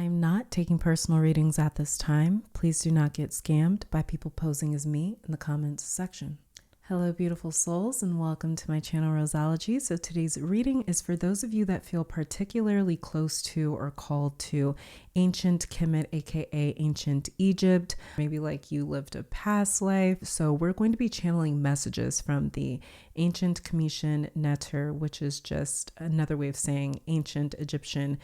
I'm not taking personal readings at this time. Please do not get scammed by people posing as me in the comments section. Hello, beautiful souls, and welcome to my channel, Roseology. So today's reading is for those of you that feel particularly close to or called to ancient Kemet, aka ancient Egypt. Maybe like you lived a past life. So we're going to be channeling messages from the ancient Commission Neter, which is just another way of saying ancient Egyptian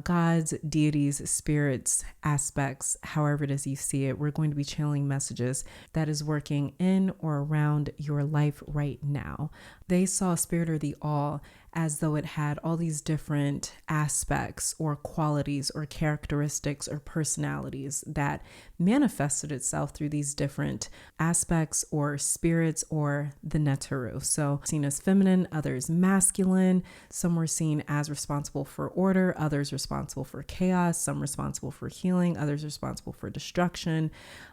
gods, deities, spirits, aspects, however it is you see it. We're going to be channeling messages that is working in or around your life right now. They saw spirit or the all as though it had all these different aspects or qualities or characteristics or personalities that manifested itself through these different aspects or spirits or the Neteru. So seen as feminine, others masculine. Some were seen as responsible for order, others responsible for chaos, some responsible for healing, others responsible for destruction.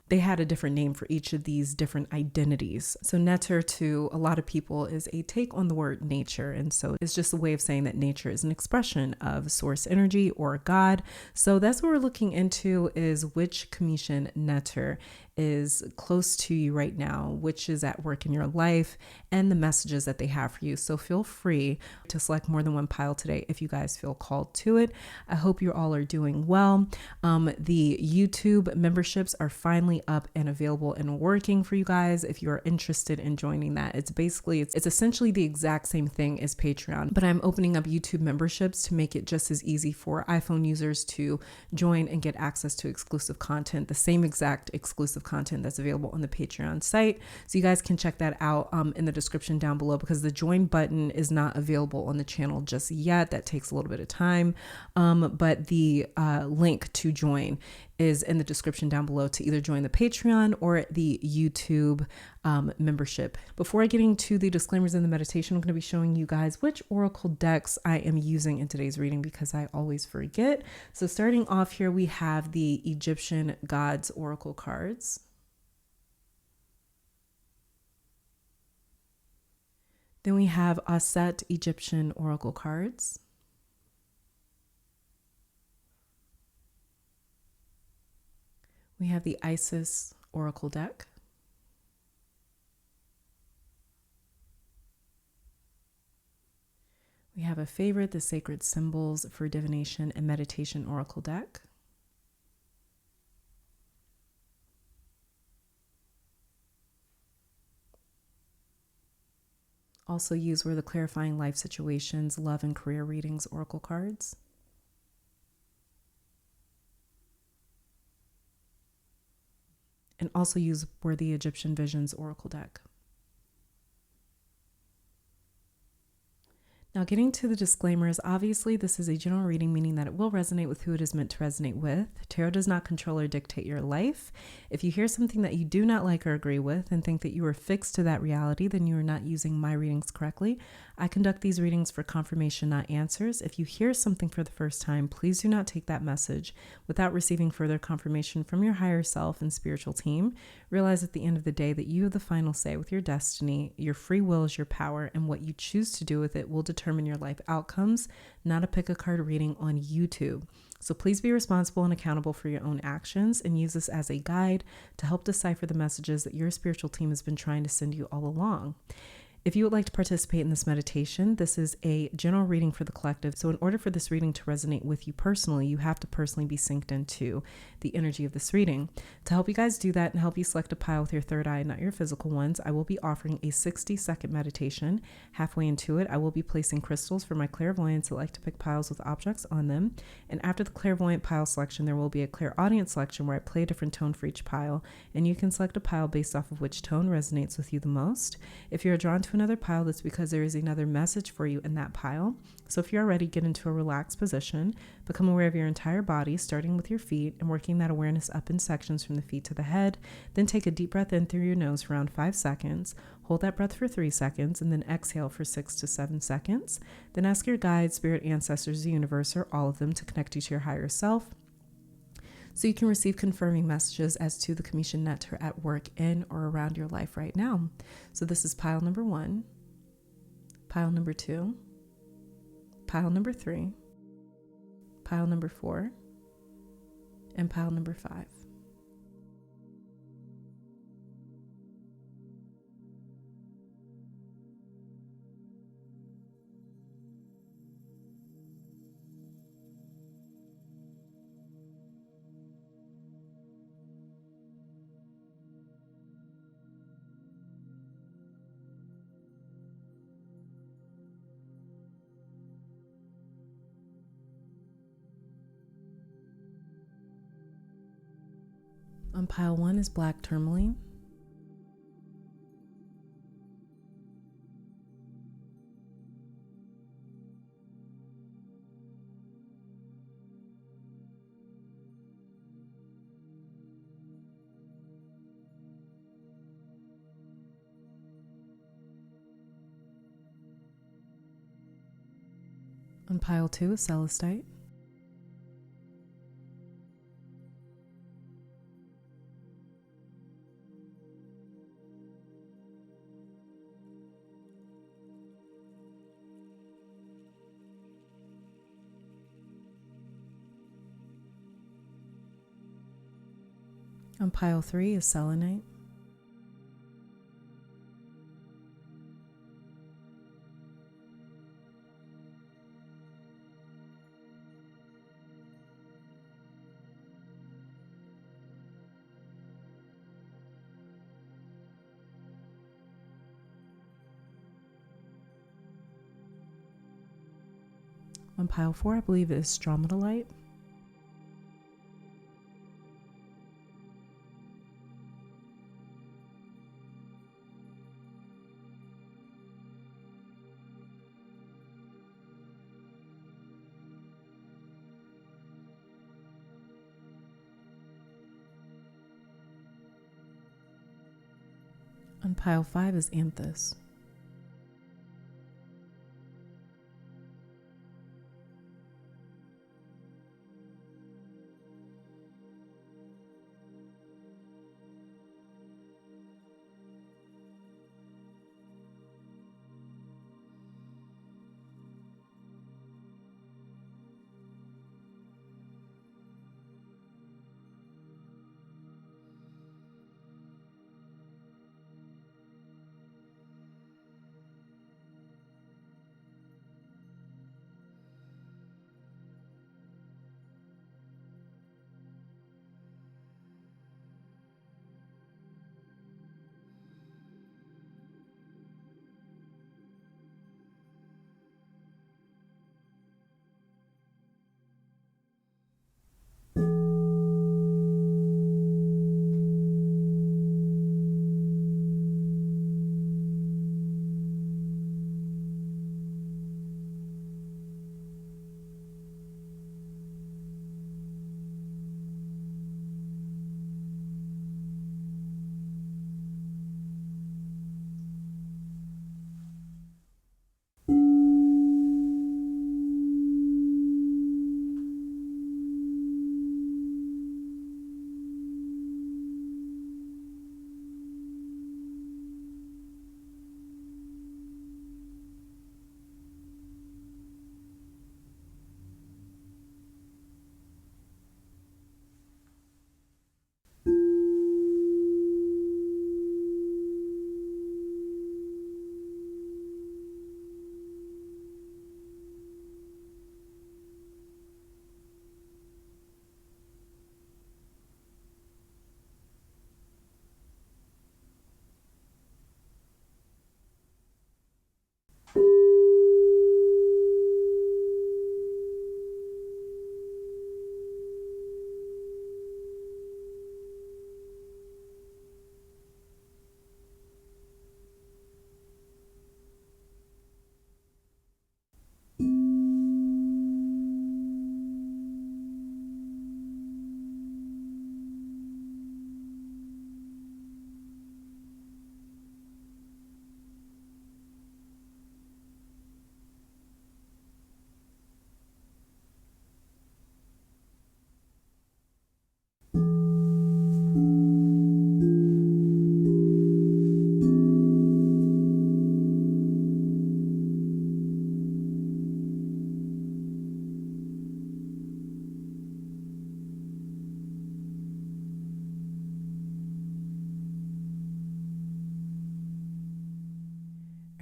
They had a different name for each of these different identities. So Neter to a lot of people is a take on the word nature. And so it's just a way of saying that nature is an expression of source energy or God. So that's what we're looking into, is which Commission Neter is close to you right now, which is at work in your life, and the messages that they have for you. So feel free to select more than one pile today if you guys feel called to it. I hope you all are doing well. The YouTube memberships are finally up and available and working for you guys if you are interested in joining that. It's essentially the exact same thing as Patreon, but I'm opening up YouTube memberships to make it just as easy for iPhone users to join and get access to exclusive content, the same exact exclusive content that's available on the Patreon site. So you guys can check that out in the description down below, because the join button is not available on the channel just yet. That takes a little bit of time, but the link to join is in the description down below to either join the Patreon or the YouTube membership. Before I get into the disclaimers and the meditation, I'm going to be showing you guys which oracle decks I am using in today's reading, because I always forget. So starting off here, we have the Egyptian Gods Oracle cards. Then we have Aset Egyptian Oracle cards. We have the Isis Oracle deck. We have a favorite, the Sacred Symbols for Divination and Meditation Oracle deck. Also used were the Clarifying Life Situations, Love and Career Readings Oracle cards. And also used were the Egyptian Visions Oracle deck. Now, getting to the disclaimers, obviously this is a general reading, meaning that it will resonate with who it is meant to resonate with. Tarot does not control or dictate your life. If you hear something that you do not like or agree with and think that you are fixed to that reality, then you are not using my readings correctly. I conduct these readings for confirmation, not answers. If you hear something for the first time, please do not take that message without receiving further confirmation from your higher self and spiritual team. Realize at the end of the day that you have the final say with your destiny. Your free will is your power, and what you choose to do with it will determine your life outcomes, not a pick a card reading on YouTube. So please be responsible and accountable for your own actions, and use this as a guide to help decipher the messages that your spiritual team has been trying to send you all along. If you would like to participate in this meditation, this is a general reading for the collective. So in order for this reading to resonate with you personally, you have to personally be synced into the energy of this reading. To help you guys do that and help you select a pile with your third eye, not your physical ones, I will be offering a 60-second meditation. Halfway into it, I will be placing crystals for my clairvoyants that like to pick piles with objects on them. And after the clairvoyant pile selection, there will be a clairaudient selection where I play a different tone for each pile, and you can select a pile based off of which tone resonates with you the most. If you're drawn to another pile, that's because there is another message for you in that pile. So if you're ready, get into a relaxed position, become aware of your entire body, starting with your feet and working that awareness up in sections from the feet to the head. Then take a deep breath in through your nose for around 5 seconds. Hold that breath for 3 seconds, and then exhale for 6 to 7 seconds. Then ask your guides, spirit, ancestors, the universe, or all of them to connect you to your higher self, so you can receive confirming messages as to the Commission Neter at work in or around your life right now. So this is pile number 1, pile number 2, pile number 3, pile number 4, and pile number 5. On pile 1 is black tourmaline. On pile 2 is celestite. On pile 3 is selenite. On pile 4, I believe it is stromatolite. On pile 5 is anthus.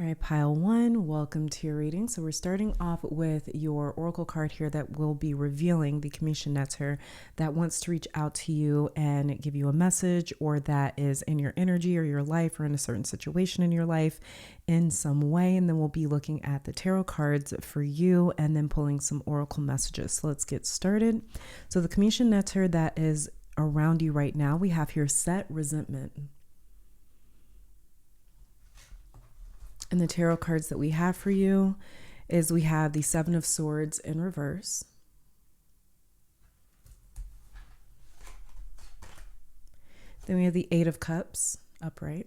right, pile one, welcome to your reading. So we're starting off with your oracle card here that will be revealing the commission netter that wants to reach out to you and give you a message, or that is in your energy or your life or in a certain situation in your life in some way. And then we'll be looking at the tarot cards for you and then pulling some oracle messages. So let's get started. So the commission netter that is around you right now, we have here set, resentment. And the tarot cards that we have for you is we have the Seven of Swords in reverse. Then we have the Eight of Cups upright.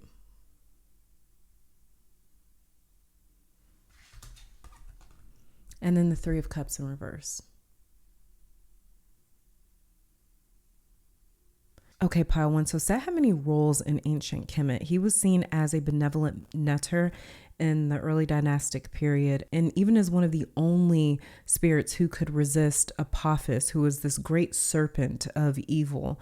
And then the Three of Cups in reverse. Okay, pile one. So Set had many roles in ancient Kemet. He was seen as a benevolent netter in the early dynastic period, and even as one of the only spirits who could resist Apophis, who was this great serpent of evil.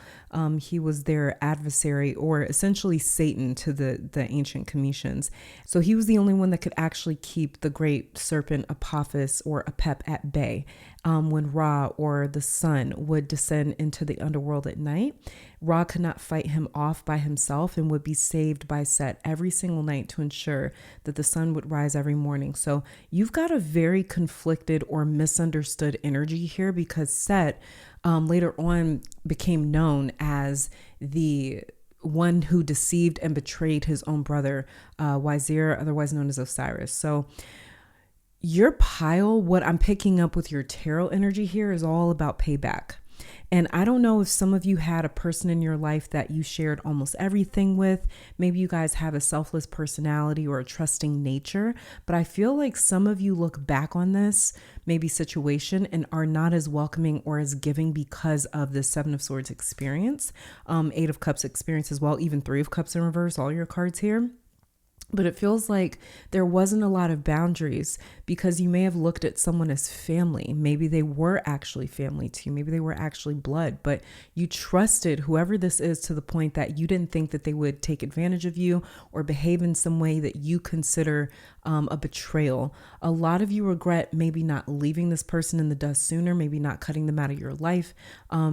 He was their adversary, or essentially Satan to the ancient Cometians. So he was the only one that could actually keep the great serpent Apophis or Apep at bay. When Ra, or the sun, would descend into the underworld at night, Ra could not fight him off by himself and would be saved by Set every single night to ensure that the sun would rise every morning. So you've got a very conflicted or misunderstood energy here, because Set later on became known as the one who deceived and betrayed his own brother, Wazir, otherwise known as Osiris. So your pile, what I'm picking up with your tarot energy here, is all about payback. And I don't know if some of you had a person in your life that you shared almost everything with. Maybe you guys have a selfless personality or a trusting nature, but I feel like some of you look back on this maybe situation and are not as welcoming or as giving because of the Seven of Swords experience, Eight of Cups experience as well, even Three of Cups in reverse, all your cards here. But it feels like there wasn't a lot of boundaries, because you may have looked at someone as family. Maybe they were actually family to you. Maybe they were actually blood, but you trusted whoever this is to the point that you didn't think that they would take advantage of you or behave in some way that you consider a betrayal. A lot of you regret maybe not leaving this person in the dust sooner, maybe not cutting them out of your life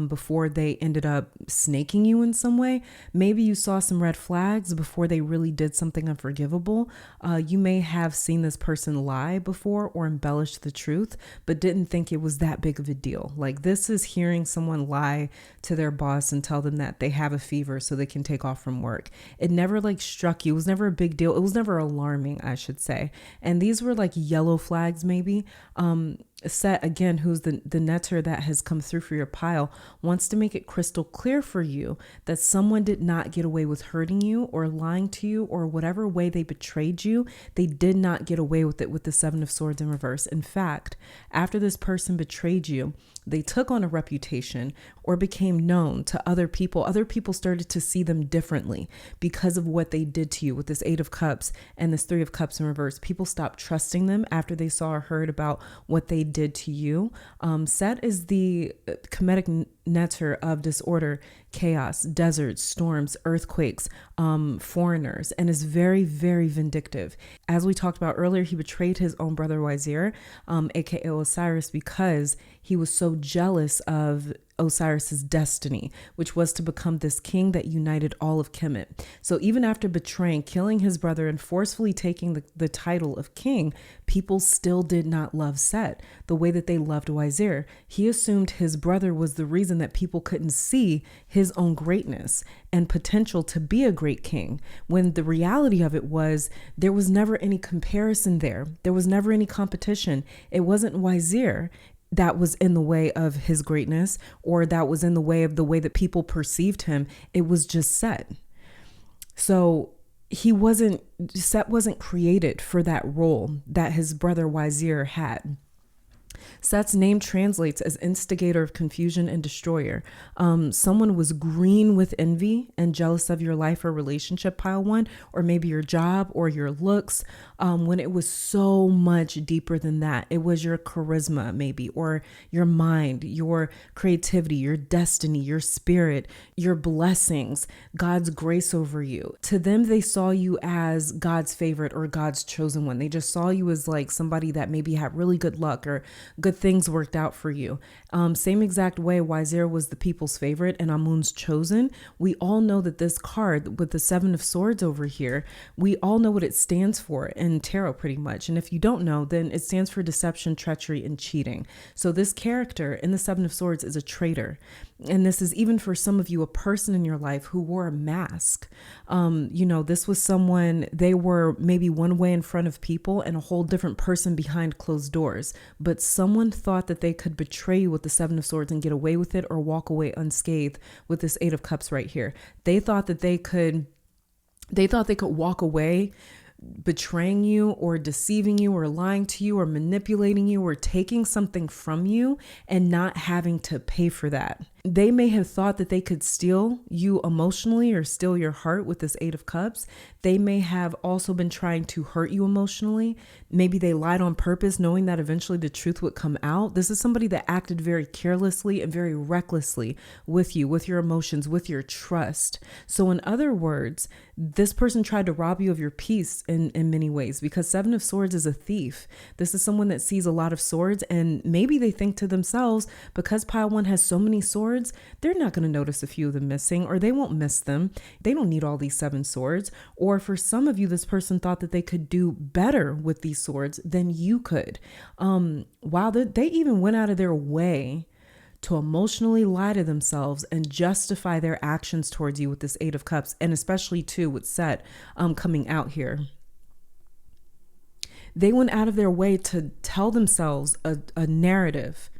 before they ended up snaking you in some way. Maybe you saw some red flags before they really did something unforgivable. You may have seen this person lie before or embellish the truth, but didn't think it was that big of a deal. Like, this is hearing someone lie to their boss and tell them that they have a fever so they can take off from work. It never struck you. It was never a big deal. It was never alarming, I should say. And these were like yellow flags maybe. Set, again, who's the netter that has come through for your pile, wants to make it crystal clear for you that someone did not get away with hurting you or lying to you, or whatever way they betrayed you. They did not get away with it with the Seven of Swords in reverse. In fact, after this person betrayed you, they took on a reputation or became known to other people. Other people started to see them differently because of what they did to you with this Eight of Cups and this Three of Cups in reverse. People stopped trusting them after they saw or heard about what they did to you. Set is the Kemetic netter of disorder, chaos, deserts, storms, earthquakes, foreigners, and is very, very vindictive. As we talked about earlier, he betrayed his own brother Wazir, aka Osiris, because he was so jealous of Osiris's destiny, which was to become this king that united all of Kemet. So even after betraying, killing his brother, and forcefully taking the title of king, people still did not love Set the way that they loved Wazir. He assumed his brother was the reason that people couldn't see his own greatness and potential to be a great king, when the reality of it was there was never any comparison there. There was never any competition. It wasn't Wazir that was in the way of his greatness, or that was in the way that people perceived him. It was just Set. So Set wasn't created for that role that his brother Wazir had. Set's name translates as instigator of confusion and destroyer. Someone was green with envy and jealous of your life or relationship, pile one, or maybe your job or your looks, when it was so much deeper than that. It was your charisma, maybe, or your mind, your creativity, your destiny, your spirit, your blessings, God's grace over you. To them, they saw you as God's favorite or God's chosen one. They just saw you as like somebody that maybe had really good luck or good things worked out for you. Same exact way Ysera was the people's favorite and Amun's chosen. We all know that this card with the 7 of Swords over here, we all know what it stands for in tarot pretty much. And if you don't know, then it stands for deception, treachery, and cheating. So this character in the 7 of Swords is a traitor. And this is even for some of you, a person in your life who wore a mask. This was someone, they were maybe one way in front of people and a whole different person behind closed doors. But someone thought that they could betray you with the 7 of Swords and get away with it or walk away unscathed with this 8 of Cups right here. They thought they could walk away betraying you or deceiving you or lying to you or manipulating you or taking something from you and not having to pay for that. They may have thought that they could steal you emotionally or steal your heart with this 8 of Cups. They may have also been trying to hurt you emotionally. Maybe they lied on purpose, knowing that eventually the truth would come out. This is somebody that acted very carelessly and very recklessly with you, with your emotions, with your trust. So in other words, this person tried to rob you of your peace in many ways, because 7 of Swords is a thief. This is someone that sees a lot of swords, and maybe they think to themselves, because pile 1 has so many swords, they're not going to notice a few of them missing, or they won't miss them. They don't need all these 7 swords. Or for some of you, this person thought that they could do better with these swords than you could. Wow, they even went out of their way to emotionally lie to themselves and justify their actions towards you with this 8 of Cups, and especially too with Set coming out here. They went out of their way to tell themselves a narrative.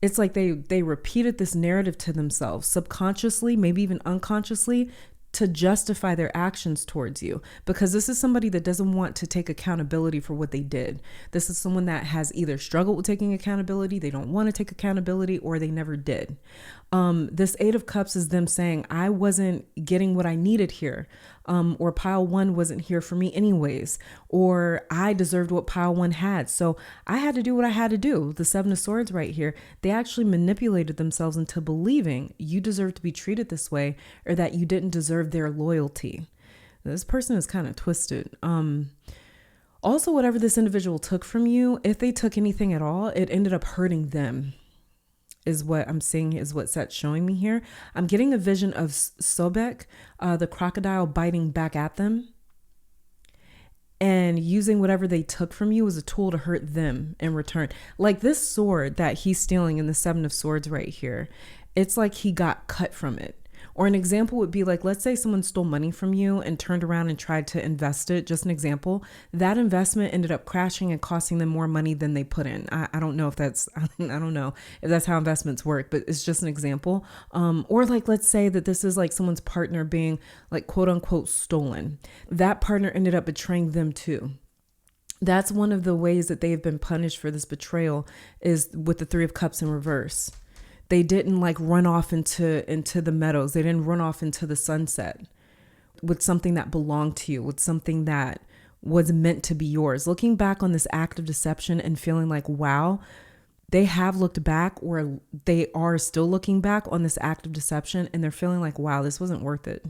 It's like they repeated this narrative to themselves subconsciously, maybe even unconsciously, to justify their actions towards you, because this is somebody that doesn't want to take accountability for what they did. This is someone that has either struggled with taking accountability, they don't want to take accountability, or they never did. This 8 of Cups is them saying, I wasn't getting what I needed here, or pile 1 wasn't here for me anyways, or I deserved what pile 1 had, so I had to do what I had to do. The 7 of Swords right here, they actually manipulated themselves into believing you deserve to be treated this way, or that you didn't deserve their loyalty. This person is kind of twisted. Also, whatever this individual took from you, if they took anything at all, it ended up hurting them, is what I'm seeing, is what Set's showing me here. I'm getting a vision of Sobek, the crocodile, biting back at them and using whatever they took from you as a tool to hurt them in return. Like this sword that he's stealing in the 7 of Swords right here, it's like he got cut from it. Or an example would be like, let's say someone stole money from you and turned around and tried to invest it. Just an example. That investment ended up crashing and costing them more money than they put in. I don't know if that's, I don't know if that's how investments work, but it's just an example. Or like, let's say that this is like someone's partner being like, quote unquote, stolen. That partner ended up betraying them too. That's one of the ways that they've been punished for this betrayal, is with the 3 of Cups in reverse. They didn't like run off into the meadows. They didn't run off into the sunset with something that belonged to you, with something that was meant to be yours. Looking back on this act of deception and feeling like, wow, they have looked back, or they are still looking back on this act of deception, and they're feeling like, wow, this wasn't worth it.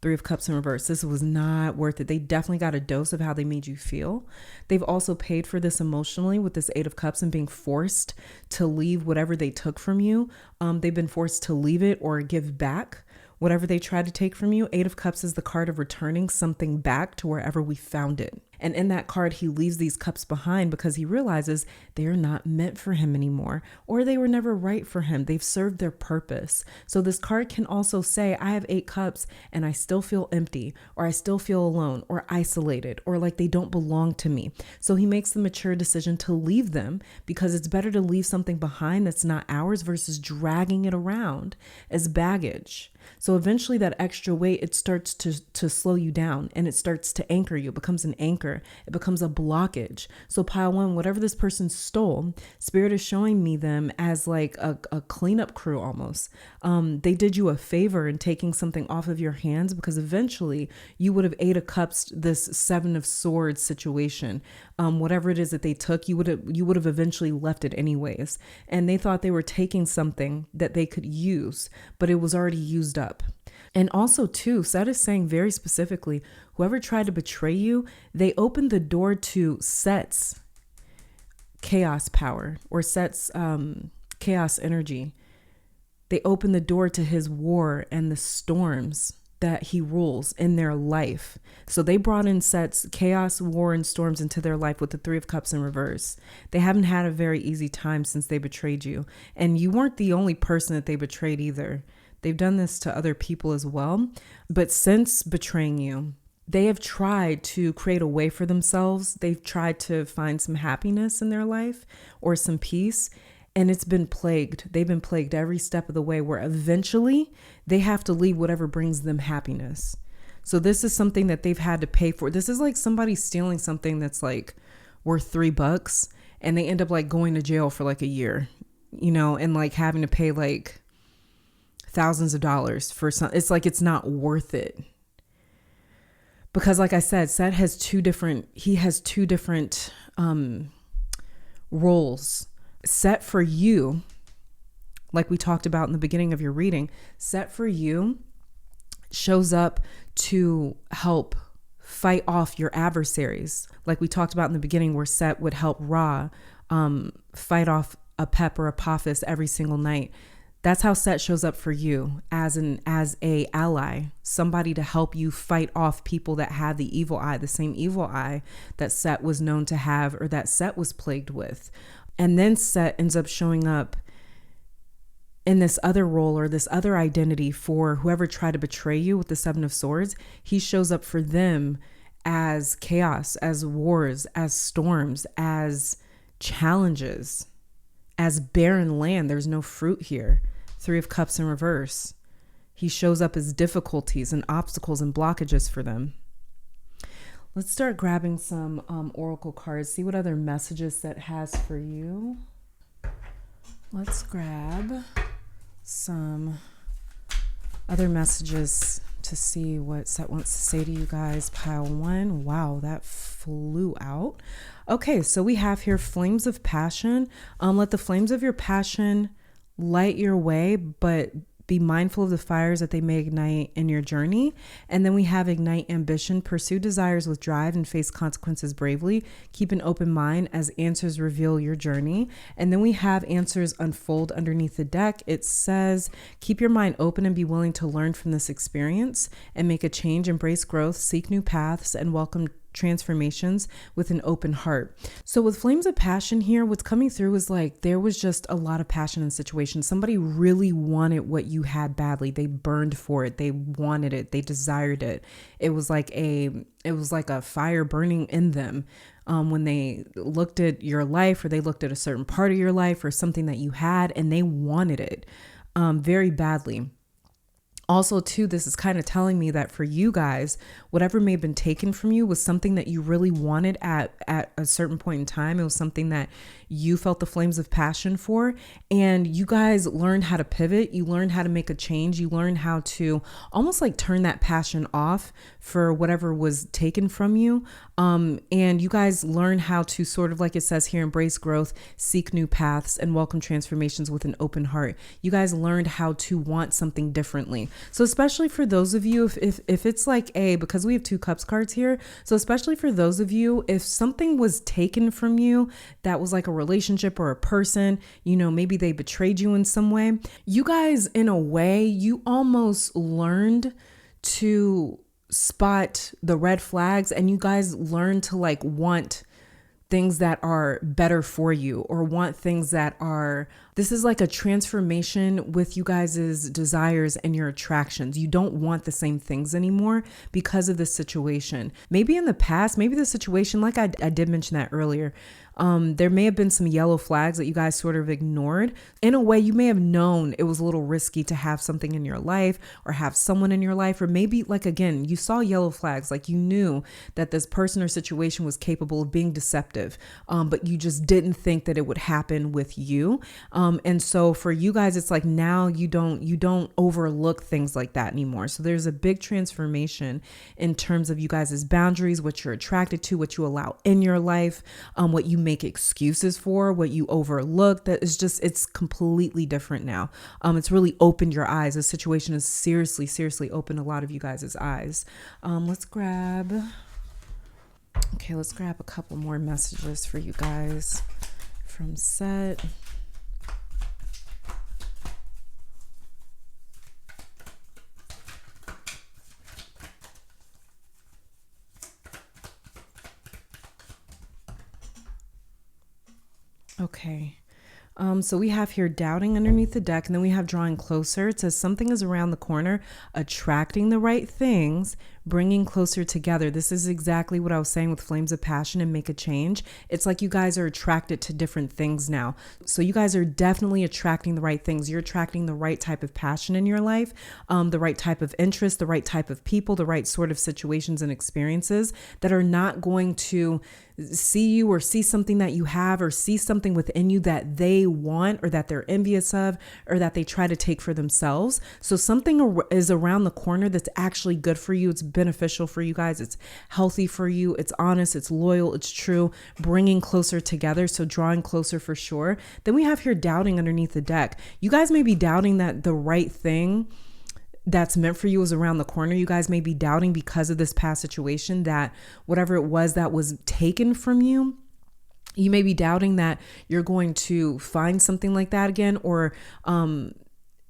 3 of Cups in reverse. This was not worth it. They definitely got a dose of how they made you feel. They've also paid for this emotionally with this 8 of Cups and being forced to leave whatever they took from you. They've been forced to leave it or give back whatever they tried to take from you. 8 of Cups is the card of returning something back to wherever we found it. And in that card, he leaves these cups behind because he realizes they are not meant for him anymore, or they were never right for him. They've served their purpose. So this card can also say, I have 8 cups and I still feel empty, or I still feel alone or isolated, or like they don't belong to me. So he makes the mature decision to leave them, because it's better to leave something behind that's not ours versus dragging it around as baggage. So eventually that extra weight, it starts to slow you down, and it starts to anchor you. It becomes an anchor blocker. It becomes a blockage. So pile one, whatever this person stole, Spirit is showing me them as like a cleanup crew almost. They did you a favor in taking something off of your hands, because eventually you would have Eight of Cups, this Seven of Swords situation. Whatever it is that they took, you would have eventually left it anyways. And they thought they were taking something that they could use, but it was already used up. And also too, Set is saying very specifically, whoever tried to betray you, they opened the door to Set's chaos power, or Set's chaos energy. They opened the door to his war and the storms that he rules in their life. So they brought in Set's chaos, war, and storms into their life with the Three of Cups in reverse. They haven't had a very easy time since they betrayed you. And you weren't the only person that they betrayed either. They've done this to other people as well. But since betraying you, they have tried to create a way for themselves. They've tried to find some happiness in their life or some peace. And it's been plagued. They've been plagued every step of the way, where eventually they have to leave whatever brings them happiness. So this is something that they've had to pay for. This is like somebody stealing something that's like worth $3, and they end up like going to jail for like a year, and like having to pay like thousands of dollars for some. It's like, it's not worth it. Because like I said, Set has two different roles. Set for you, like we talked about in the beginning of your reading, Set for you shows up to help fight off your adversaries. Like we talked about in the beginning, where Set would help Ra fight off Apep or Apophis every single night. That's how Set shows up for you, as a ally, somebody to help you fight off people that have the evil eye, the same evil eye that Set was known to have, or that Set was plagued with. And then Set ends up showing up in this other role, or this other identity, for whoever tried to betray you with the Seven of Swords. He shows up for them as chaos, as wars, as storms, as challenges, as barren land. There's no fruit here. Three of Cups in reverse. He shows up as difficulties and obstacles and blockages for them. Let's start grabbing some oracle cards, see what other messages Set has for you. Let's grab some other messages to see what Set wants to say to you guys. Pile one. Wow, that flew out. Okay, so we have here flames of passion. Let the flames of your passion light your way, but be mindful of the fires that they may ignite in your journey. And then we have ignite ambition, pursue desires with drive and face consequences bravely. Keep an open mind as answers reveal your journey. And then we have answers unfold underneath the deck. It says, keep your mind open and be willing to learn from this experience and make a change, embrace growth, seek new paths, and welcome transformations with an open heart. So with flames of passion here, what's coming through is like there was just a lot of passion in situations. Somebody really wanted what you had badly. They burned for it. They wanted it. They desired it. It was like a fire burning in them when they looked at your life, or they looked at a certain part of your life or something that you had, and they wanted it very badly. Also, too, this is kind of telling me that for you guys, whatever may have been taken from you was something that you really wanted at a certain point in time. It was something that you felt the flames of passion for, and you guys learned how to pivot. You learned how to make a change. You learned how to almost like turn that passion off for whatever was taken from you. And you guys learned how to sort of, like it says here, embrace growth, seek new paths, and welcome transformations with an open heart. You guys learned how to want something differently. So especially for those of you, if it's like because we have 2 cups cards here. So especially for those of you, if something was taken from you that was like a relationship or a person, maybe they betrayed you in some way. You guys, in a way, you almost learned to spot the red flags, and you guys learned to want things that are better for you, or want things that This is like a transformation with you guys' desires and your attractions. You don't want the same things anymore because of this situation. Maybe in the past, maybe the situation, like I did mention that earlier, there may have been some yellow flags that you guys sort of ignored. In a way, you may have known it was a little risky to have something in your life or have someone in your life, or maybe like, again, you saw yellow flags, like you knew that this person or situation was capable of being deceptive, but you just didn't think that it would happen with you. And so for you guys, it's like now you don't overlook things like that anymore. So there's a big transformation in terms of you guys' boundaries, what you're attracted to, what you allow in your life, what you make excuses for, what you overlook. That is just, it's completely different now. It's really opened your eyes. The situation has seriously opened a lot of you guys' eyes. Let's grab a couple more messages for you guys from Set. Okay. So we have here doubting underneath the deck, and then we have drawing closer. It says something is around the corner, attracting the right things, bringing closer together. This is exactly what I was saying with flames of passion and make a change. It's like you guys are attracted to different things now. So you guys are definitely attracting the right things. You're attracting the right type of passion in your life, the right type of interest, the right type of people, the right sort of situations and experiences that are not going to see you or see something that you have or see something within you that they want or that they're envious of or that they try to take for themselves. So something is around the corner that's actually good for you. It's beneficial for you guys. It's healthy for you. It's honest. It's loyal. It's true. Bringing closer together. So drawing closer for sure. Then we have here doubting underneath the deck. You guys may be doubting that the right thing that's meant for you is around the corner. You guys may be doubting because of this past situation that whatever it was that was taken from you, you may be doubting that you're going to find something like that again, or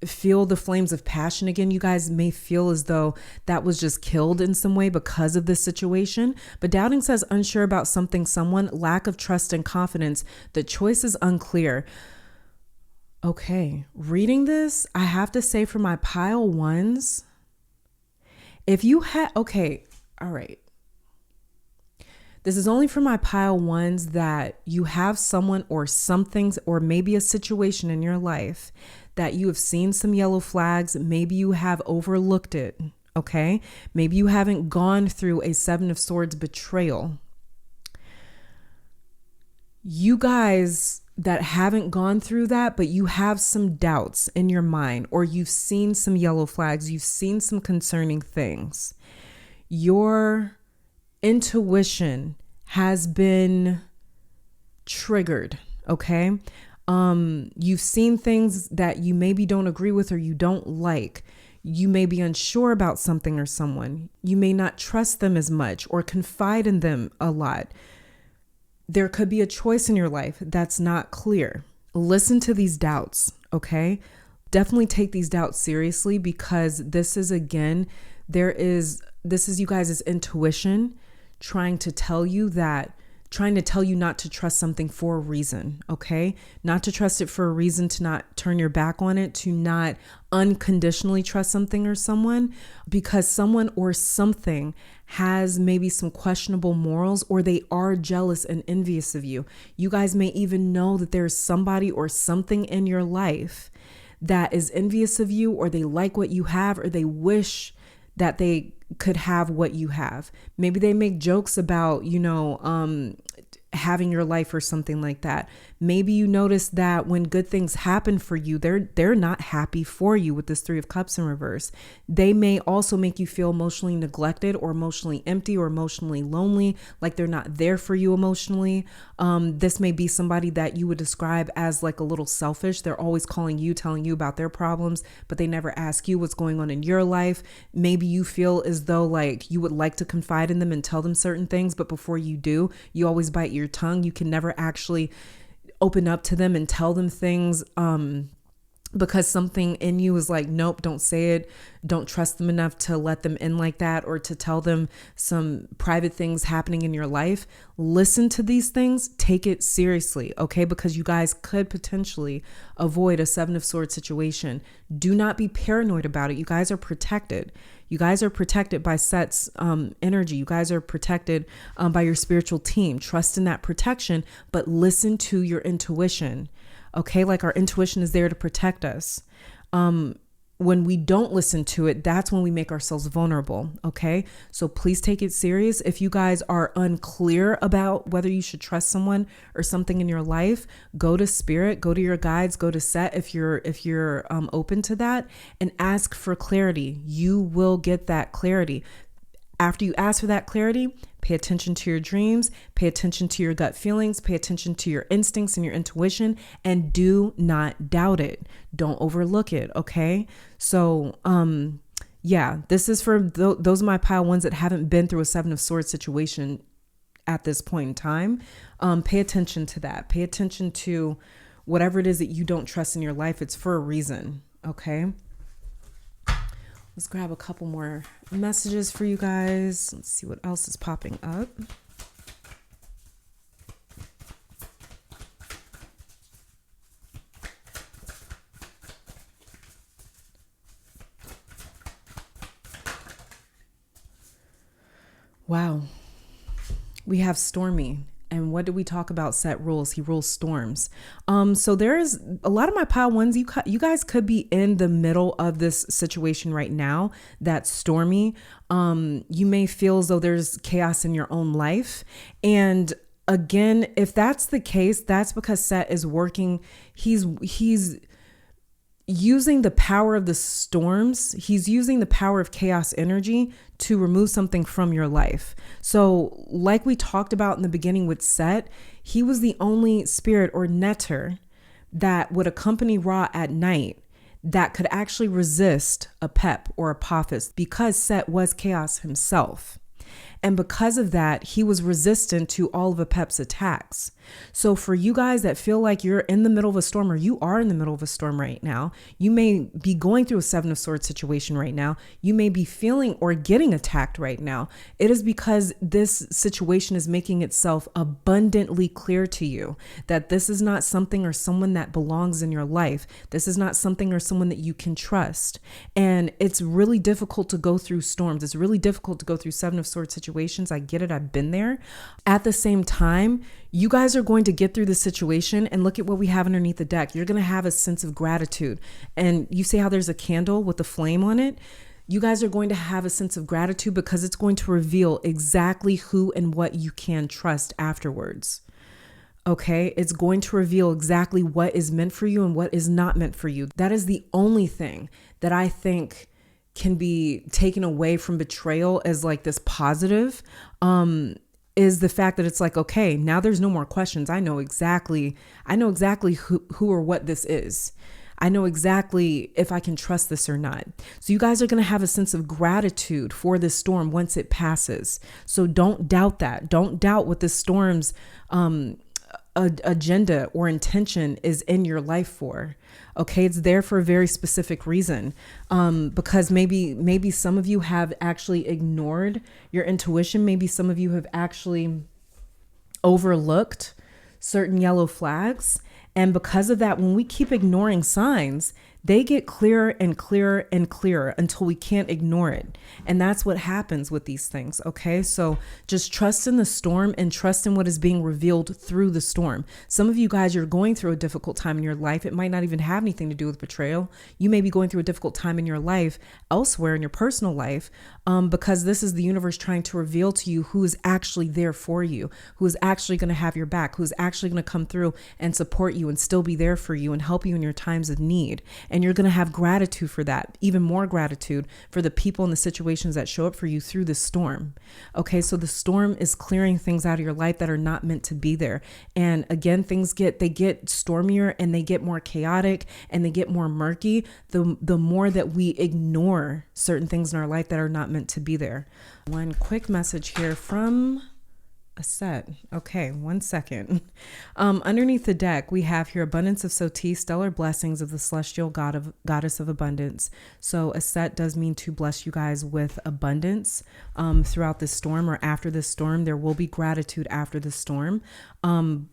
feel the flames of passion again. You guys may feel as though that was just killed in some way because of this situation. But doubting says unsure about something, someone, lack of trust and confidence. The choice is unclear. Okay, reading this, I have to say for my pile ones, if you had, okay, all right. This is only for my pile ones that you have someone or something or maybe a situation in your life that you have seen some yellow flags. Maybe you have overlooked it. Okay. Maybe you haven't gone through a Seven of Swords betrayal. You guys that haven't gone through that, but you have some doubts in your mind, or you've seen some yellow flags, you've seen some concerning things. Your intuition has been triggered, okay? You've seen things that you maybe don't agree with or you don't like. You may be unsure about something or someone. You may not trust them as much or confide in them a lot. There could be a choice in your life that's not clear. Listen to these doubts, okay? Definitely take these doubts seriously, because this is, again, this is you guys' intuition trying to tell you not to trust something for a reason, okay? Not to trust it for a reason, to not turn your back on it, to not unconditionally trust something or someone, because someone or something has maybe some questionable morals, or they are jealous and envious of you. You guys may even know that there's somebody or something in your life that is envious of you, or they like what you have, or they wish that they could have what you have. Maybe they make jokes about, having your life or something like that. Maybe you notice that when good things happen for you, they're not happy for you with this Three of Cups in reverse. They may also make you feel emotionally neglected or emotionally empty or emotionally lonely, like they're not there for you emotionally. This may be somebody that you would describe as like a little selfish. They're always calling you, telling you about their problems, but they never ask you what's going on in your life. Maybe you feel as though like you would like to confide in them and tell them certain things, but before you do, you always bite your tongue. You can never actually open up to them and tell them things because something in you is like, nope, don't say it. Don't trust them enough to let them in like that, or to tell them some private things happening in your life. Listen to these things, take it seriously, okay? Because you guys could potentially avoid a Seven of Swords situation. Do not be paranoid about it. You guys are protected. You guys are protected by Set's energy. You guys are protected by your spiritual team. Trust in that protection, but listen to your intuition. Okay, like our intuition is there to protect us. When we don't listen to it, that's when we make ourselves vulnerable. Okay, so please take it serious. If you guys are unclear about whether you should trust someone or something in your life, go to spirit, go to your guides, go to Set if you're open to that, and ask for clarity. You will get that clarity. After you ask for that clarity, pay attention to your dreams, pay attention to your gut feelings, pay attention to your instincts and your intuition, and do not doubt it. Don't overlook it, okay? So, yeah, this is for those of my pile ones that haven't been through a Seven of Swords situation at this point in time. Pay attention to that. Pay attention to whatever it is that you don't trust in your life. It's for a reason, okay? Let's grab a couple more messages for you guys. Let's see what else is popping up. Wow. We have Stormy. And what did we talk about? Set rules. He rules storms. So there is a lot of my pile ones. You guys could be in the middle of this situation right now that's stormy. You may feel as though there's chaos in your own life. And again, if that's the case, that's because Set is working. He's using the power of the storms. He's using the power of chaos energy to remove something from your life. So like we talked about in the beginning with Set, he was the only spirit or netter that would accompany Ra at night that could actually resist Apep or Apophis, because Set was chaos himself. And because of that, he was resistant to all of Apep's attacks. So for you guys that feel like you're in the middle of a storm, or you are in the middle of a storm right now, you may be going through a Seven of Swords situation right now. You may be feeling or getting attacked right now. It is because this situation is making itself abundantly clear to you that this is not something or someone that belongs in your life. This is not something or someone that you can trust. And it's really difficult to go through storms. It's really difficult to go through Seven of Swords situations. I get it. I've been there. At the same time, you guys are going to get through this situation, and look at what we have underneath the deck. You're going to have a sense of gratitude. And you see how there's a candle with a flame on it? You guys are going to have a sense of gratitude because it's going to reveal exactly who and what you can trust afterwards. Okay, it's going to reveal exactly what is meant for you and what is not meant for you. That is the only thing that I think can be taken away from betrayal as like this positive, is the fact that it's like, okay, now there's no more questions. I know exactly who or what this is. I know exactly if I can trust this or not. So you guys are going to have a sense of gratitude for this storm once it passes. So don't doubt that. Don't doubt what this storm's agenda or intention is in your life for. Okay, it's there for a very specific reason, because maybe some of you have actually ignored your intuition. Maybe some of you have actually overlooked certain yellow flags. And because of that, when we keep ignoring signs, they get clearer and clearer and clearer until we can't ignore it. And that's what happens with these things. Okay, so just trust in the storm and trust in what is being revealed through the storm. Some of you guys, you're going through a difficult time in your life. It might not even have anything to do with betrayal. You may be going through a difficult time in your life elsewhere in your personal life, because this is the universe trying to reveal to you who is actually there for you, who is actually going to have your back, who is actually going to come through and support you and still be there for you and help you in your times of need. And you're going to have gratitude for that, even more gratitude for the people and the situations that show up for you through the storm. Okay, so the storm is clearing things out of your life that are not meant to be there. And again, they get stormier and they get more chaotic and they get more murky the more that we ignore certain things in our life that are not meant to be there. One quick message here from A set. Okay, 1 second. Underneath the deck, we have here abundance of Soti, stellar blessings of the celestial goddess of abundance. So a set does mean to bless you guys with abundance throughout this storm or after this storm. There will be gratitude after the storm.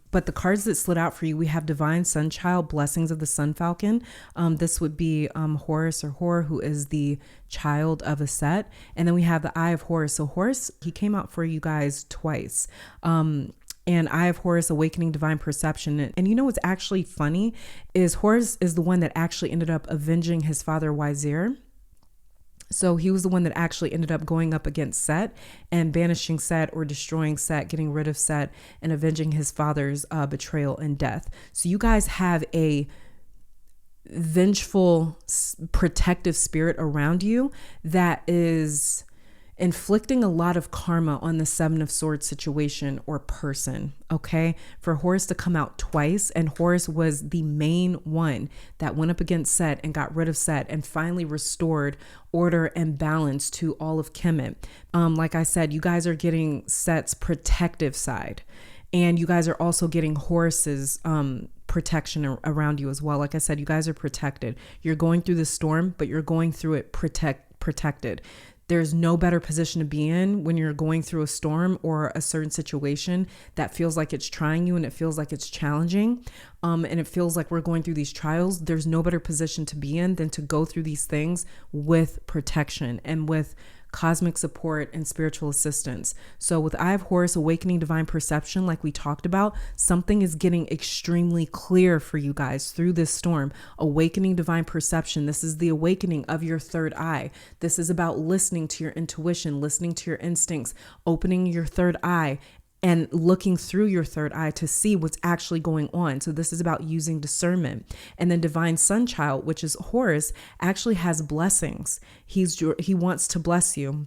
But the cards that slid out for you, we have Divine Sunchild, Blessings of the Sun Falcon. This would be Horus or Hor, who is the child of a set. And then we have the Eye of Horus. So Horus, he came out for you guys twice. And Eye of Horus, Awakening Divine Perception. And you know what's actually funny is Horus is the one that actually ended up avenging his father Wazir. So he was the one that actually ended up going up against Set and banishing Set or destroying Set, getting rid of Set and avenging his father's betrayal and death. So you guys have a vengeful, protective spirit around you that is inflicting a lot of karma on the Seven of Swords situation or person, okay? For Horus to come out twice, and Horus was the main one that went up against Set and got rid of Set and finally restored order and balance to all of Kemet. Like I said, you guys are getting Set's protective side, and you guys are also getting Horus's protection around you as well. Like I said, you guys are protected. You're going through the storm, but you're going through it protected. There's no better position to be in when you're going through a storm or a certain situation that feels like it's trying you and it feels like it's challenging. And it feels like we're going through these trials. There's no better position to be in than to go through these things with protection and with cosmic support and spiritual assistance. So with Eye of Horus, Awakening Divine Perception, like we talked about, something is getting extremely clear for you guys through this storm. Awakening Divine Perception. This is the awakening of your third eye. This is about listening to your intuition, listening to your instincts, opening your third eye and looking through your third eye to see what's actually going on. So this is about using discernment. And then Divine Sunchild, which is Horus, actually has blessings. He wants to bless you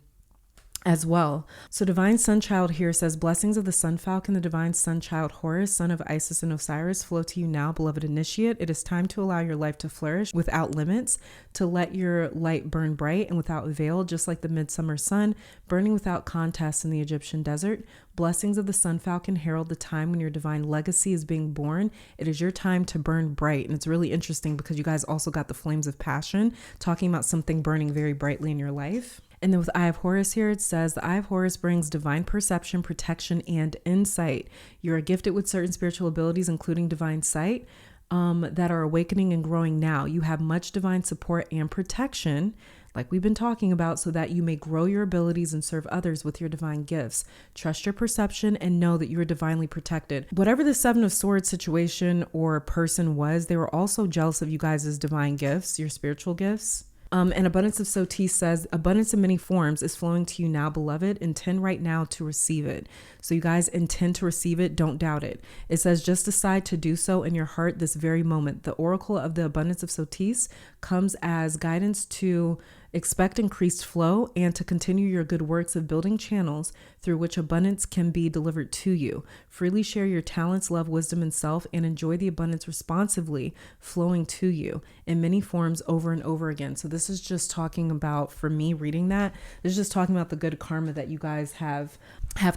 as well. So Divine Sunchild here says, blessings of the Sun Falcon, the Divine Sunchild Horus, son of Isis and Osiris, flow to you now, beloved initiate. It is time to allow your life to flourish without limits, to let your light burn bright and without veil, just like the midsummer sun, burning without contest in the Egyptian desert. Blessings of the Sun Falcon herald the time when your divine legacy is being born. It is your time to burn bright. And it's really interesting because you guys also got the flames of passion, talking about something burning very brightly in your life. And then with Eye of Horus here, it says the Eye of Horus brings divine perception, protection, and insight. You are gifted with certain spiritual abilities, including divine sight, that are awakening and growing now. You have much divine support and protection, like we've been talking about, so that you may grow your abilities and serve others with your divine gifts. Trust your perception and know that you are divinely protected. Whatever the Seven of Swords situation or person was, they were also jealous of you guys' divine gifts, your spiritual gifts. And Abundance of Soti says, abundance in many forms is flowing to you now, beloved. Intend right now to receive it. So you guys intend to receive it. Don't doubt it. It says, just decide to do so in your heart this very moment. The oracle of the Abundance of Sotis comes as guidance to expect increased flow and to continue your good works of building channels through which abundance can be delivered to you. Freely share your talents, love, wisdom, and self, and enjoy the abundance responsively flowing to you in many forms over and over again. So this is just talking about, for me reading that, this is just talking about the good karma that you guys have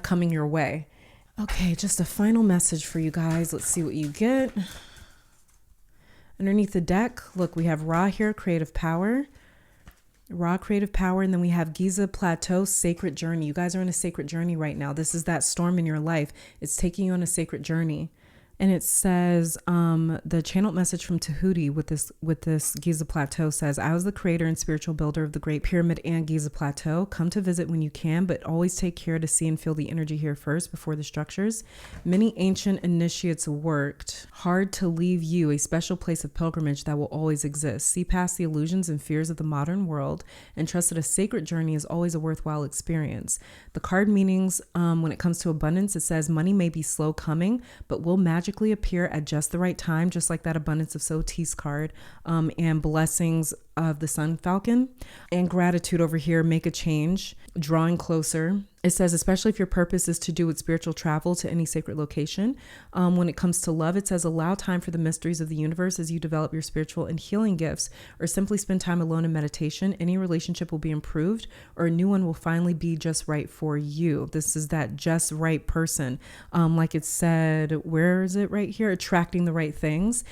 coming your way. Okay, just a final message for you guys. Let's see what you get. Underneath the deck, look, we have Ra here, creative power. Raw creative power, and then we have Giza Plateau, sacred journey. You guys are on a sacred journey right now. This is that storm in your life. It's taking you on a sacred journey. And it says, the channeled message from Tahuti with this Giza Plateau says, I was the creator and spiritual builder of the Great Pyramid and Giza Plateau. Come to visit when you can, but always take care to see and feel the energy here first before the structures. Many ancient initiates worked hard to leave you a special place of pilgrimage that will always exist. See past the illusions and fears of the modern world and trust that a sacred journey is always a worthwhile experience. The card meanings, when it comes to abundance, it says money may be slow coming, but will magically appear at just the right time, just like that Abundance of Sotis card, and blessings of the Sun Falcon. And gratitude over here, make a change, drawing closer, It says, especially if your purpose is to do with spiritual travel to any sacred location. When it comes to love, it says, allow time for the mysteries of the universe as you develop your spiritual and healing gifts, or simply spend time alone in meditation. Any relationship will be improved, or a new one will finally be just right for you. This is that just right person. Like it said, where is it right here? Attracting the right things.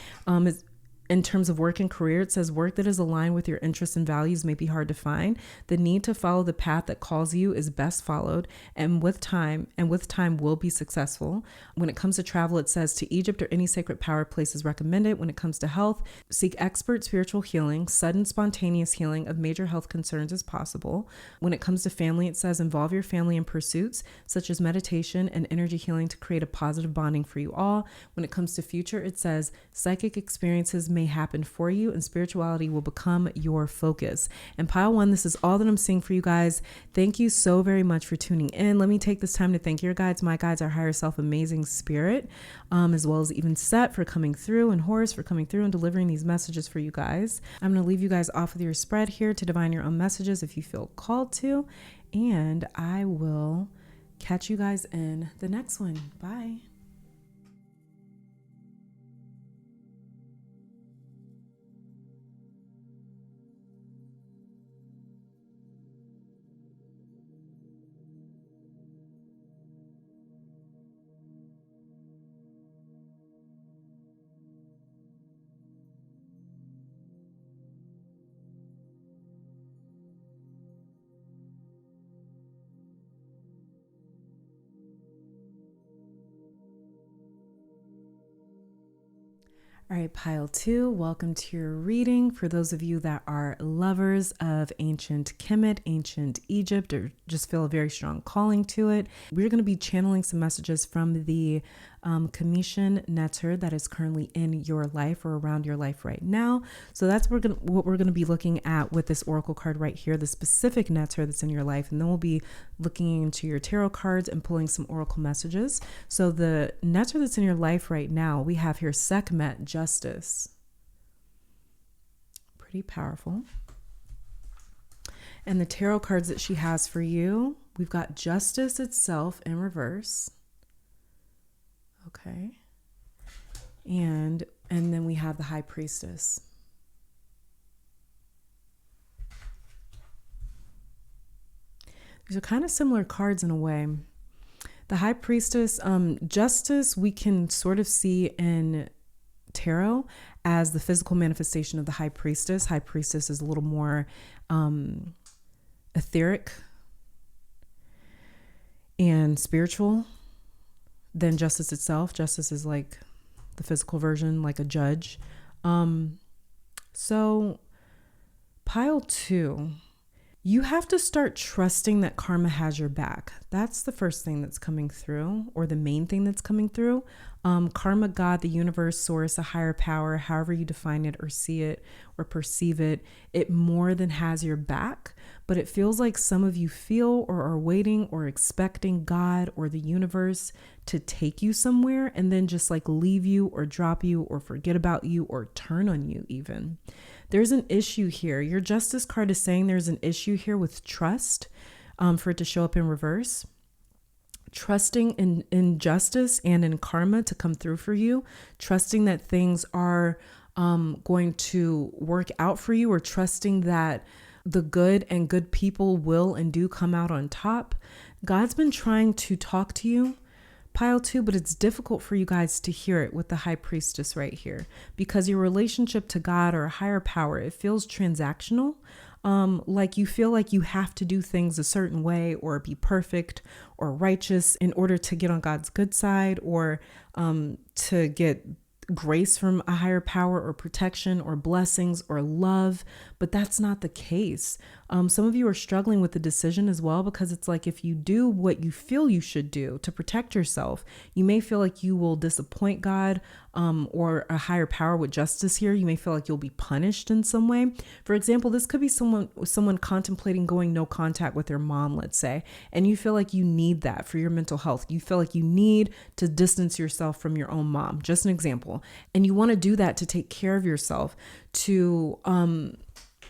In terms of work and career, it says work that is aligned with your interests and values may be hard to find. The need to follow the path that calls you is best followed, and with time will be successful. When it comes to travel, it says to Egypt or any sacred power place is recommended. When it comes to health, seek expert spiritual healing. Sudden spontaneous healing of major health concerns is possible. When it comes to family, it says involve your family in pursuits such as meditation and energy healing to create a positive bonding for you all. When it comes to future, it says psychic experiences may happen for you and spirituality will become your focus. And pile one, this is all that I'm seeing for you guys. Thank you so very much for tuning in. Let me take this time to thank your guides, my guides, our higher self, amazing spirit, as well as even Set for coming through, and Horus for coming through and delivering these messages for you guys. I'm going to leave you guys off with your spread here to divine your own messages if you feel called to, and I will catch you guys in the next one. Bye. All right, pile two, welcome to your reading. For those of you that are lovers of ancient Kemet, ancient Egypt, or just feel a very strong calling to it, we're going to be channeling some messages from the Commission Netter that is currently in your life or around your life right now. So that's what we're going to be looking at with this oracle card right here, the specific Netter that's in your life. And then we'll be looking into your tarot cards and pulling some oracle messages. So the Netter that's in your life right now, we have here Sekhmet, Justice. Pretty powerful. And the tarot cards that she has for you, we've got Justice itself in reverse. Okay. And then we have the High Priestess. These are kind of similar cards in a way. The High Priestess, Justice, we can sort of see in tarot as the physical manifestation of the High Priestess. High Priestess is a little more etheric and spiritual than Justice itself. Justice is like the physical version, like a judge. So pile two, you have to start trusting that karma has your back. That's the first thing that's coming through, or the main thing that's coming through. Karma, God, the universe, source, a higher power, however you define it or see it or perceive it, it more than has your back. But it feels like some of you feel or are waiting or expecting God or the universe to take you somewhere and then just like leave you or drop you or forget about you or turn on you even. There's an issue here. Your Justice card is saying there's an issue here with trust, for it to show up in reverse. Trusting in justice and in karma to come through for you. Trusting that things are going to work out for you, or trusting that the good and good people will and do come out on top. God's been trying to talk to you, pile two, but it's difficult for you guys to hear it with the High Priestess right here, because your relationship to God or a higher power, it feels transactional. Like you feel like you have to do things a certain way or be perfect or righteous in order to get on God's good side, or to get grace from a higher power or protection or blessings or love. But that's not the case. Some of you are struggling with the decision as well, because it's like if you do what you feel you should do to protect yourself, you may feel like you will disappoint God or a higher power with justice here. You may feel like you'll be punished in some way. For example, this could be someone contemplating going no contact with their mom, let's say, and you feel like you need that for your mental health. You feel like you need to distance yourself from your own mom, just an example. And you want to do that to take care of yourself, to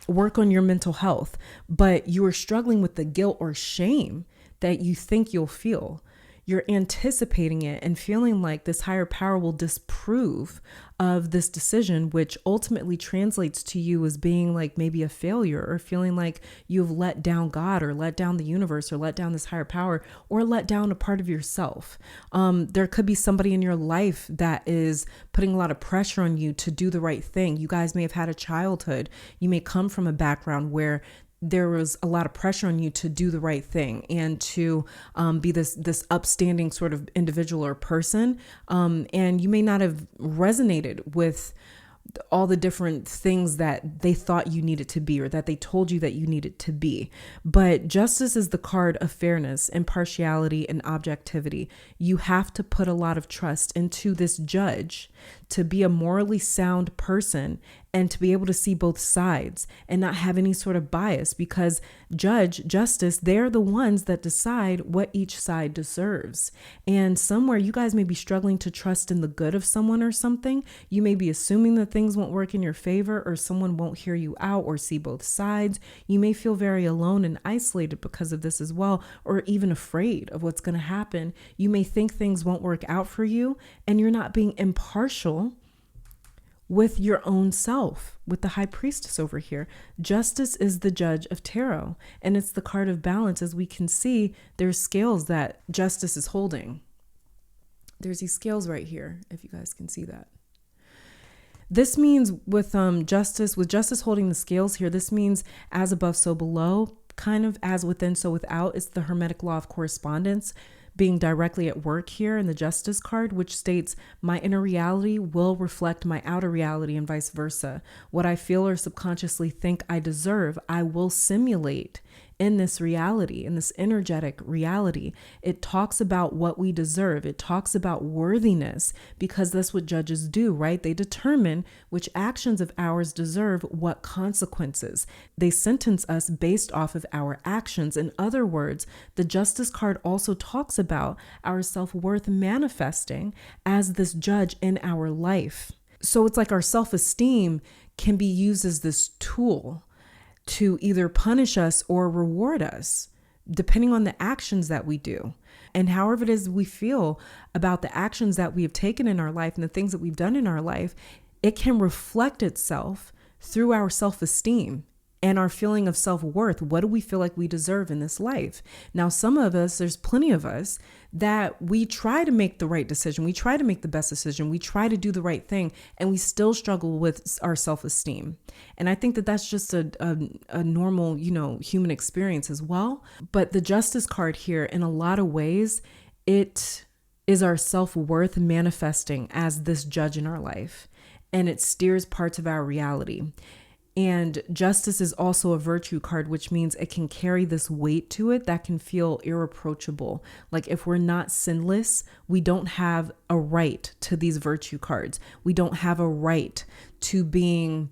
work on your mental health, but you are struggling with the guilt or shame that you think you'll feel. You're anticipating it and feeling like this higher power will disapprove of this decision, which ultimately translates to you as being like maybe a failure, or feeling like you've let down God, or let down the universe, or let down this higher power, or let down a part of yourself. There could be somebody in your life that is putting a lot of pressure on you to do the right thing. You guys may have had a childhood. You may come from a background where there was a lot of pressure on you to do the right thing and to be this upstanding sort of individual or person. And you may not have resonated with all the different things that they thought you needed to be, or that they told you that you needed to be. But justice is the card of fairness, impartiality, and objectivity. You have to put a lot of trust into this judge to be a morally sound person and to be able to see both sides and not have any sort of bias, because justice, they're the ones that decide what each side deserves. And somewhere you guys may be struggling to trust in the good of someone or something. You may be assuming that things won't work in your favor, or someone won't hear you out or see both sides. You may feel very alone and isolated because of this as well, or even afraid of what's going to happen. You may think things won't work out for you, and you're not being impartial with your own self, with the high priestess over here. Justice is the judge of tarot, and it's the card of balance. As we can see, there's scales that justice is holding. There's these scales right here, if you guys can see that. This means with justice holding the scales here, this means as above, so below, kind of as within, so without. It's the Hermetic law of correspondence being directly at work here in the Justice card, which states my inner reality will reflect my outer reality and vice versa. What I feel or subconsciously think I deserve, I will simulate in this reality, in this energetic reality. It talks about what we deserve. It talks about worthiness, because that's what judges do, right? They determine which actions of ours deserve what consequences. They sentence us based off of our actions. In other words, the Justice card also talks about our self-worth manifesting as this judge in our life. So it's like our self-esteem can be used as this tool to either punish us or reward us, depending on the actions that we do. And however it is we feel about the actions that we have taken in our life and the things that we've done in our life, it can reflect itself through our self-esteem and our feeling of self-worth. What do we feel like we deserve in this life? Now, some of us, there's plenty of us that we try to make the right decision. We try to make the best decision. We try to do the right thing, and we still struggle with our self-esteem. And I think that that's just a normal, human experience as well. But the Justice card here, in a lot of ways, it is our self-worth manifesting as this judge in our life, and it steers parts of our reality. And justice is also a virtue card, which means it can carry this weight to it that can feel irreproachable. Like if we're not sinless, we don't have a right to these virtue cards. We don't have a right to being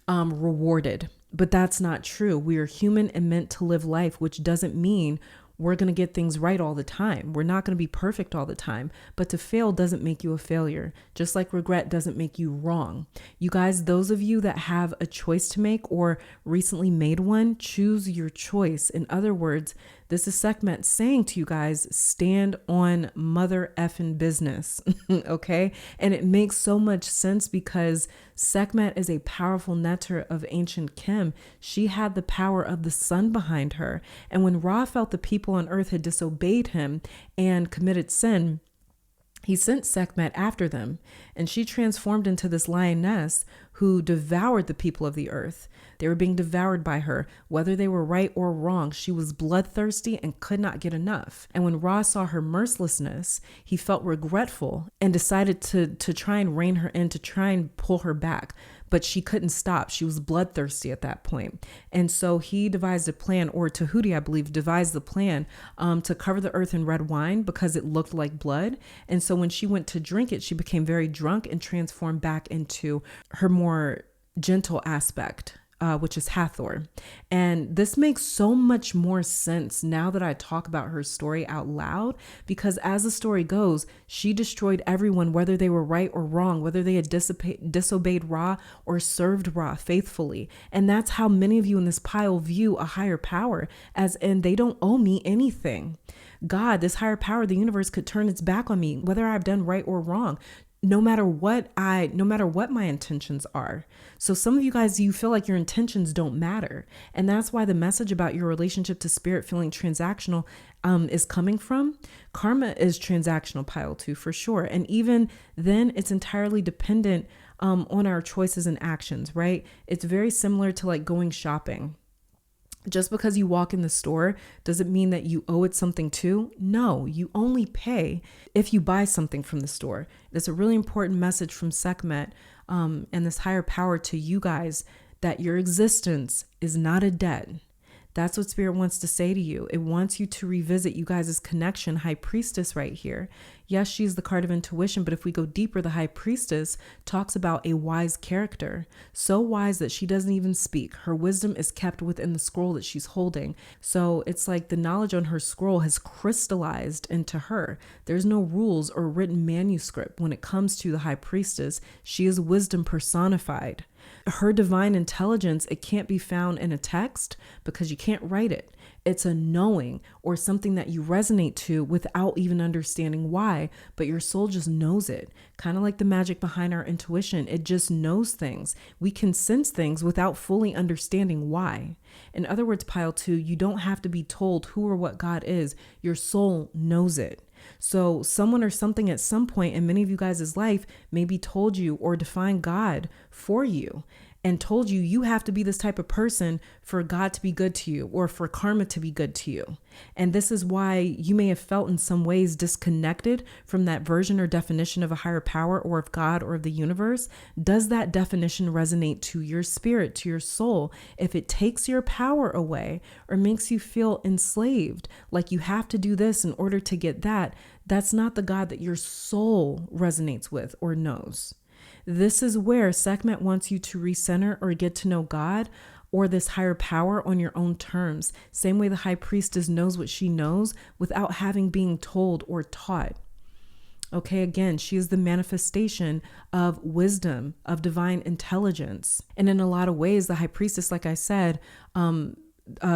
rewarded. But that's not true. We are human and meant to live life, which doesn't mean we're going to get things right all the time. We're not going to be perfect all the time, but to fail doesn't make you a failure, just like regret doesn't make you wrong. You guys, those of you that have a choice to make or recently made one, choose your choice. In other words, this is Sekhmet saying to you guys, stand on mother effing business, okay? And it makes so much sense because Sekhmet is a powerful neter of ancient Kim. She had the power of the sun behind her. And when Ra felt the people on earth had disobeyed him and committed sin, he sent Sekhmet after them, and she transformed into this lioness who devoured the people of the earth. They were being devoured by her, whether they were right or wrong. She was bloodthirsty and could not get enough. And when Ra saw her mercilessness, he felt regretful and decided to try and rein her in, to try and pull her back. But she couldn't stop. She was bloodthirsty at that point. And so he devised a plan, or Tahuti, I believe, devised the plan to cover the earth in red wine because it looked like blood. And so when she went to drink it, she became very drunk and transformed back into her more gentle aspect. which is Hathor. And this makes so much more sense now that I talk about her story out loud, because as the story goes, she destroyed everyone, whether they were right or wrong, whether they had disobeyed Ra or served Ra faithfully. And that's how many of you in this pile view a higher power, as in they don't owe me anything. God, this higher power, the universe, could turn its back on me, whether I've done right or wrong, no matter what my intentions are. So some of you guys, you feel like your intentions don't matter. And that's why the message about your relationship to spirit feeling transactional is coming from. Karma is transactional, pile 2, for sure. And even then, it's entirely dependent on our choices and actions, right? It's very similar to like going shopping. Just because you walk in the store, does it mean that you owe it something too? No, you only pay if you buy something from the store. It's a really important message from Sekhmet and this higher power to you guys, that your existence is not a debt. That's what Spirit wants to say to you. It wants you to revisit you guys' connection. High Priestess right here. Yes, she's the card of intuition, but if we go deeper, the High Priestess talks about a wise character. So wise that she doesn't even speak. Her wisdom is kept within the scroll that she's holding. So it's like the knowledge on her scroll has crystallized into her. There's no rules or written manuscript when it comes to the High Priestess. She is wisdom personified. Her divine intelligence, it can't be found in a text because you can't write it. It's a knowing or something that you resonate to without even understanding why, but your soul just knows it. Kind of like the magic behind our intuition. It just knows things. We can sense things without fully understanding why. In other words, pile 2, you don't have to be told who or what God is. Your soul knows it. So someone or something at some point in many of you guys' life maybe told you or defined God for you and told you you have to be this type of person for God to be good to you or for karma to be good to you. And this is why you may have felt in some ways disconnected from that version or definition of a higher power or of God or of the universe. Does that definition resonate to your spirit, to your soul? If it takes your power away or makes you feel enslaved, like you have to do this in order to get that, that's not the God that your soul resonates with or knows. This is where Sekhmet wants you to recenter or get to know God or this higher power on your own terms. Same way the High Priestess knows what she knows without having been told or taught. Okay, again, she is the manifestation of wisdom, of divine intelligence. And in a lot of ways, the High Priestess, like I said,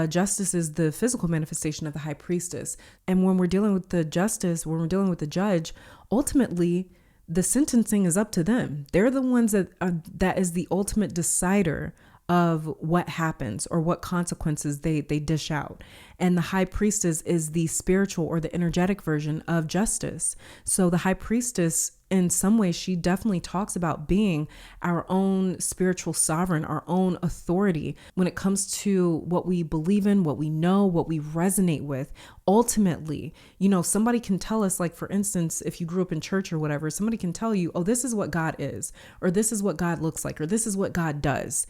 justice is the physical manifestation of the High Priestess. And when we're dealing with the justice, when we're dealing with the judge, ultimately, the sentencing is up to them. They're the ones that is the ultimate decider of what happens or what consequences they dish out. And the High Priestess is the spiritual or the energetic version of justice. So the High Priestess, in some ways, she definitely talks about being our own spiritual sovereign, our own authority when it comes to what we believe in, what we know, what we resonate with. Ultimately, somebody can tell us, like, for instance, if you grew up in church or whatever, somebody can tell you, oh, this is what God is, or this is what God looks like, or this is what God does.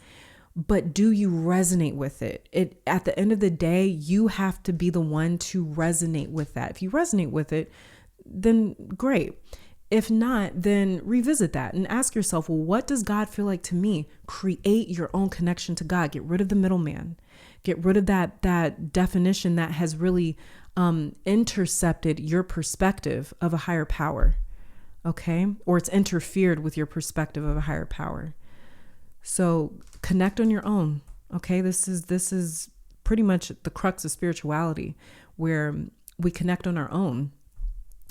But do you resonate with it? At the end of the day, you have to be the one to resonate with that. If you resonate with it, then great. If not, then revisit that and ask yourself, well, what does God feel like to me? Create your own connection to God. Get rid of the middleman. Get rid of that definition that has really intercepted your perspective of a higher power. Okay? Or it's interfered with your perspective of a higher power. So connect on your own. Okay. This is pretty much the crux of spirituality, where we connect on our own.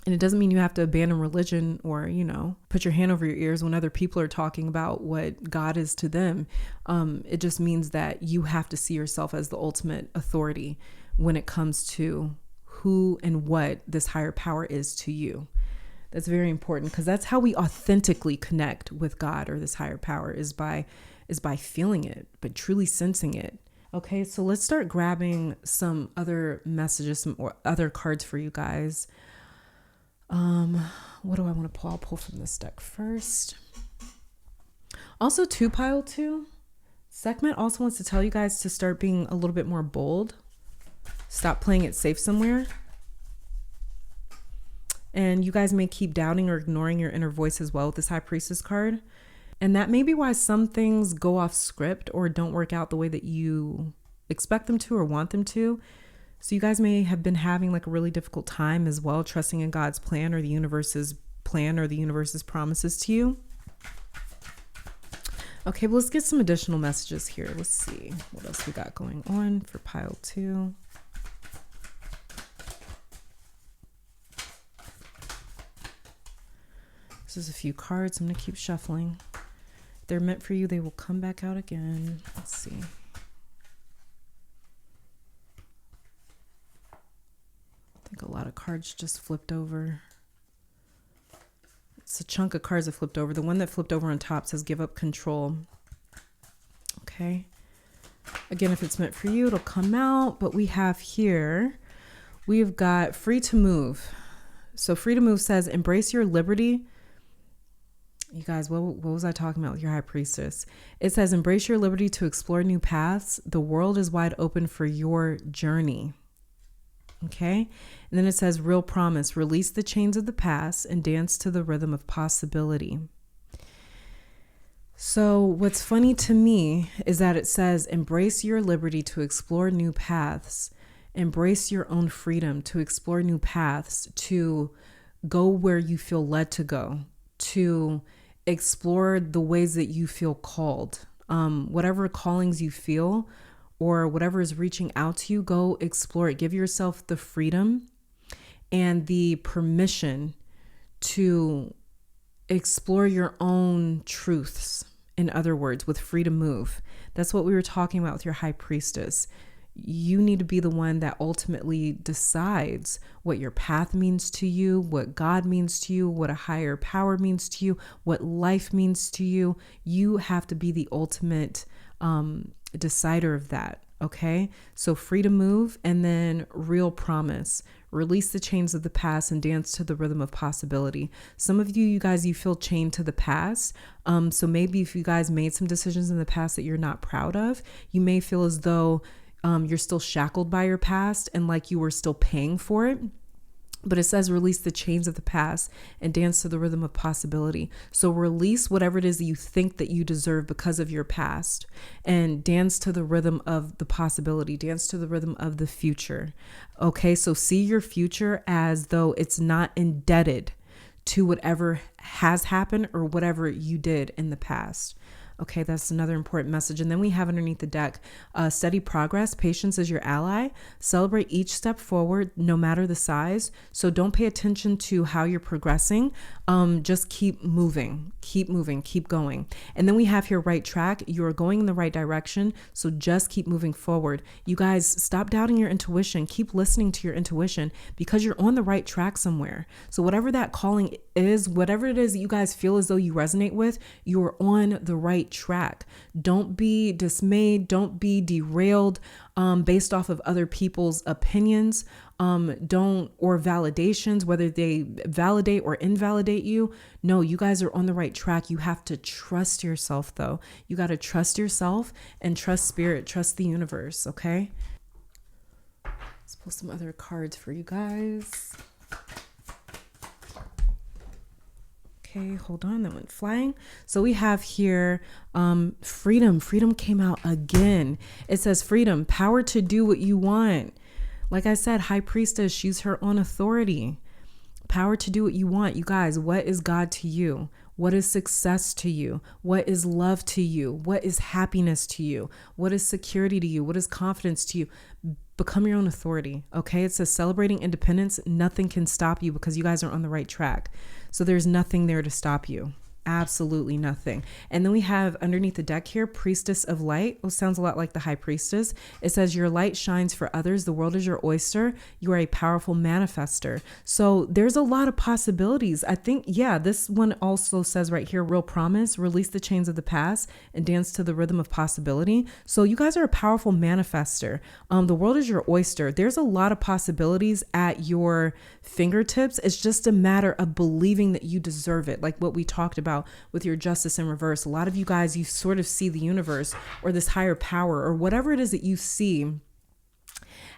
And it doesn't mean you have to abandon religion or, put your hand over your ears when other people are talking about what God is to them. It just means that you have to see yourself as the ultimate authority when it comes to who and what this higher power is to you. That's very important, because that's how we authentically connect with God or this higher power is by feeling it, but truly sensing it. Okay, so let's start grabbing some other messages, some other cards for you guys. What do I want to pull? I'll pull from this deck first. Also, pile 2. Sekhmet also wants to tell you guys to start being a little bit more bold. Stop playing it safe somewhere. And you guys may keep doubting or ignoring your inner voice as well with this High Priestess card. And that may be why some things go off script or don't work out the way that you expect them to or want them to. So you guys may have been having like a really difficult time as well, trusting in God's plan or the universe's plan or the universe's promises to you. Okay, well, let's get some additional messages here. Let's see what else we got going on for pile 2. This is a few cards. I'm going to keep shuffling. If they're meant for you, they will come back out again. Let's see. I think a lot of cards just flipped over. It's a chunk of cards that flipped over. The one that flipped over on top says give up control. Okay. Again, if it's meant for you, it'll come out. But we have here, we've got free to move. So free to move says embrace your liberty. You guys, what was I talking about with your high priestess? It says embrace your liberty to explore new paths. The world is wide open for your journey. Okay. And then it says real promise, release the chains of the past and dance to the rhythm of possibility. So what's funny to me is that it says embrace your liberty to explore new paths, embrace your own freedom to explore new paths, to go where you feel led to go, to explore the ways that you feel called, whatever callings you feel, or whatever is reaching out to you, go explore it. Give yourself the freedom and the permission to explore your own truths. In other words, with free to move. That's what we were talking about with your high priestess. You need to be the one that ultimately decides what your path means to you, what God means to you, what a higher power means to you, what life means to you. You have to be the ultimate decider of that. Okay. So free to move, and then real promise, release the chains of the past and dance to the rhythm of possibility. Some of you guys, you feel chained to the past. So maybe if you guys made some decisions in the past that you're not proud of, you may feel as though you're still shackled by your past and like you were still paying for it. But it says release the chains of the past and dance to the rhythm of possibility. So release whatever it is that you think that you deserve because of your past, and dance to the rhythm of the possibility, dance to the rhythm of the future. Okay, so see your future as though it's not indebted to whatever has happened or whatever you did in the past. Okay, that's another important message. And then we have underneath the deck, steady progress, patience is your ally. Celebrate each step forward, no matter the size. So don't pay attention to how you're progressing. Just keep moving, keep going. And then we have here right track. You're going in the right direction. So just keep moving forward. You guys, stop doubting your intuition. Keep listening to your intuition because you're on the right track somewhere. So whatever that calling is, whatever it is that you guys feel as though you resonate with, you're on the right track. Don't be dismayed. Don't be derailed based off of other people's opinions or validations, whether they validate or invalidate you. No, you guys are on the right track. You have to trust yourself, though. You got to trust yourself and trust spirit, trust the universe. Okay. Let's pull some other cards for you guys. Okay, hold on, that went flying. So we have here freedom. Freedom came out again. It says freedom, power to do what you want. Like I said, high priestess, she's her own authority. Power to do what you want. You guys, what is God to you? What is success to you? What is love to you? What is happiness to you? What is security to you? What is confidence to you? Become your own authority. Okay. It says celebrating independence. Nothing can stop you because you guys are on the right track. So there's nothing there to stop you. Absolutely nothing. And then we have underneath the deck here, priestess of light. Oh, sounds a lot like the high priestess. It says your light shines for others. The world is your oyster. You are a powerful manifester. So there's a lot of possibilities. I think, yeah, this one also says right here, real promise, release the chains of the past and dance to the rhythm of possibility. So you guys are a powerful manifester. The world is your oyster. There's a lot of possibilities at your fingertips. It's just a matter of believing that you deserve it. Like what we talked about with your justice in reverse. A lot of you guys, you sort of see the universe or this higher power or whatever it is that you see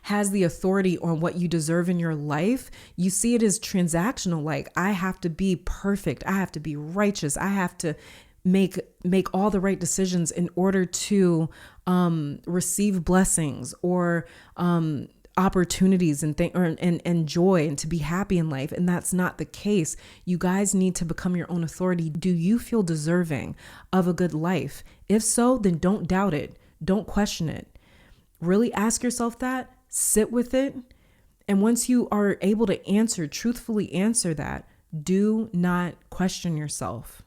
has the authority on what you deserve in your life. You see it as transactional. Like I have to be perfect. I have to be righteous. I have to make all the right decisions in order to receive blessings or opportunities and joy and to be happy in life. And that's not the case. You guys need to become your own authority. Do you feel deserving of a good life? If so, then don't doubt it. Don't question it. Really ask yourself that, sit with it. And once you are able to truthfully answer that, do not question yourself.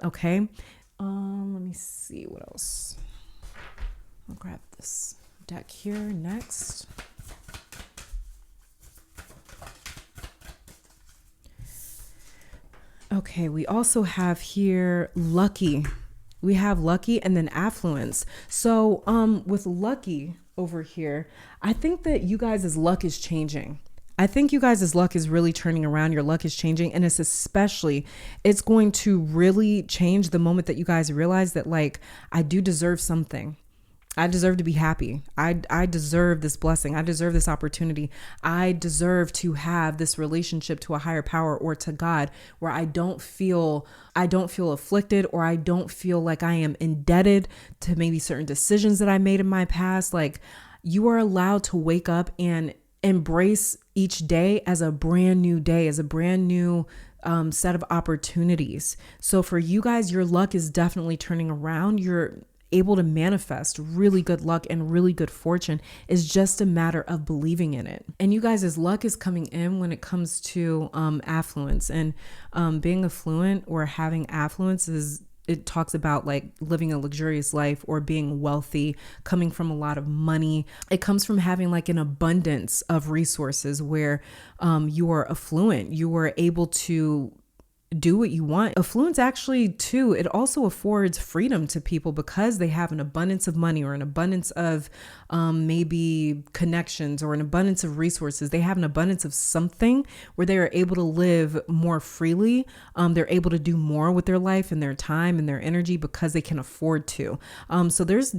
Okay. Let me see what else. I'll grab this deck here next. Okay, we also have here lucky. We have lucky and then affluence. So with lucky over here, I think that you guys' luck is changing. I think you guys' luck is really turning around. Your luck is changing. And it's going to really change the moment that you guys realize that, like, I do deserve something. I deserve to be happy. I deserve this blessing. I deserve this opportunity. I deserve to have this relationship to a higher power or to God where I don't feel afflicted, or I don't feel like I am indebted to maybe certain decisions that I made in my past. Like, you are allowed to wake up and embrace each day as a brand new day, as a brand new set of opportunities. So for you guys, your luck is definitely turning around. You're able to manifest really good luck and really good fortune. Is just a matter of believing in it. And you guys' luck is coming in when it comes to affluence, and being affluent or having affluence it talks about like living a luxurious life or being wealthy, coming from a lot of money. It comes from having like an abundance of resources where you are affluent, you are able to do what you want. Affluence actually too, it also affords freedom to people because they have an abundance of money or an abundance of maybe connections or an abundance of resources. They have an abundance of something where they are able to live more freely. They're able to do more with their life and their time and their energy because they can afford to. So there's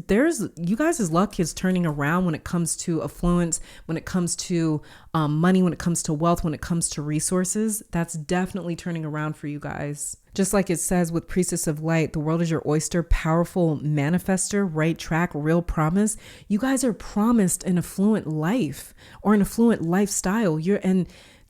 you guys' luck is turning around when it comes to affluence, when it comes to money, when it comes to wealth, when it comes to resources. That's definitely turning around for you guys. Just like it says with Priestess of Light, the world is your oyster, powerful manifester, right track, real promise. You guys are promised an affluent life or an affluent lifestyle.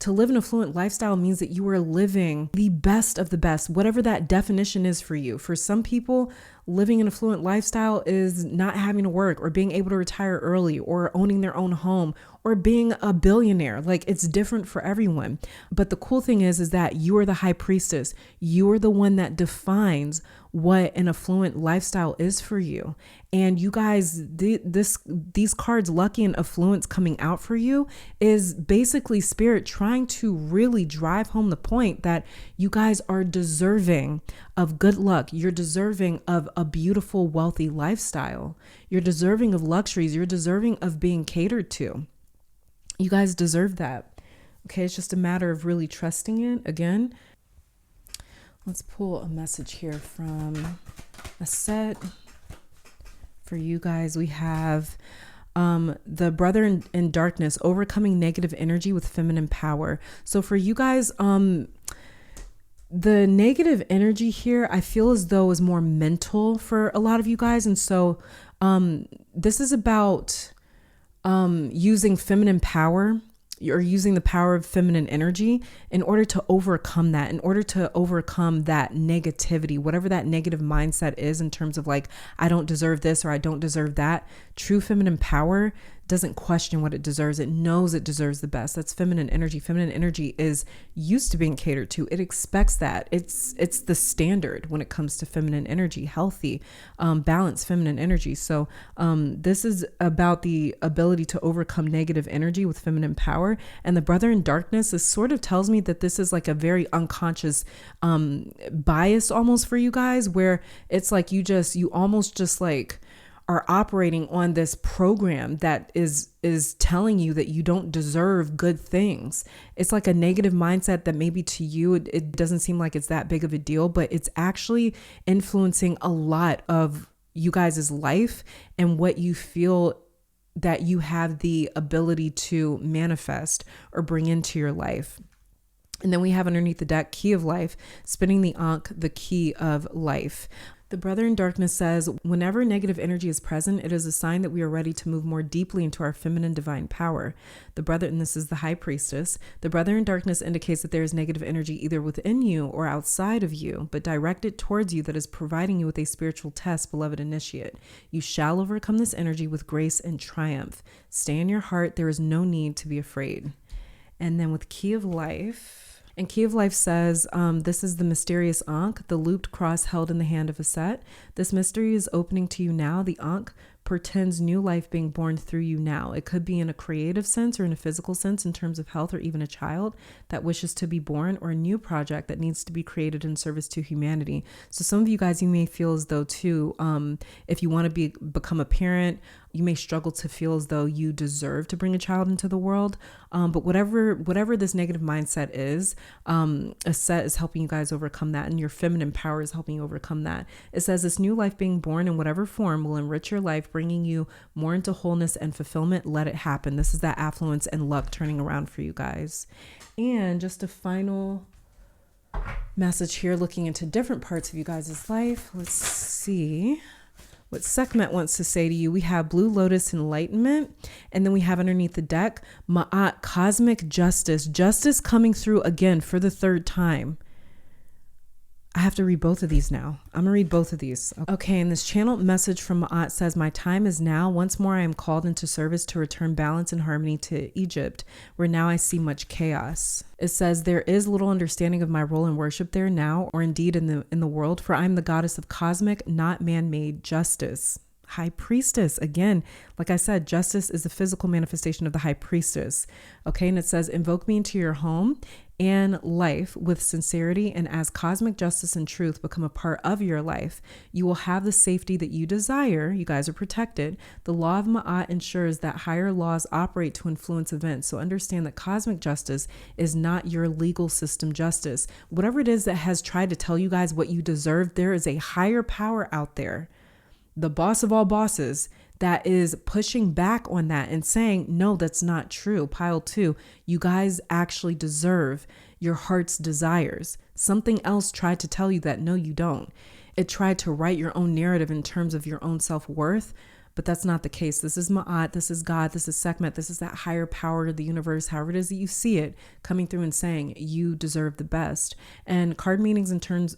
To live an affluent lifestyle means that you are living the best of the best, whatever that definition is for you. For some people, living an affluent lifestyle is not having to work or being able to retire early or owning their own home or being a billionaire. Like, it's different for everyone. But the cool thing is that you are the high priestess. You are the one that defines what an affluent lifestyle is for you. And you guys, these cards, lucky and affluence coming out for you, is basically spirit trying to really drive home the point that you guys are deserving of good luck. You're deserving of a beautiful, wealthy lifestyle. You're deserving of luxuries. You're deserving of being catered to. You guys deserve that. Okay, it's just a matter of really trusting it. Again, let's pull a message here from a set. For you guys, we have the brother in darkness, overcoming negative energy with feminine power. So for you guys, the negative energy here, I feel as though is more mental for a lot of you guys. And so this is about using feminine power, or using the power of feminine energy in order to overcome that, negativity, whatever that negative mindset is in terms of like, I don't deserve this or I don't deserve that. True feminine power doesn't question what it deserves. It knows it deserves the best. That's feminine energy. Feminine energy is used to being catered to. It expects that. It's the standard when it comes to feminine energy, healthy, balanced feminine energy. So this is about the ability to overcome negative energy with feminine power. And the brother in darkness, this sort of tells me that this is like a very unconscious bias almost for you guys, where it's like you almost just like are operating on this program that is telling you that you don't deserve good things. It's like a negative mindset that maybe to you, it doesn't seem like it's that big of a deal, but it's actually influencing a lot of you guys' life and what you feel that you have the ability to manifest or bring into your life. And then we have underneath the deck, Key of Life, spinning the Ankh, the Key of Life. The Brother in Darkness says, whenever negative energy is present, it is a sign that we are ready to move more deeply into our feminine divine power. The Brother, and this is the High Priestess, the Brother in Darkness indicates that there is negative energy either within you or outside of you, but directed towards you, that is providing you with a spiritual test, beloved initiate. You shall overcome this energy with grace and triumph. Stay in your heart. There is no need to be afraid. And then with Key of Life, and Key of Life says, this is the mysterious Ankh, the looped cross held in the hand of a set. This mystery is opening to you now. The Ankh portends new life being born through you now. It could be in a creative sense or in a physical sense in terms of health, or even a child that wishes to be born, or a new project that needs to be created in service to humanity. So some of you guys, you may feel as though too, if you want to become a parent, you may struggle to feel as though you deserve to bring a child into the world. But whatever this negative mindset is, a set is helping you guys overcome that, and your feminine power is helping you overcome that. It says this new life being born in whatever form will enrich your life, bringing you more into wholeness and fulfillment. Let it happen. This is that affluence and luck turning around for you guys. And just a final message here, looking into different parts of you guys' life. Let's see what Sekhmet wants to say to you. We have Blue Lotus Enlightenment, and then we have underneath the deck, Ma'at, Cosmic Justice. Justice coming through again for the third time. I have to read both of these now. I'm gonna read both of these. Okay, and this channeled message from Ma'at says, my time is now. Once more I am called into service to return balance and harmony to Egypt, where now I see much chaos. It says, there is little understanding of my role in worship there now, or indeed in the world, for I am the goddess of cosmic, not man-made justice. High Priestess. Again, like I said, justice is the physical manifestation of the High Priestess. Okay, and it says, invoke me into your home and life with sincerity, and as cosmic justice and truth become a part of your life, you will have the safety that you desire. You guys are protected. The law of Ma'at ensures that higher laws operate to influence events. So understand that cosmic justice is not your legal system justice. Whatever it is that has tried to tell you guys what you deserve, there is a higher power out there, the boss of all bosses, that is pushing back on that and saying, no, that's not true. Pile 2, you guys actually deserve your heart's desires. Something else tried to tell you that, no, you don't. It tried to write your own narrative in terms of your own self-worth, but that's not the case. This is Ma'at, this is God, this is Sekhmet, this is that higher power of the universe, however it is that you see it, coming through and saying you deserve the best. And card meanings in terms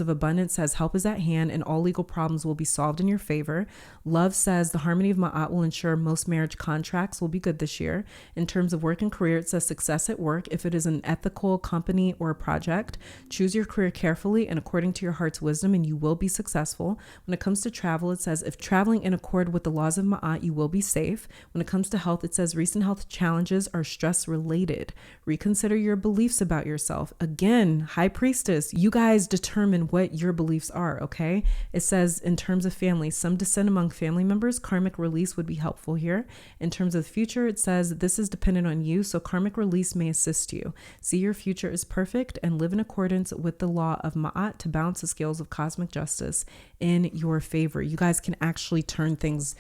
of abundance says help is at hand and all legal problems will be solved in your favor. Love says the harmony of Ma'at will ensure most marriage contracts will be good this year. In terms of work and career, it says success at work if it is an ethical company or a project. Choose your career carefully and according to your heart's wisdom, and you will be successful. When it comes to travel, it says if traveling in accord with the laws of Ma'at, you will be safe. When it comes to health, it says recent health challenges are stress related. Reconsider your beliefs about yourself. Again, High Priestess, you guys determine what your beliefs are, okay? It says in terms of family, some dissent among family members, karmic release would be helpful here. In terms of the future, it says this is dependent on you, so karmic release may assist you. See your future is perfect and live in accordance with the law of Ma'at to balance the scales of cosmic justice in your favor. You guys can actually turn things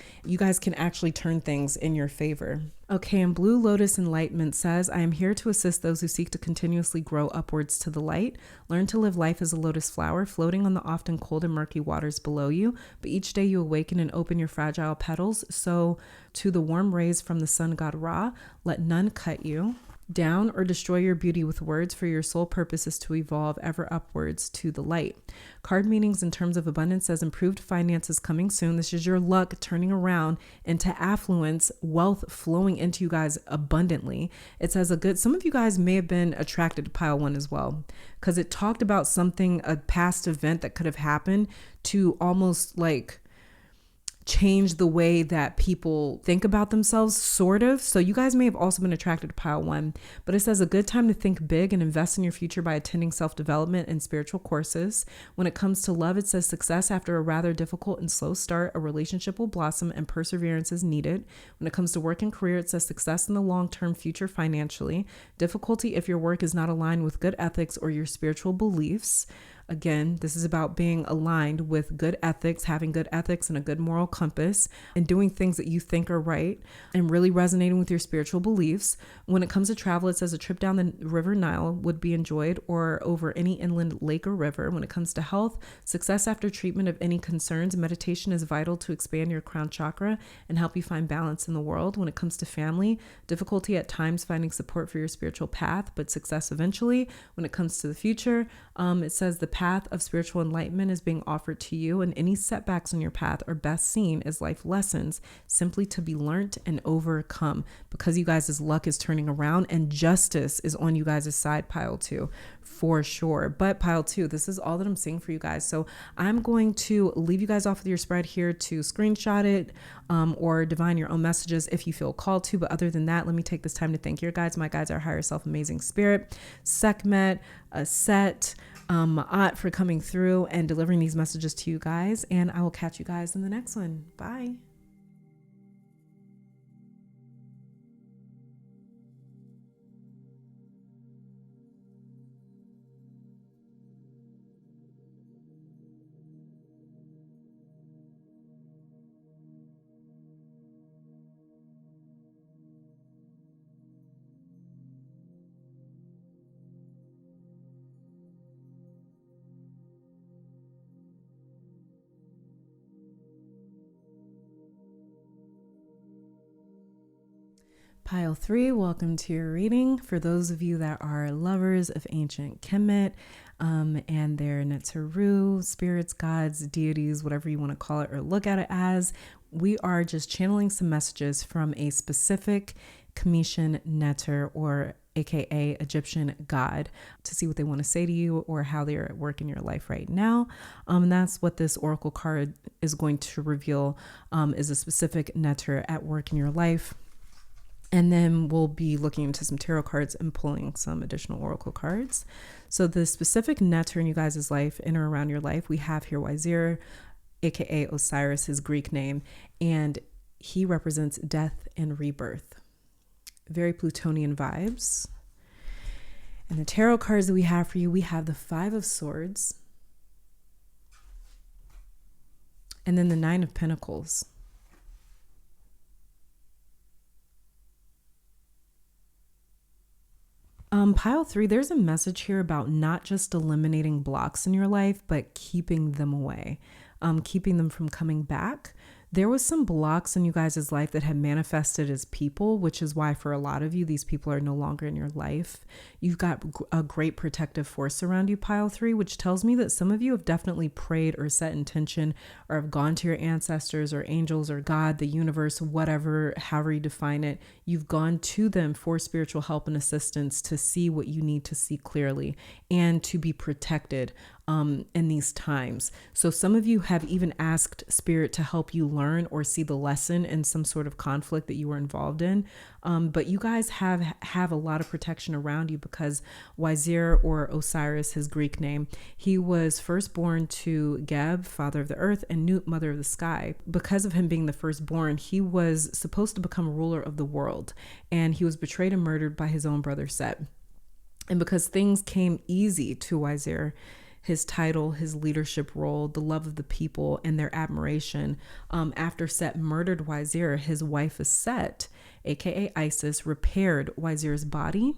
in your favor. Okay, and Blue Lotus Enlightenment says, I am here to assist those who seek to continuously grow upwards to the light. Learn to live life as a lotus flower floating on the often cold and murky waters below you, but each day you awaken and open your fragile petals. So to the warm rays from the sun god Ra, let none cut you down or destroy your beauty with words, for your sole purpose is to evolve ever upwards to the light. Card meanings in terms of abundance says improved finances coming soon. This is your luck turning around into affluence, wealth flowing into you guys abundantly. It says some of you guys may have been attracted to pile 1 as well, because it talked about something, a past event that could have happened to almost like change the way that people think about themselves, sort of. So you guys may have also been attracted to pile 1, but it says a good time to think big and invest in your future by attending self-development and spiritual courses. When it comes to love, it says success after a rather difficult and slow start, a relationship will blossom and perseverance is needed. When it comes to work and career, it says success in the long-term future financially. Difficulty if your work is not aligned with good ethics or your spiritual beliefs. Again, this is about being aligned with good ethics, having good ethics and a good moral compass, and doing things that you think are right, and really resonating with your spiritual beliefs. When it comes to travel, it says a trip down the River Nile would be enjoyed, or over any inland lake or river. When it comes to health, success after treatment of any concerns, meditation is vital to expand your crown chakra and help you find balance in the world. When it comes to family, difficulty at times finding support for your spiritual path, but success eventually. When it comes to the future, it says the path of spiritual enlightenment is being offered to you, and any setbacks on your path are best seen as life lessons, simply to be learnt and overcome. Because you guys' luck is turning around and justice is on you guys' side, pile 2, for sure. But pile 2, this is all that I'm seeing for you guys. So I'm going to leave you guys off with your spread here to screenshot it or divine your own messages if you feel called to. But other than that, let me take this time to thank your guides, my guides, our higher self, amazing spirit, Sekhmet, Set, Ma'at, for coming through and delivering these messages to you guys. And I will catch you guys in the next one. Bye. Pile 3, welcome to your reading. For those of you that are lovers of ancient Kemet and their Netzeru, spirits, gods, deities, whatever you want to call it or look at it as, we are just channeling some messages from a specific Cometian Neter, or aka Egyptian god, to see what they want to say to you or how they're at work in your life right now. And that's what this oracle card is going to reveal, is a specific Neter at work in your life. And then we'll be looking into some tarot cards and pulling some additional oracle cards. So the specific Neter in you guys' life, in or around your life, we have here Wazir, aka Osiris, his Greek name, and he represents death and rebirth. Very Plutonian vibes. And the tarot cards that we have for you, we have the 5 of Swords, and then the 9 of Pentacles. Pile 3, there's a message here about not just eliminating blocks in your life, but keeping them away, keeping them from coming back. There was some blocks in you guys' life that had manifested as people, which is why for a lot of you, these people are no longer in your life. You've got a great protective force around you, pile 3, which tells me that some of you have definitely prayed or set intention or have gone to your ancestors or angels or God, the universe, whatever, however you define it. You've gone to them for spiritual help and assistance to see what you need to see clearly and to be protected in these times. So some of you have even asked spirit to help you learn or see the lesson in some sort of conflict that you were involved in. But you guys have a lot of protection around you because Wazir, or Osiris, his Greek name, he was firstborn to Geb, father of the earth, and Nut, mother of the sky. Because of him being the firstborn, he was supposed to become ruler of the world, and he was betrayed and murdered by his own brother Set. And because things came easy to Wazir, his title, his leadership role, the love of the people, and their admiration, after Set murdered Wazir, his wife Set, aka Isis, repaired Wazir's body,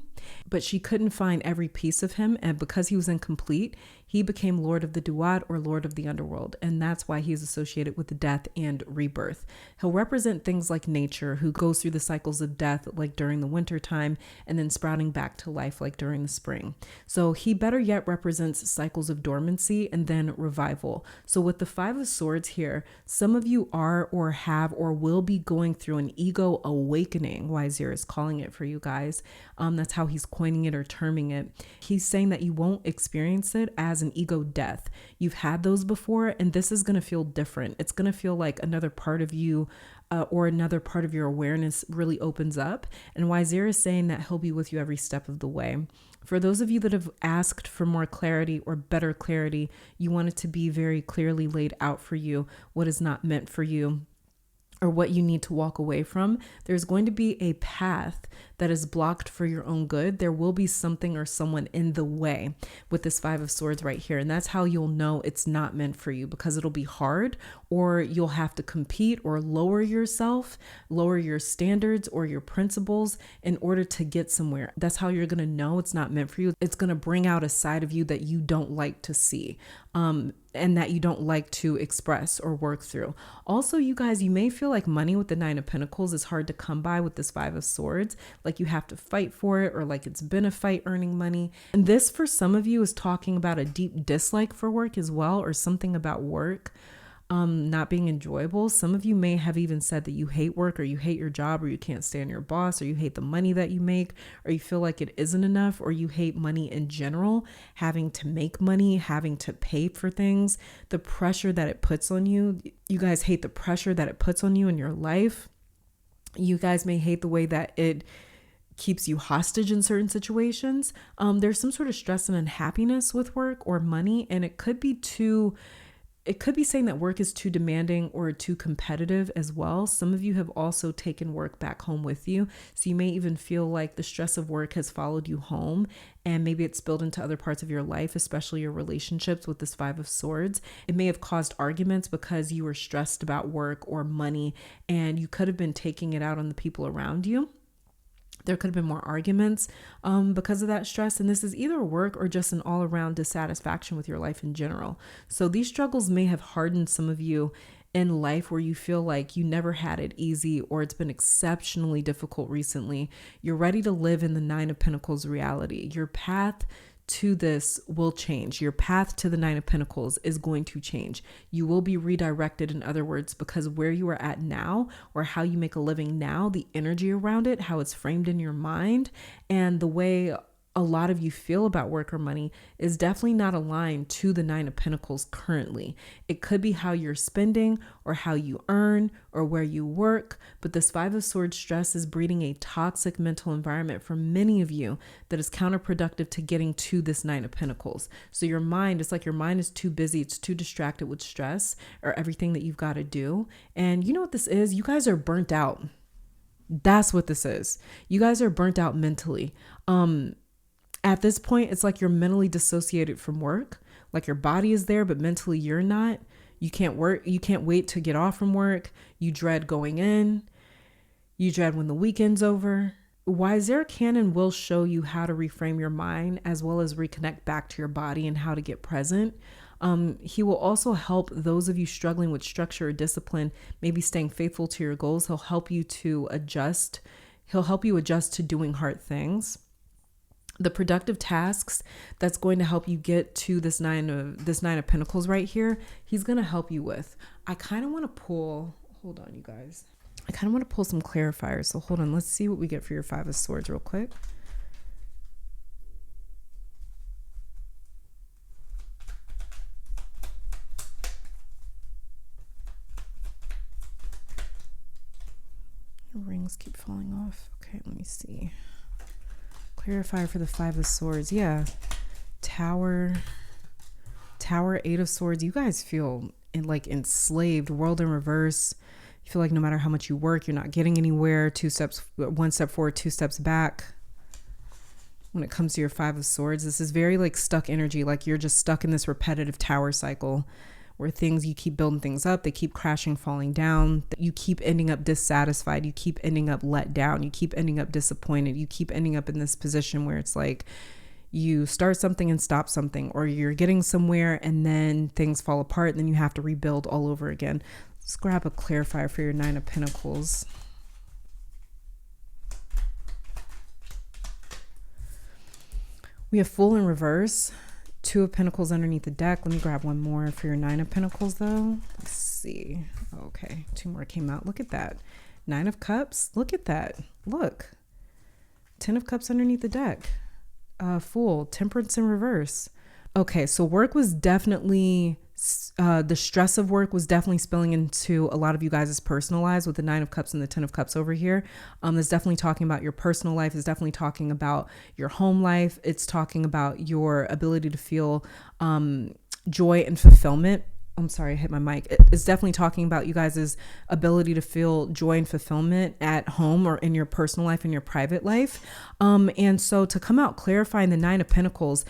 but she couldn't find every piece of him, and because he was incomplete, he became Lord of the Duat, or Lord of the Underworld, and that's why he is associated with death and rebirth. He'll represent things like nature, who goes through the cycles of death, like during the winter time, and then sprouting back to life, like during the spring. So he better yet represents cycles of dormancy and then revival. So with the 5 of Swords here, some of you are or have or will be going through an ego awakening. Wazir is calling it for you guys. That's how he's coining it or terming it. He's saying that you won't experience it as an ego death. You've had those before, and this is going to feel different. It's going to feel like another part of you or another part of your awareness really opens up. And Wazir is saying that he'll be with you every step of the way. For those of you that have asked for more clarity or better clarity, you want it to be very clearly laid out for you what is not meant for you. or what you need to walk away from, there's going to be a path that is blocked for your own good. There will be something or someone in the way with this Five of Swords right here. And that's how you'll know it's not meant for you, because it'll be hard, or you'll have to compete or lower yourself, lower your standards or your principles in order to get somewhere. That's how you're going to know it's not meant for you. It's going to bring out a side of you that you don't like to see. And that you don't like to express or work through. Also, you guys, you may feel like money with the Nine of Pentacles is hard to come by with this Five of Swords, like you have to fight for it, or like it's been a fight earning money. And this, for some of you, is talking about a deep dislike for work as well, or something about work not being enjoyable. Some of you may have even said that you hate work, or you hate your job, or you can't stand your boss, or you hate the money that you make, or you feel like it isn't enough, or you hate money in general, having to make money, having to pay for things, the pressure that it puts on you. You guys hate the pressure that it puts on you in your life. You guys may hate the way that it keeps you hostage in certain situations. There's some sort of stress and unhappiness with work or money, and it could be saying that work is too demanding or too competitive as well. Some of you have also taken work back home with you. So you may even feel like the stress of work has followed you home, and maybe it's spilled into other parts of your life, especially your relationships with this Five of Swords. It may have caused arguments because you were stressed about work or money, and you could have been taking it out on the people around you. There could have been more arguments because of that stress. And this is either work or just an all-around dissatisfaction with your life in general. So these struggles may have hardened some of you in life, where you feel like you never had it easy, or it's been exceptionally difficult recently. You're ready to live in the Nine of Pentacles reality. Your path to this will change. Your path to the Nine of Pentacles is going to change. You will be redirected, in other words, because where you are at now, or how you make a living now, the energy around it, how it's framed in your mind, and the way a lot of you feel about work or money is definitely not aligned to the Nine of Pentacles currently. It could be how you're spending, or how you earn, or where you work, but this Five of Swords stress is breeding a toxic mental environment for many of you that is counterproductive to getting to this Nine of Pentacles. So your mind, it's like your mind is too busy, it's too distracted with stress or everything that you've got to do. And you know what this is? You guys are burnt out. That's what this is. You guys are burnt out mentally. At this point, it's like you're mentally dissociated from work. Like your body is there, but mentally you're not. You can't work. You can't wait to get off from work. You dread going in. You dread when the weekend's over. Wise Cannon will show you how to reframe your mind, as well as reconnect back to your body and how to get present. He will also help those of you struggling with structure or discipline, maybe staying faithful to your goals. He'll help you to adjust. He'll help you adjust to doing hard things. The productive tasks that's going to help you get to this nine of Pentacles right here, he's going to help you with. I kind of want to pull, hold on you guys. I kind of want to pull some clarifiers. So hold on, let's see what we get for your Five of Swords real quick. Your rings keep falling off. Okay, let me see. Clarify for the Five of Swords. Yeah. Tower, Eight of Swords. You guys feel like enslaved, world in reverse. You feel like no matter how much you work, you're not getting anywhere. One step forward, two steps back. When it comes to your Five of Swords, this is very like stuck energy. Like you're just stuck in this repetitive tower cycle where you keep building things up, they keep crashing, falling down. You keep ending up dissatisfied. You keep ending up let down. You keep ending up disappointed. You keep ending up in this position where it's like you start something and stop something, or you're getting somewhere and then things fall apart and then you have to rebuild all over again. Let's grab a clarifier for your Nine of Pentacles. We have Fool in reverse. Two of Pentacles underneath the deck. Let me grab one more for your Nine of Pentacles though. Let's see. Okay, two more came out. Look at that. Nine of Cups. Look at that. Look. 10 of Cups underneath the deck. Fool. Temperance in reverse. Okay, so work was definitely, the stress of work was definitely spilling into a lot of you guys' personal lives with the Nine of Cups and the 10 of Cups over here. It's definitely talking about your personal life. It's definitely talking about your home life. It's talking about your ability to feel joy and fulfillment I'm sorry, I hit my mic. It's definitely talking about you guys' ability to feel joy and fulfillment at home or in your personal life, in your private life. And so to come out clarifying the Nine of Pentacles,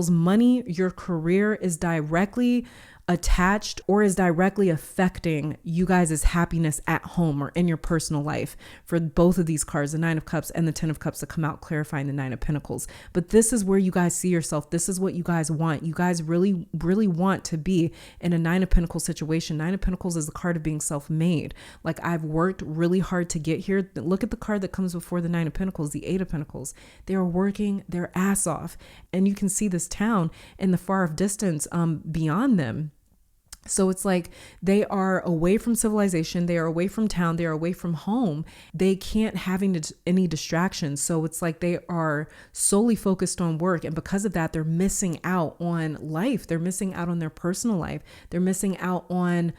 money, your career is directly attached or is directly affecting you guys' happiness at home or in your personal life for both of these cards, the Nine of Cups and the Ten of Cups, to come out clarifying the Nine of Pentacles. But this is where you guys see yourself. This is what you guys want. You guys really, really want to be in a Nine of Pentacles situation. Nine of Pentacles is the card of being self-made. Like, I've worked really hard to get here. Look at the card that comes before the Nine of Pentacles, the Eight of Pentacles. They are working their ass off. And you can see this town in the far off distance beyond them. So it's like they are away from civilization, they are away from town, they are away from home. They can't have any distractions. So it's like they are solely focused on work. And because of that, they're missing out on life. They're missing out on their personal life. They're missing out on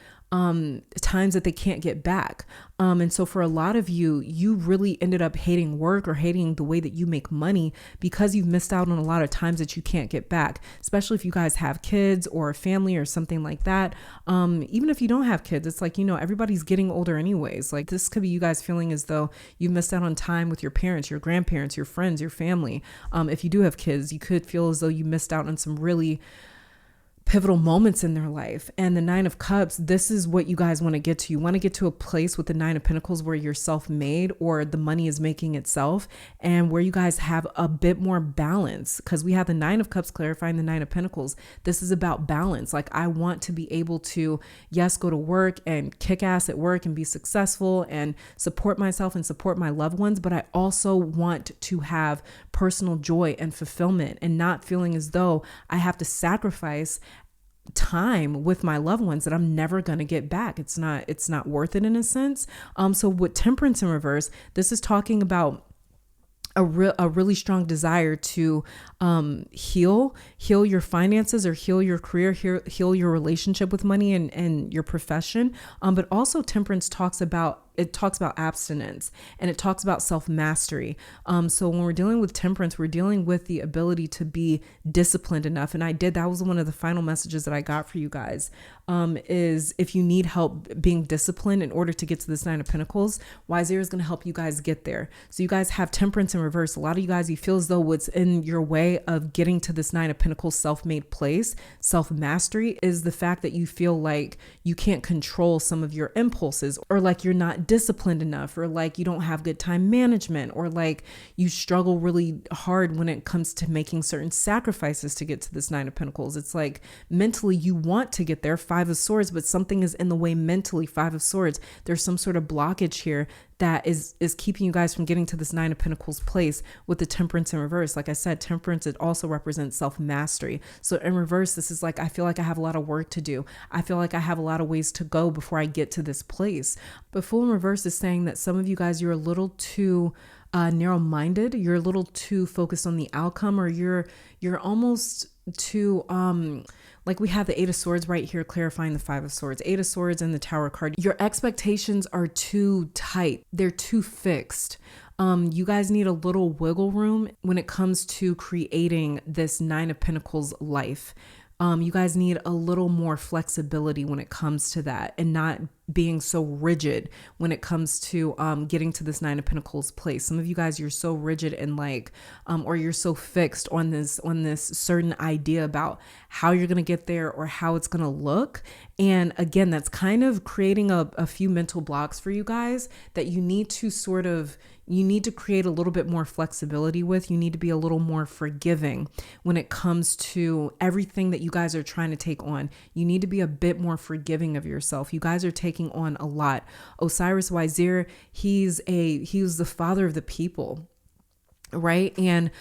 times that they can't get back. And so for a lot of you, you really ended up hating work or hating the way that you make money because you've missed out on a lot of times that you can't get back, especially if you guys have kids or a family or something like that. Even if you don't have kids, it's like, everybody's getting older anyways. Like, this could be you guys feeling as though you've missed out on time with your parents, your grandparents, your friends, your family. If you do have kids, you could feel as though you missed out on some really pivotal moments in their life. And the Nine of Cups, this is what you guys want to get to. You want to get to a place with the Nine of Pentacles where you're self-made or the money is making itself, and where you guys have a bit more balance, because we have the Nine of Cups clarifying the Nine of Pentacles. This is about balance. Like, I want to be able to, yes, go to work and kick ass at work and be successful and support myself and support my loved ones, but I also want to have personal joy and fulfillment and not feeling as though I have to sacrifice time with my loved ones that I'm never going to get back. It's not worth it in a sense. So with Temperance in reverse, this is talking about a really strong desire to heal your finances or heal your career, heal your relationship with money and your profession. But also Temperance talks about abstinence, and it talks about self-mastery. So when we're dealing with Temperance, we're dealing with the ability to be disciplined enough. And that was one of the final messages that I got for you guys, is if you need help being disciplined in order to get to this Nine of Pentacles, Wiseer is going to help you guys get there. So you guys have Temperance in reverse. A lot of you guys, you feel as though what's in your way of getting to this Nine of Pentacles self-made place, self-mastery, is the fact that you feel like you can't control some of your impulses, or like you're not disciplined enough, or like you don't have good time management, or like you struggle really hard when it comes to making certain sacrifices to get to this Nine of Pentacles. It's like mentally you want to get there, Five of Swords, but something is in the way mentally, Five of Swords. There's some sort of blockage here that is keeping you guys from getting to this Nine of Pentacles place with the Temperance in reverse. Like I said, Temperance, it also represents self-mastery. So in reverse, this is like, I feel like I have a lot of work to do. I feel like I have a lot of ways to go before I get to this place. But Fool in reverse is saying that some of you guys, you're a little too narrow-minded. You're a little too focused on the outcome, or you're almost too like we have the Eight of Swords right here clarifying the Five of Swords, Eight of Swords and the Tower card. Your expectations are too tight. They're too fixed. You guys need a little wiggle room when it comes to creating this Nine of Pentacles life. You guys need a little more flexibility when it comes to that, and not being so rigid when it comes to getting to this Nine of Pentacles place. Some of you guys, you're so rigid and like, or you're so fixed on this certain idea about how you're going to get there or how it's going to look. And again, that's kind of creating a few mental blocks for you guys that you need to create a little bit more flexibility with. You need to be a little more forgiving when it comes to everything that you guys are trying to take on. You need to be a bit more forgiving of yourself. You guys are taking on a lot. Osiris Wiseer, he's the father of the people, right? And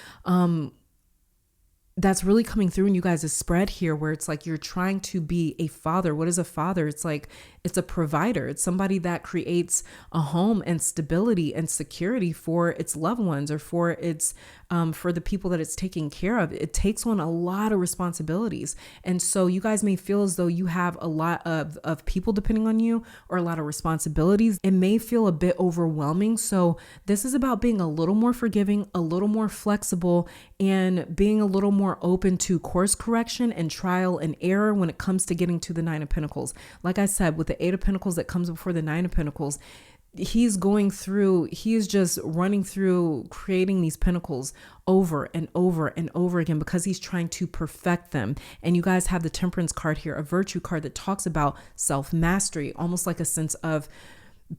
that's really coming through in you guys' spread here, where it's like you're trying to be a father. What is a father? It's like It's a provider. It's somebody that creates a home and stability and security for its loved ones, or for its for the people that it's taking care of. It takes on a lot of responsibilities. And so you guys may feel as though you have a lot of people depending on you, or a lot of responsibilities. It may feel a bit overwhelming. So this is about being a little more forgiving, a little more flexible, and being a little more open to course correction and trial and error when it comes to getting to the Nine of Pentacles. Like I said, with the Eight of Pentacles that comes before the Nine of Pentacles, he is just running through creating these pentacles over and over and over again, because he's trying to perfect them. And you guys have the Temperance card here, a virtue card that talks about self-mastery, almost like a sense of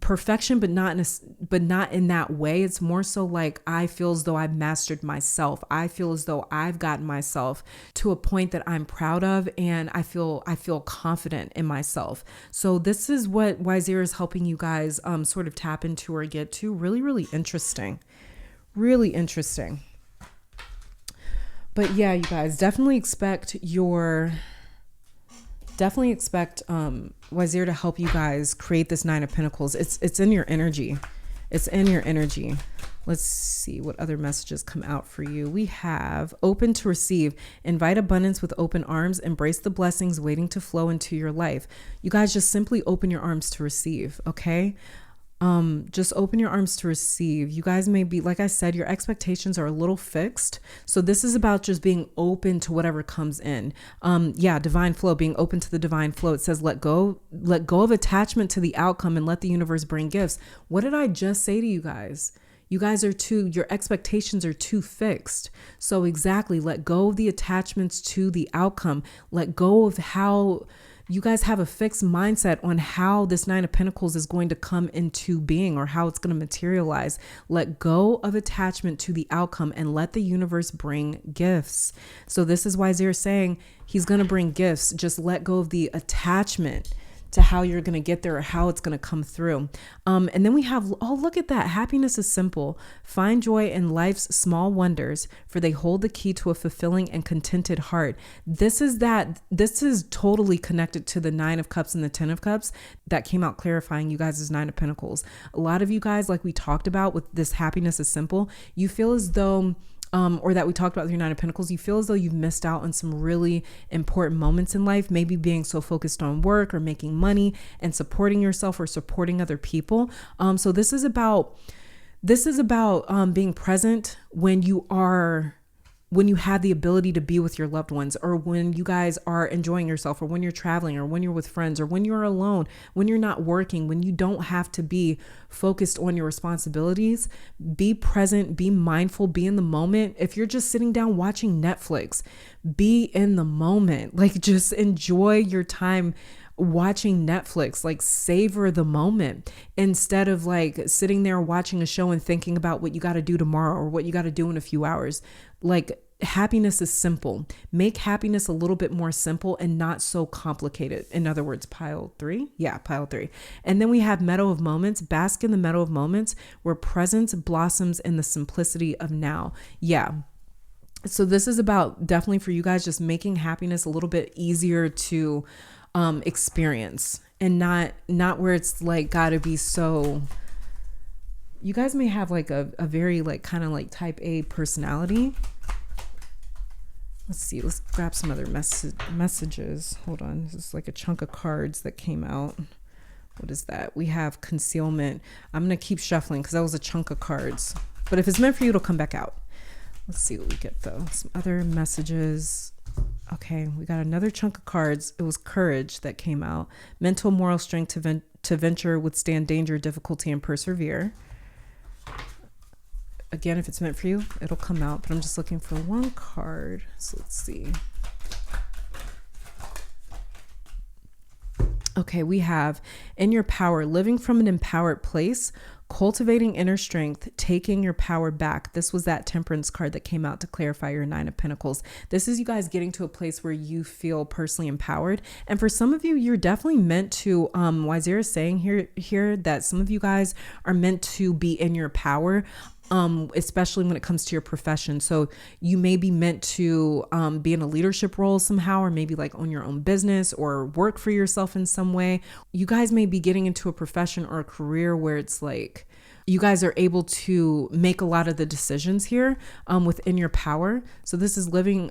perfection, but not in that way. It's more so like, I feel as though I've mastered myself. I feel as though I've gotten myself to a point that I'm proud of, and I feel confident in myself. So this is what Wazir is helping you guys sort of tap into or get to. Really, really interesting. Really interesting. But yeah, you guys definitely expect Wazir to help you guys create this Nine of Pentacles. It's in your energy. It's in your energy. Let's see what other messages come out for you. We have open to receive, invite abundance with open arms, embrace the blessings waiting to flow into your life. You guys just simply open your arms to receive. Okay. Just open your arms to receive. You guys may be, like I said, your expectations are a little fixed. So this is about just being open to whatever comes in. Divine flow, being open to the divine flow. It says, let go of attachment to the outcome and let the universe bring gifts. What did I just say to you guys? You guys your expectations are too fixed. So exactly, let go of the attachments to the outcome. Let go of how you guys have a fixed mindset on how this Nine of Pentacles is going to come into being, or how it's going to materialize. Let go of attachment to the outcome and let the universe bring gifts. So this is why Zira's saying he's going to bring gifts. Just let go of the attachment to how you're going to get there, or how it's going to come through. And then we have, oh, look at that. Happiness is simple. Find joy in life's small wonders, for they hold the key to a fulfilling and contented heart. This is totally connected to the Nine of Cups and the 10 of Cups that came out clarifying you guys' Nine of Pentacles. A lot of you guys, like we talked about with this happiness is simple, you feel as though or that we talked about with your Nine of Pentacles, you feel as though you've missed out on some really important moments in life, maybe being so focused on work or making money and supporting yourself or supporting other people. So this is about being present when you have the ability to be with your loved ones, or when you guys are enjoying yourself, or when you're traveling, or when you're with friends, or when you're alone, when you're not working, when you don't have to be focused on your responsibilities. Be present, be mindful, be in the moment. If you're just sitting down watching Netflix, be in the moment. Like, just enjoy your time watching Netflix. Like, savor the moment, instead of like sitting there watching a show and thinking about what you got to do tomorrow, or what you got to do in a few hours. Like, happiness is simple. Make happiness a little bit more simple and not so complicated. In other words, pile 3. Yeah, pile 3. And then we have Meadow of Moments. Bask in the Meadow of Moments, where presence blossoms in the simplicity of now. Yeah. So this is about, definitely for you guys, just making happiness a little bit easier to experience, and not where it's like gotta be so. You guys may have like a very like kind of like type A personality. Let's see, let's grab some other messages. Hold on, this is like a chunk of cards that came out. What is that? We have concealment. I'm gonna keep shuffling because that was a chunk of cards, but if it's meant for you, it'll come back out. Let's see what we get though. Some other messages. Okay, we got another chunk of cards. It was courage that came out. Mental, moral strength to venture, withstand danger, difficulty, and persevere. Again, if it's meant for you, it'll come out, but I'm just looking for one card. So let's see. Okay, we have in your power, living from an empowered place, cultivating inner strength, taking your power back. This was that Temperance card that came out to clarify your Nine of Pentacles. This is you guys getting to a place where you feel personally empowered. And for some of you, you're definitely meant to, Wazir is saying here that some of you guys are meant to be in your power. especially when it comes to your profession. So you may be meant to be in a leadership role somehow, or maybe like own your own business or work for yourself in some way. You guys may be getting into a profession or a career where it's like you guys are able to make a lot of the decisions here within your power. So this is living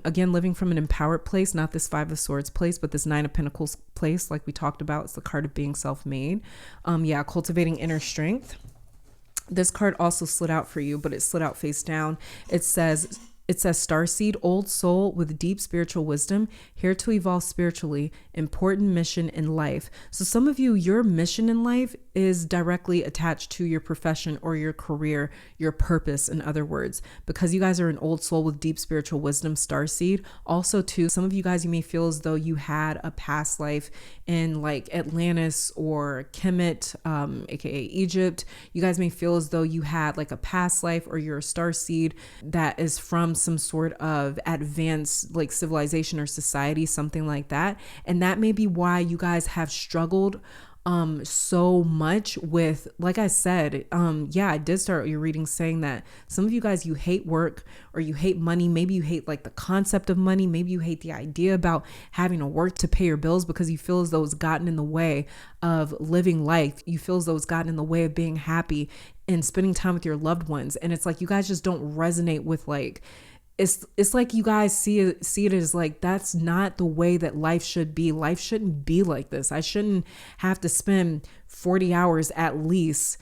from an empowered place, not this Five of Swords place, but this Nine of Pentacles place, like we talked about. It's the card of being self-made. Cultivating inner strength. This card also slid out for you, but it slid out face down. It says starseed, old soul with deep spiritual wisdom, here to evolve spiritually, important mission in life. So some of you, your mission in life is directly attached to your profession or your career, your purpose, in other words, because you guys are an old soul with deep spiritual wisdom, starseed. Also too, some of you guys, you may feel as though you had a past life in like Atlantis or Kemet, aka Egypt. You guys may feel as though you had like a past life, or you're a starseed that is from some sort of advanced like civilization or society, something like that. And that may be why you guys have struggled so much with, like I said, I did start your reading saying that some of you guys, you hate work, or you hate money. Maybe you hate like the concept of money. Maybe you hate the idea about having to work to pay your bills, because you feel as though it's gotten in the way of living life. You feel as though it's gotten in the way of being happy and spending time with your loved ones. And it's like you guys just don't resonate with like, it's like you guys see it as like, that's not the way that life should be. Life shouldn't be like this. I shouldn't have to spend 40 hours at least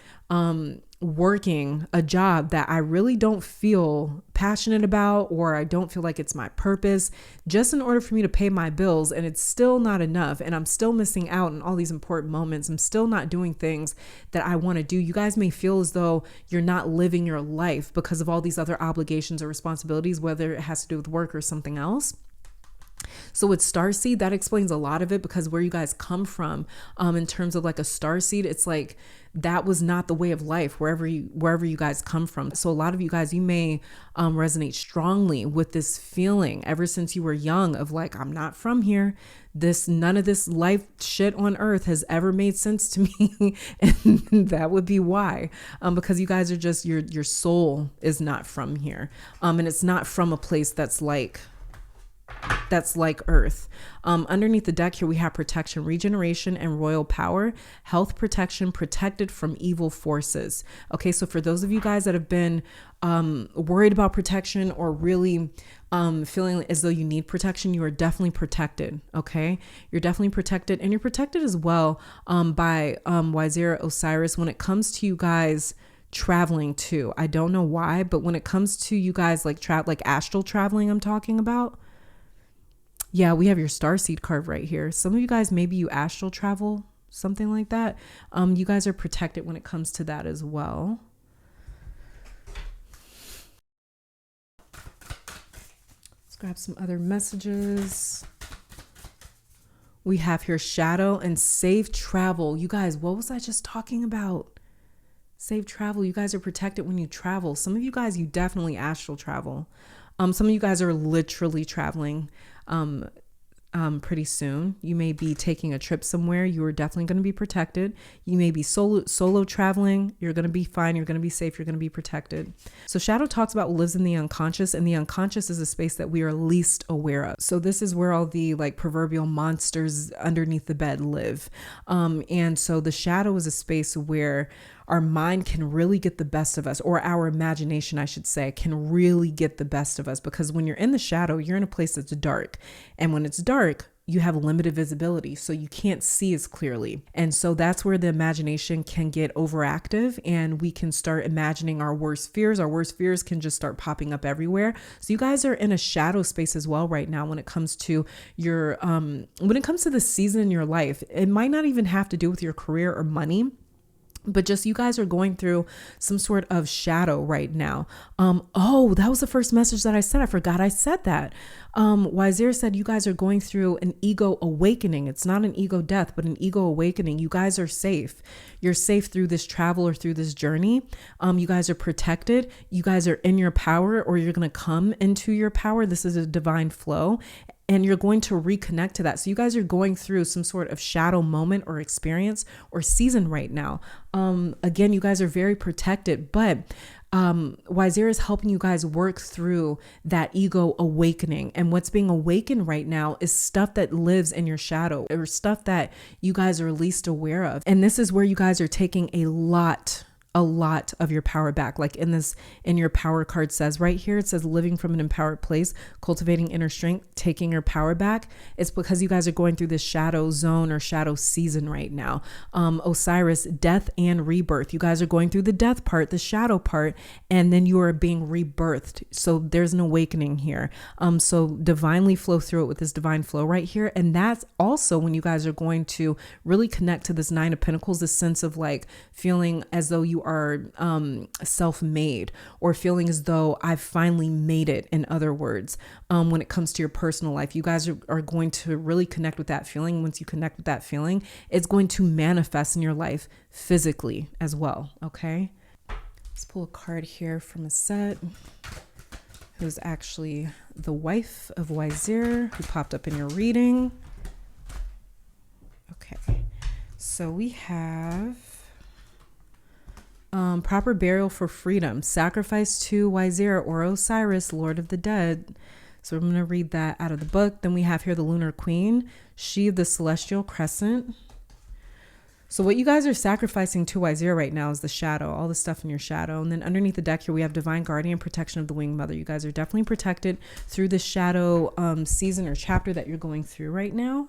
working a job that I really don't feel passionate about, or I don't feel like it's my purpose, just in order for me to pay my bills. And it's still not enough. And I'm still missing out on all these important moments. I'm still not doing things that I want to do. You guys may feel as though you're not living your life because of all these other obligations or responsibilities, whether it has to do with work or something else. So with starseed, that explains a lot of it, because where you guys come from, in terms of like a starseed, it's like that was not the way of life wherever you guys come from. So a lot of you guys, you may resonate strongly with this feeling ever since you were young of like, I'm not from here. None of this life shit on earth has ever made sense to me. And that would be why, because you guys are just, your soul is not from here. And it's not from a place that's like earth. Underneath the deck here, we have protection, regeneration, and royal power, health protection, protected from evil forces. Okay, so for those of you guys that have been worried about protection, or really feeling as though you need protection, you are definitely protected. Okay, you're definitely protected, and you're protected as well by Wisera Osiris when it comes to you guys traveling too. I don't know why, but when it comes to you guys like astral traveling, I'm talking about. Yeah, we have your starseed card right here. Some of you guys, maybe you astral travel, something like that. You guys are protected when it comes to that as well. Let's grab some other messages. We have here shadow and safe travel. You guys, what was I just talking about? Safe travel. You guys are protected when you travel. Some of you guys, you definitely astral travel. Some of you guys are literally traveling pretty soon. You may be taking a trip somewhere. You are definitely going to be protected. You may be solo traveling. You're going to be fine. You're going to be safe. You're going to be protected. So shadow talks about what lives in the unconscious, and the unconscious is a space that we are least aware of. So this is where all the like proverbial monsters underneath the bed live. And so the shadow is a space where our mind can really get the best of us, or our imagination, I should say, can really get the best of us, because when you're in the shadow, you're in a place that's dark. And when it's dark, you have limited visibility, so you can't see as clearly. And so that's where the imagination can get overactive, and we can start imagining our worst fears. Our worst fears can just start popping up everywhere. So you guys are in a shadow space as well right now when it comes to your, when it comes to the season in your life. It might not even have to do with your career or money, but just you guys are going through some sort of shadow right now. Oh, that was the first message that I said. I forgot I said that. Wisera said you guys are going through an ego awakening. It's not an ego death, but an ego awakening. You guys are safe. You're safe through this travel or through this journey. You guys are protected. You guys are in your power, or you're going to come into your power. This is a divine flow. And you're going to reconnect to that. So you guys are going through some sort of shadow moment or experience or season right now. Again, you guys are very protected, but Wazir is helping you guys work through that ego awakening. And what's being awakened right now is stuff that lives in your shadow, or stuff that you guys are least aware of. And this is where you guys are taking a lot of your power back. Like in your power card says right here, it says living from an empowered place, cultivating inner strength, taking your power back. It's because you guys are going through this shadow zone or shadow season right now. Osiris, death and rebirth. You guys are going through the death part, the shadow part, and then you are being rebirthed. So there's an awakening here. So divinely flow through it with this divine flow right here. And that's also when you guys are going to really connect to this Nine of Pentacles, this sense of like feeling as though you are self-made, or feeling as though I've finally made it, in other words. When it comes to your personal life, you guys are going to really connect with that feeling. Once you connect with that feeling, it's going to manifest in your life physically as well. Okay, let's pull a card here from a set who's actually the wife of Wazir, who popped up in your reading. Okay, so we have proper burial for freedom, sacrifice to Wazir or Osiris, Lord of the Dead. So I'm going to read that out of the book. Then we have here the Lunar Queen, she of the Celestial Crescent. So what you guys are sacrificing to Wazir right now is the shadow, all the stuff in your shadow. And then underneath the deck here, we have Divine Guardian, protection of the Winged Mother. You guys are definitely protected through the shadow season or chapter that you're going through right now.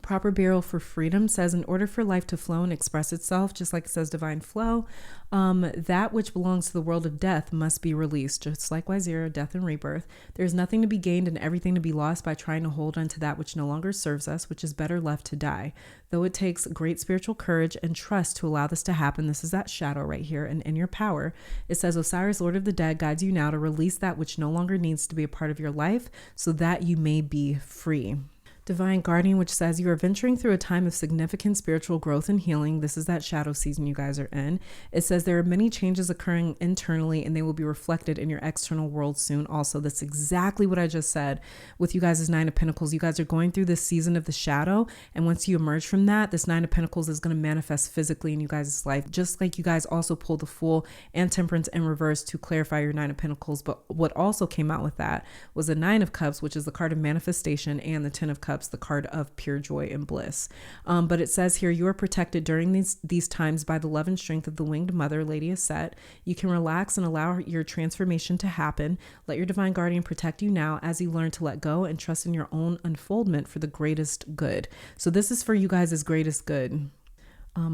Proper burial for freedom says, in order for life to flow and express itself, just like it says divine flow, that which belongs to the world of death must be released, just like Wazir, death and rebirth. There's nothing to be gained and everything to be lost by trying to hold on to that which no longer serves us, which is better left to die. Though it takes great spiritual courage and trust to allow this to happen, this is that shadow right here, and in your power, it says, Osiris, Lord of the Dead, guides you now to release that which no longer needs to be a part of your life, so that you may be free. Divine Guardian, which says you are venturing through a time of significant spiritual growth and healing. This is that shadow season you guys are in. It says there are many changes occurring internally and they will be reflected in your external world soon. Also, that's exactly what I just said with you guys' Nine of Pentacles. You guys are going through this season of the shadow, and once you emerge from that, this Nine of Pentacles is going to manifest physically in you guys' life, just like you guys also pulled the Fool and Temperance in reverse to clarify your Nine of Pentacles. But what also came out with that was the Nine of Cups, which is the card of manifestation, and the Ten of Cups, the card of pure joy and bliss. But it says here, you are protected during these times by the love and strength of the Winged Mother, Lady of Set. You can relax and allow your transformation to happen. Let your Divine Guardian protect you now as you learn to let go and trust in your own unfoldment for the greatest good. So this is for you guys' greatest good.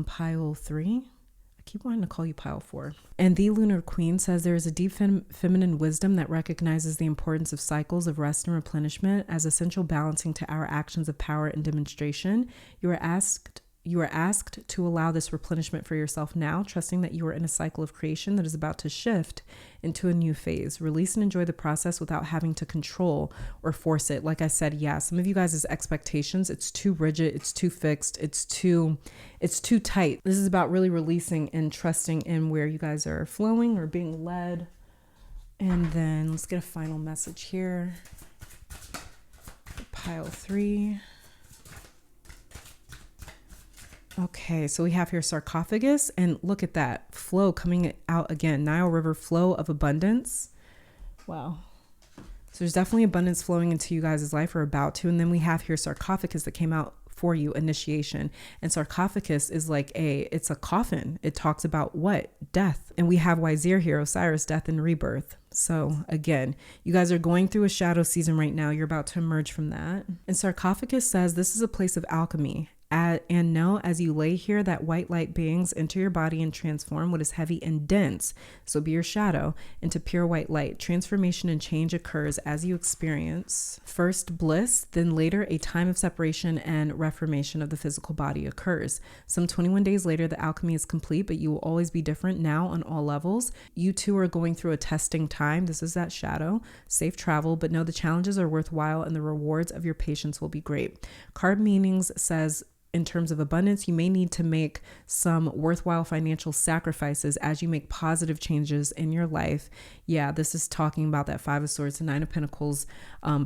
Pile 3. I keep wanting to call you pile 4. And the Lunar Queen says there is a deep feminine wisdom that recognizes the importance of cycles of rest and replenishment as essential balancing to our actions of power and demonstration. You are asked to allow this replenishment for yourself now, trusting that you are in a cycle of creation that is about to shift into a new phase. Release and enjoy the process without having to control or force it. Like I said, yeah, some of you guys' expectations, it's too rigid, it's too fixed, it's too tight. This is about really releasing and trusting in where you guys are flowing or being led. And then let's get a final message here. Pile 3. Okay, so we have here sarcophagus, and look at that flow coming out again. Nile River flow of abundance. Wow. So there's definitely abundance flowing into you guys' life, or about to. And then we have here sarcophagus that came out for you, initiation. And sarcophagus is like it's a coffin. It talks about what? Death. And we have Wazir here, Osiris, death and rebirth. So again, you guys are going through a shadow season right now. You're about to emerge from that. And sarcophagus says this is a place of alchemy. And know as you lay here that white light beings enter your body and transform what is heavy and dense, so be your shadow, into pure white light. Transformation and change occurs as you experience first bliss, then later a time of separation and reformation of the physical body occurs. Some 21 days later, the alchemy is complete, but you will always be different now on all levels. You two are going through a testing time. This is that shadow. Safe travel, but know the challenges are worthwhile and the rewards of your patience will be great. Card meanings says in terms of abundance, you may need to make some worthwhile financial sacrifices as you make positive changes in your life. Yeah, this is talking about that Five of Swords and Nine of Pentacles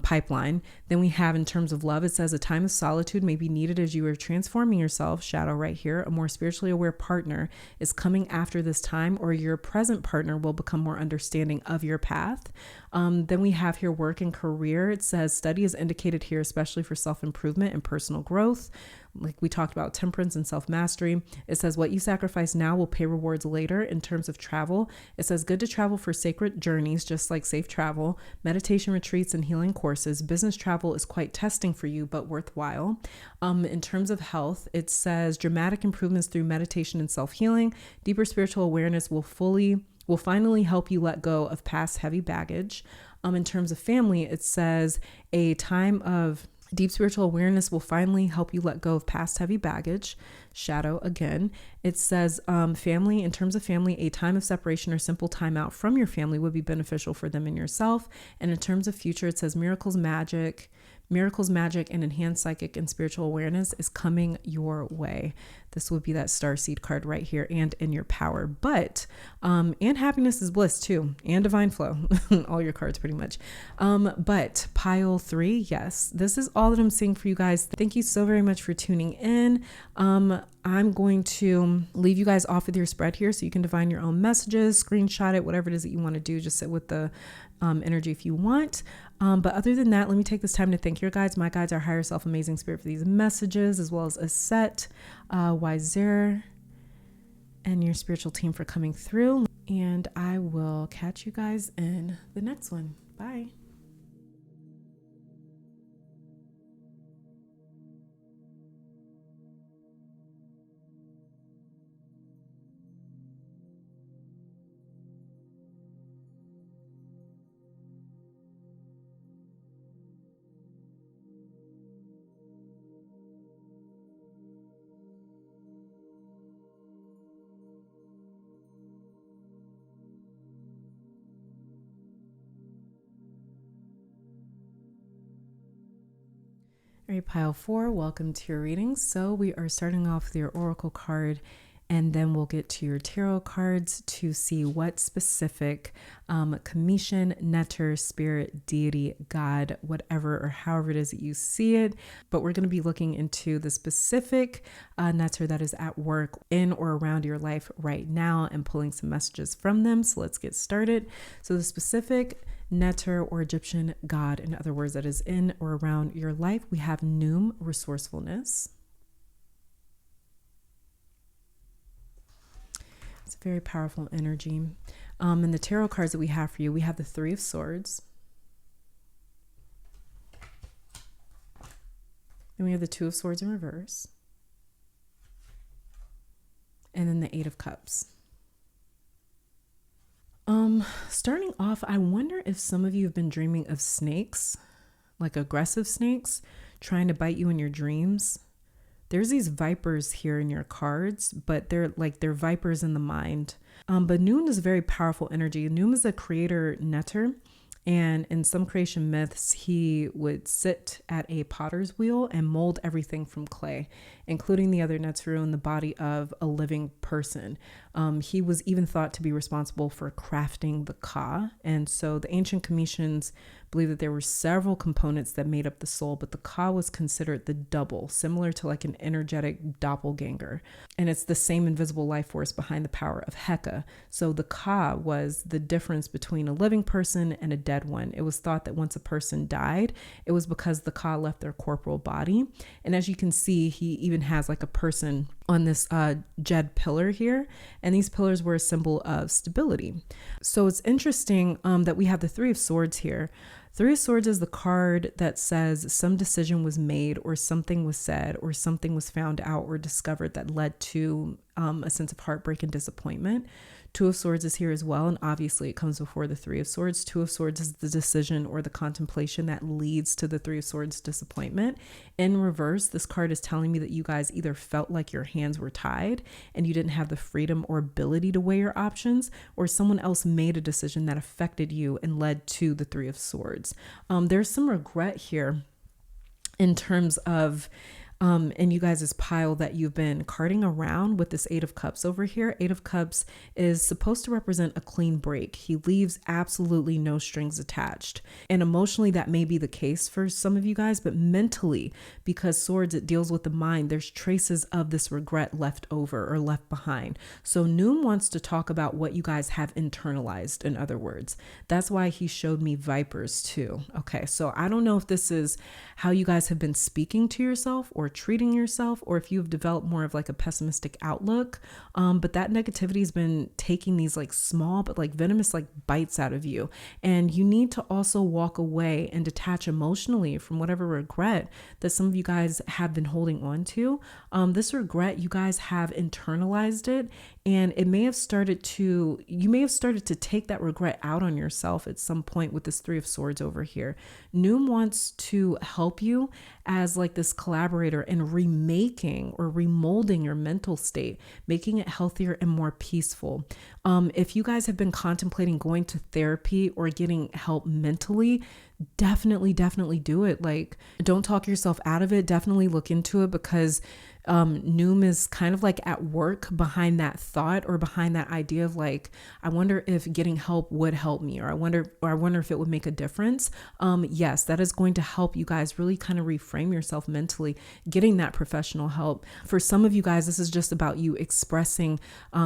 pipeline. Then we have, in terms of love, it says a time of solitude may be needed as you are transforming yourself. Shadow right here. A more spiritually aware partner is coming after this time, or your present partner will become more understanding of your path. Then we have here work and career. It says study is indicated here, especially for self-improvement and personal growth. Like we talked about, temperance and self-mastery. It says what you sacrifice now will pay rewards later. In terms of travel, it says good to travel for sacred journeys, just like safe travel, meditation retreats and healing courses. Business travel is quite testing for you, but worthwhile. In terms of health, it says dramatic improvements through meditation and self-healing. Deeper spiritual awareness will finally help you let go of past heavy baggage. In terms of family, it says a time of deep spiritual awareness will finally help you let go of past heavy baggage. Shadow again. It says family, in terms of family, a time of separation or simple time out from your family would be beneficial for them and yourself. And in terms of future, it says miracles, magic, and enhanced psychic and spiritual awareness is coming your way. This would be that starseed card right here, and in your power. But, and happiness is bliss too, and divine flow, all your cards pretty much. But pile 3, yes, this is all that I'm seeing for you guys. Thank you so very much for tuning in. I'm going to leave you guys off with your spread here so you can divine your own messages, screenshot it, whatever it is that you want to do. Just sit with the energy if you want. But other than that, let me take this time to thank your guides, my guides, our higher self, amazing spirit, for these messages, as well as Aset, Wiser, and your spiritual team for coming through. And I will catch you guys in the next one. Bye. All right, pile 4, welcome to your reading. So we are starting off with your oracle card, and then we'll get to your tarot cards to see what specific commission, netter, spirit, deity, God, whatever or however it is that you see it. But we're going to be looking into the specific netter that is at work in or around your life right now and pulling some messages from them. So let's get started. So the specific netter or Egyptian god, in other words, that is in or around your life, we have Noom, resourcefulness. It's a very powerful energy. And the tarot cards that we have for you, we have the Three of Swords. Then we have the Two of Swords in reverse. And then the Eight of Cups. Starting off, I wonder if some of you have been dreaming of snakes, like aggressive snakes, trying to bite you in your dreams. There's these vipers here in your cards, but they're vipers in the mind. But Noon is a very powerful energy. Noon is a creator netter. And in some creation myths, he would sit at a potter's wheel and mold everything from clay, including the other Netzeru in the body of a living person. He was even thought to be responsible for crafting the Ka. And so the ancient Cometians believe that there were several components that made up the soul, but the Ka was considered the double, similar to like an energetic doppelganger. And it's the same invisible life force behind the power of Heka. So the Ka was the difference between a living person and a dead one. It was thought that once a person died, it was because the Ka left their corporal body. And as you can see, he even has like a person on this Jed pillar here. And these pillars were a symbol of stability. So it's interesting that we have the Three of Swords here. Three of Swords is the card that says some decision was made or something was said or something was found out or discovered that led to a sense of heartbreak and disappointment. Two of Swords is here as well, and obviously it comes before the Three of Swords. Two of Swords is the decision or the contemplation that leads to the Three of Swords disappointment. In reverse, this card is telling me that you guys either felt like your hands were tied and you didn't have the freedom or ability to weigh your options, or someone else made a decision that affected you and led to the Three of Swords. There's some regret here in terms of in you guys' pile that you've been carting around with this Eight of Cups over here. Eight of Cups is supposed to represent a clean break. He leaves absolutely no strings attached. And emotionally, that may be the case for some of you guys, but mentally, because Swords, it deals with the mind, there's traces of this regret left over or left behind. So Noom wants to talk about what you guys have internalized, in other words. That's why he showed me vipers too. Okay, so I don't know if this is how you guys have been speaking to yourself or treating yourself, or if you've developed more of like a pessimistic outlook. But that negativity has been taking these like small but like venomous like bites out of you. And you need to also walk away and detach emotionally from whatever regret that some of you guys have been holding on to. This regret, you guys have internalized it, and you may have started to take that regret out on yourself at some point with this Three of Swords over here. Noom wants to help you as like this collaborator in remaking or remolding your mental state, making it healthier and more peaceful. If you guys have been contemplating going to therapy or getting help mentally, definitely do it. Like, don't talk yourself out of it. Definitely look into it, because Noom is kind of like at work behind that thought or behind that idea of like, I wonder if getting help would help me, or I wonder if it would make a difference. Yes, that is going to help you guys really kind of reframe yourself mentally, getting that professional help. For some of you guys, this is just about you expressing,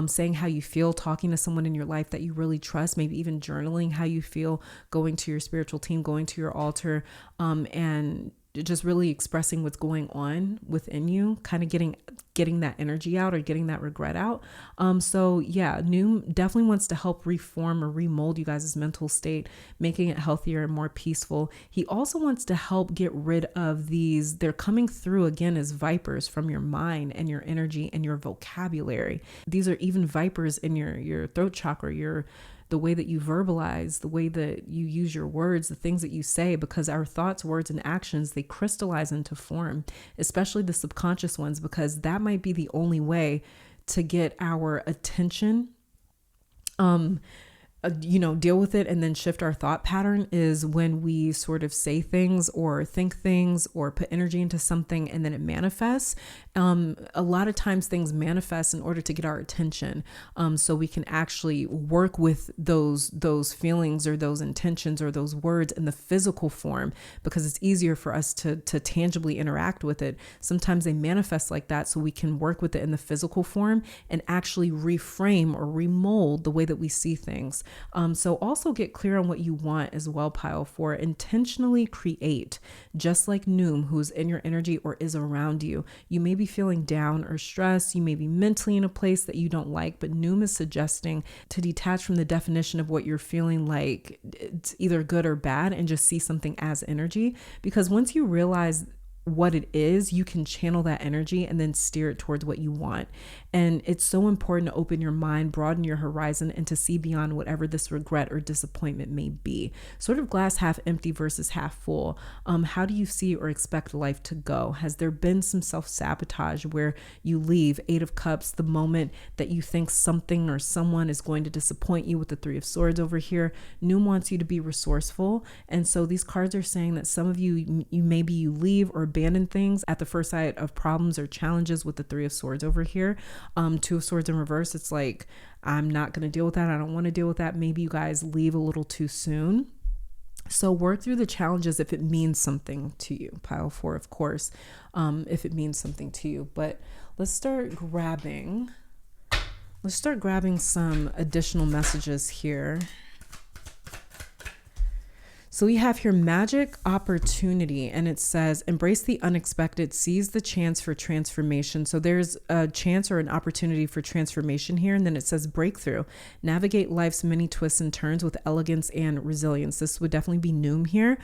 saying how you feel, talking to someone in your life that you really trust, maybe even journaling how you feel, going to your spiritual team, going to your altar, and just really expressing what's going on within you, kind of getting that energy out or getting that regret out. So yeah, Noom definitely wants to help reform or remold you guys' mental state, making it healthier and more peaceful. He also wants to help get rid of these, they're coming through again as vipers from your mind and your energy and your vocabulary. These are even vipers in your throat chakra, the way that you verbalize, the way that you use your words, the things that you say, because our thoughts, words, and actions, they crystallize into form, especially the subconscious ones, because that might be the only way to get our attention, deal with it and then shift our thought pattern, is when we sort of say things or think things or put energy into something and then it manifests. A lot of times things manifest in order to get our attention, so we can actually work with those feelings or those intentions or those words in the physical form, because it's easier for us to tangibly interact with it. Sometimes they manifest like that so we can work with it in the physical form and actually reframe or remold the way that we see things. So also get clear on what you want as well, pile 4. Intentionally create, just like Noom, who's in your energy or is around you. You may be feeling down or stressed. You may be mentally in a place that you don't like, but Noom is suggesting to detach from the definition of what you're feeling like it's either good or bad and just see something as energy. Because once you realize what it is, you can channel that energy and then steer it towards what you want. And it's so important to open your mind, broaden your horizon, and to see beyond whatever this regret or disappointment may be. Sort of glass half empty versus half full. How do you see or expect life to go? Has there been some self-sabotage where you leave? Eight of Cups, the moment that you think something or someone is going to disappoint you with the Three of Swords over here. Noom wants you to be resourceful. And so these cards are saying that some of you leave or abandon things at the first sight of problems or challenges with the Three of Swords over here. Two of Swords in reverse, it's like, I'm not going to deal with that. I don't want to deal with that. Maybe you guys leave a little too soon. So work through the challenges if it means something to you. Pile 4, of course, if it means something to you. But let's start grabbing some additional messages here. So we have here magic opportunity, and it says, embrace the unexpected, seize the chance for transformation. So there's a chance or an opportunity for transformation here. And then it says breakthrough, navigate life's many twists and turns with elegance and resilience. This would definitely be Noom here,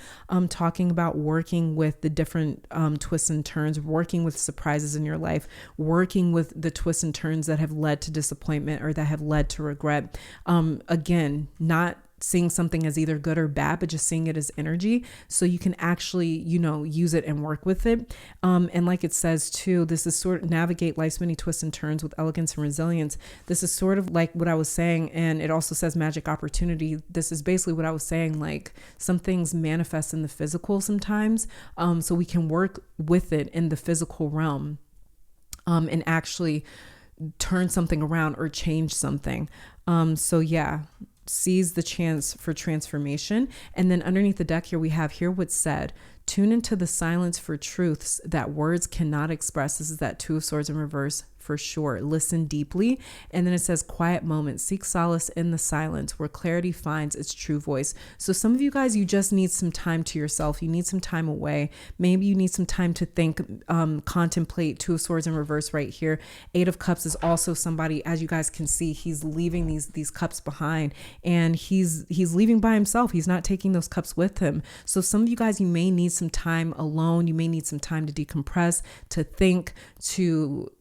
talking about working with the different twists and turns, working with surprises in your life, working with the twists and turns that have led to disappointment or that have led to regret. Again, not seeing something as either good or bad, but just seeing it as energy, so you can actually, use it and work with it. And like it says too, this is sort of navigate life's many twists and turns with elegance and resilience. This is sort of like what I was saying. And it also says magic opportunity. This is basically what I was saying, like some things manifest in the physical sometimes. So we can work with it in the physical realm, and actually turn something around or change something. So yeah, seize the chance for transformation. And then underneath the deck here, we have here what's said: tune into the silence for truths that words cannot express. This is that Two of Swords in reverse for sure. Listen deeply. And then it says quiet moments. Seek solace in the silence where clarity finds its true voice. So some of you guys, you just need some time to yourself. You need some time away. Maybe you need some time to think, contemplate. Two of Swords in reverse right here. Eight of Cups is also somebody, as you guys can see, he's leaving these cups behind, and he's leaving by himself. He's not taking those cups with him. So some of you guys, you may need some time alone. You may need some time to decompress, to think, to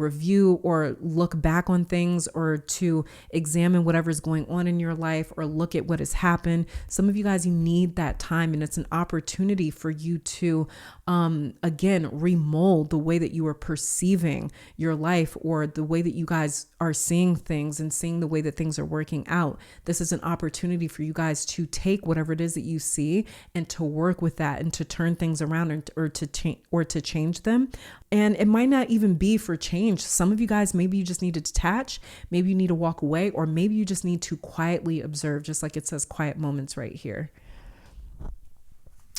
review or look back on things, or to examine whatever's going on in your life, or look at what has happened. Some of you guys, you need that time, and it's an opportunity for you to again remold the way that you are perceiving your life, or the way that you guys are seeing things and seeing the way that things are working out. This is an opportunity for you guys to take whatever it is that you see and to work with that, and to turn things around, or to change them. And it might not even be for change. Some of you guys, maybe you just need to detach, maybe you need to walk away, or maybe you just need to quietly observe, just like it says quiet moments right here.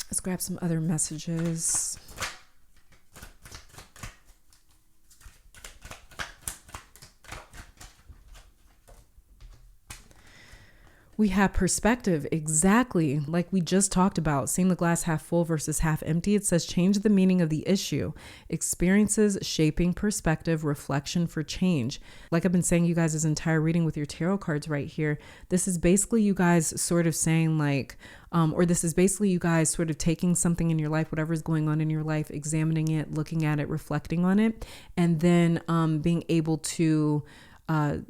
Let's grab some other messages. We have perspective, exactly like we just talked about, seeing the glass half full versus half empty. It says change the meaning of the issue. Experiences shaping perspective, reflection for change. Like I've been saying, you guys, this entire reading with your tarot cards right here, this is basically you guys sort of saying like, or this is basically you guys sort of taking something in your life, whatever is going on in your life, examining it, looking at it, reflecting on it, and then being able to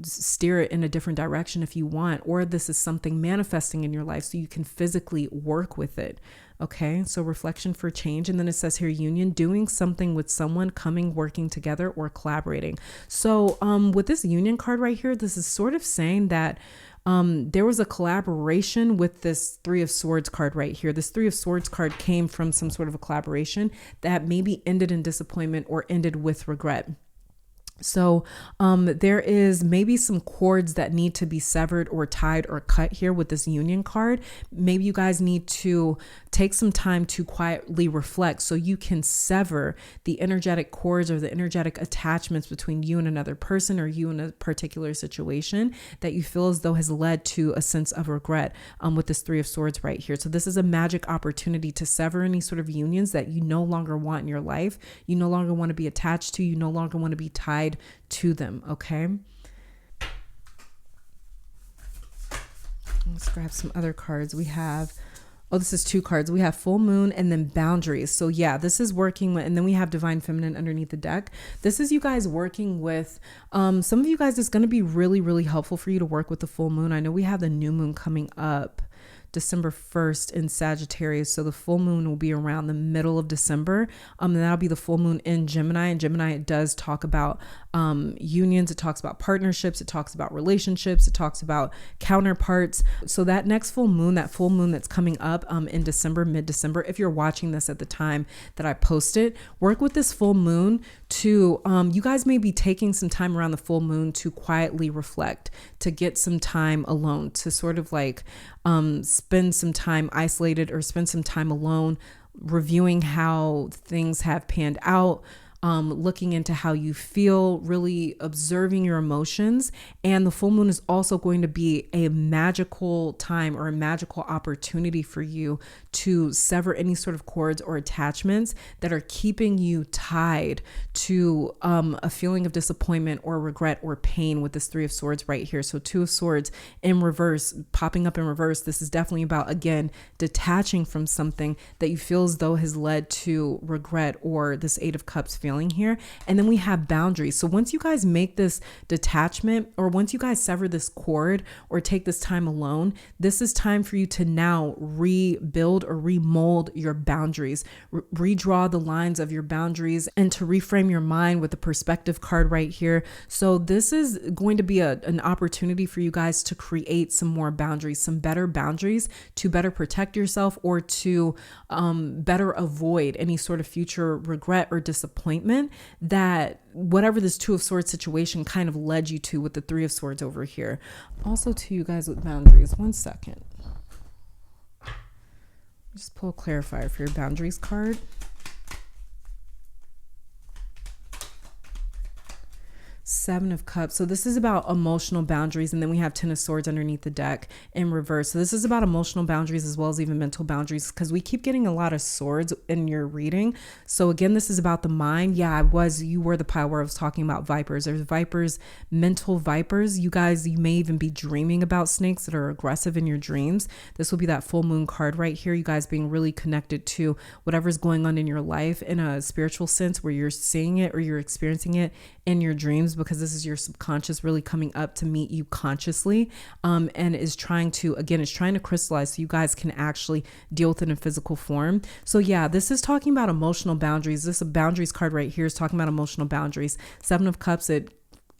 steer it in a different direction if you want, or this is something manifesting in your life so you can physically work with it. Okay, so reflection for change. And then it says here, union, doing something with someone, coming, working together, or collaborating. So with this union card right here, this is sort of saying that there was a collaboration with this Three of Swords card right here. This Three of Swords card came from some sort of a collaboration that maybe ended in disappointment or ended with regret. So there is maybe some cords that need to be severed or tied or cut here with this union card. Maybe you guys need to take some time to quietly reflect so you can sever the energetic cords or the energetic attachments between you and another person, or you in a particular situation that you feel as though has led to a sense of regret with this Three of Swords right here. So this is a magic opportunity to sever any sort of unions that you no longer want in your life. You no longer want to be attached to, you no longer want to be tied to them. Okay, let's grab some other cards. We have, oh, this is two cards. We have full moon and then boundaries. So yeah, this is working with, and then we have divine feminine underneath the deck. This is you guys working with some of you guys, it's going to be really, really helpful for you to work with the full moon. I know we have the new moon coming up December 1st in Sagittarius. So the full moon will be around the middle of December. And that'll be the full moon in Gemini. And Gemini, it does talk about unions. It talks about partnerships. It talks about relationships. It talks about counterparts. So that next full moon that's coming up in December, mid-December, if you're watching this at the time that I post it, work with this full moon to, you guys may be taking some time around the full moon to quietly reflect, to get some time alone, to sort of like spend some time isolated or spend some time alone, reviewing how things have panned out, looking into how you feel, really observing your emotions. And the full moon is also going to be a magical time or a magical opportunity for you to sever any sort of cords or attachments that are keeping you tied to a feeling of disappointment or regret or pain with this Three of Swords right here. So Two of Swords in reverse, popping up in reverse. This is definitely about, again, detaching from something that you feel as though has led to regret, or this Eight of Cups feeling healing here. And then we have boundaries. So once you guys make this detachment, or once you guys sever this cord or take this time alone, this is time for you to now rebuild or remold your boundaries, redraw the lines of your boundaries, and to reframe your mind with the perspective card right here. So this is going to be an opportunity for you guys to create some more boundaries, some better boundaries to better protect yourself, or to better avoid any sort of future regret or disappointment that whatever this Two of Swords situation kind of led you to with the Three of Swords over here. Also to you guys with boundaries, 1 second. Just pull a clarifier for your boundaries card. Seven of Cups. So this is about emotional boundaries. And then we have Ten of Swords underneath the deck in reverse. So this is about emotional boundaries as well as even mental boundaries, because we keep getting a lot of swords in your reading. So again, this is about the mind. Yeah, you were the pile where I was talking about vipers. There's vipers, mental vipers. You guys, you may even be dreaming about snakes that are aggressive in your dreams. This will be that full moon card right here. You guys being really connected to whatever's going on in your life in a spiritual sense, where you're seeing it or you're experiencing it in your dreams, because this is your subconscious really coming up to meet you consciously, and is trying to crystallize so you guys can actually deal with it in physical form. So yeah, this is talking about emotional boundaries. This boundaries card right here is talking about emotional boundaries. Seven of Cups, it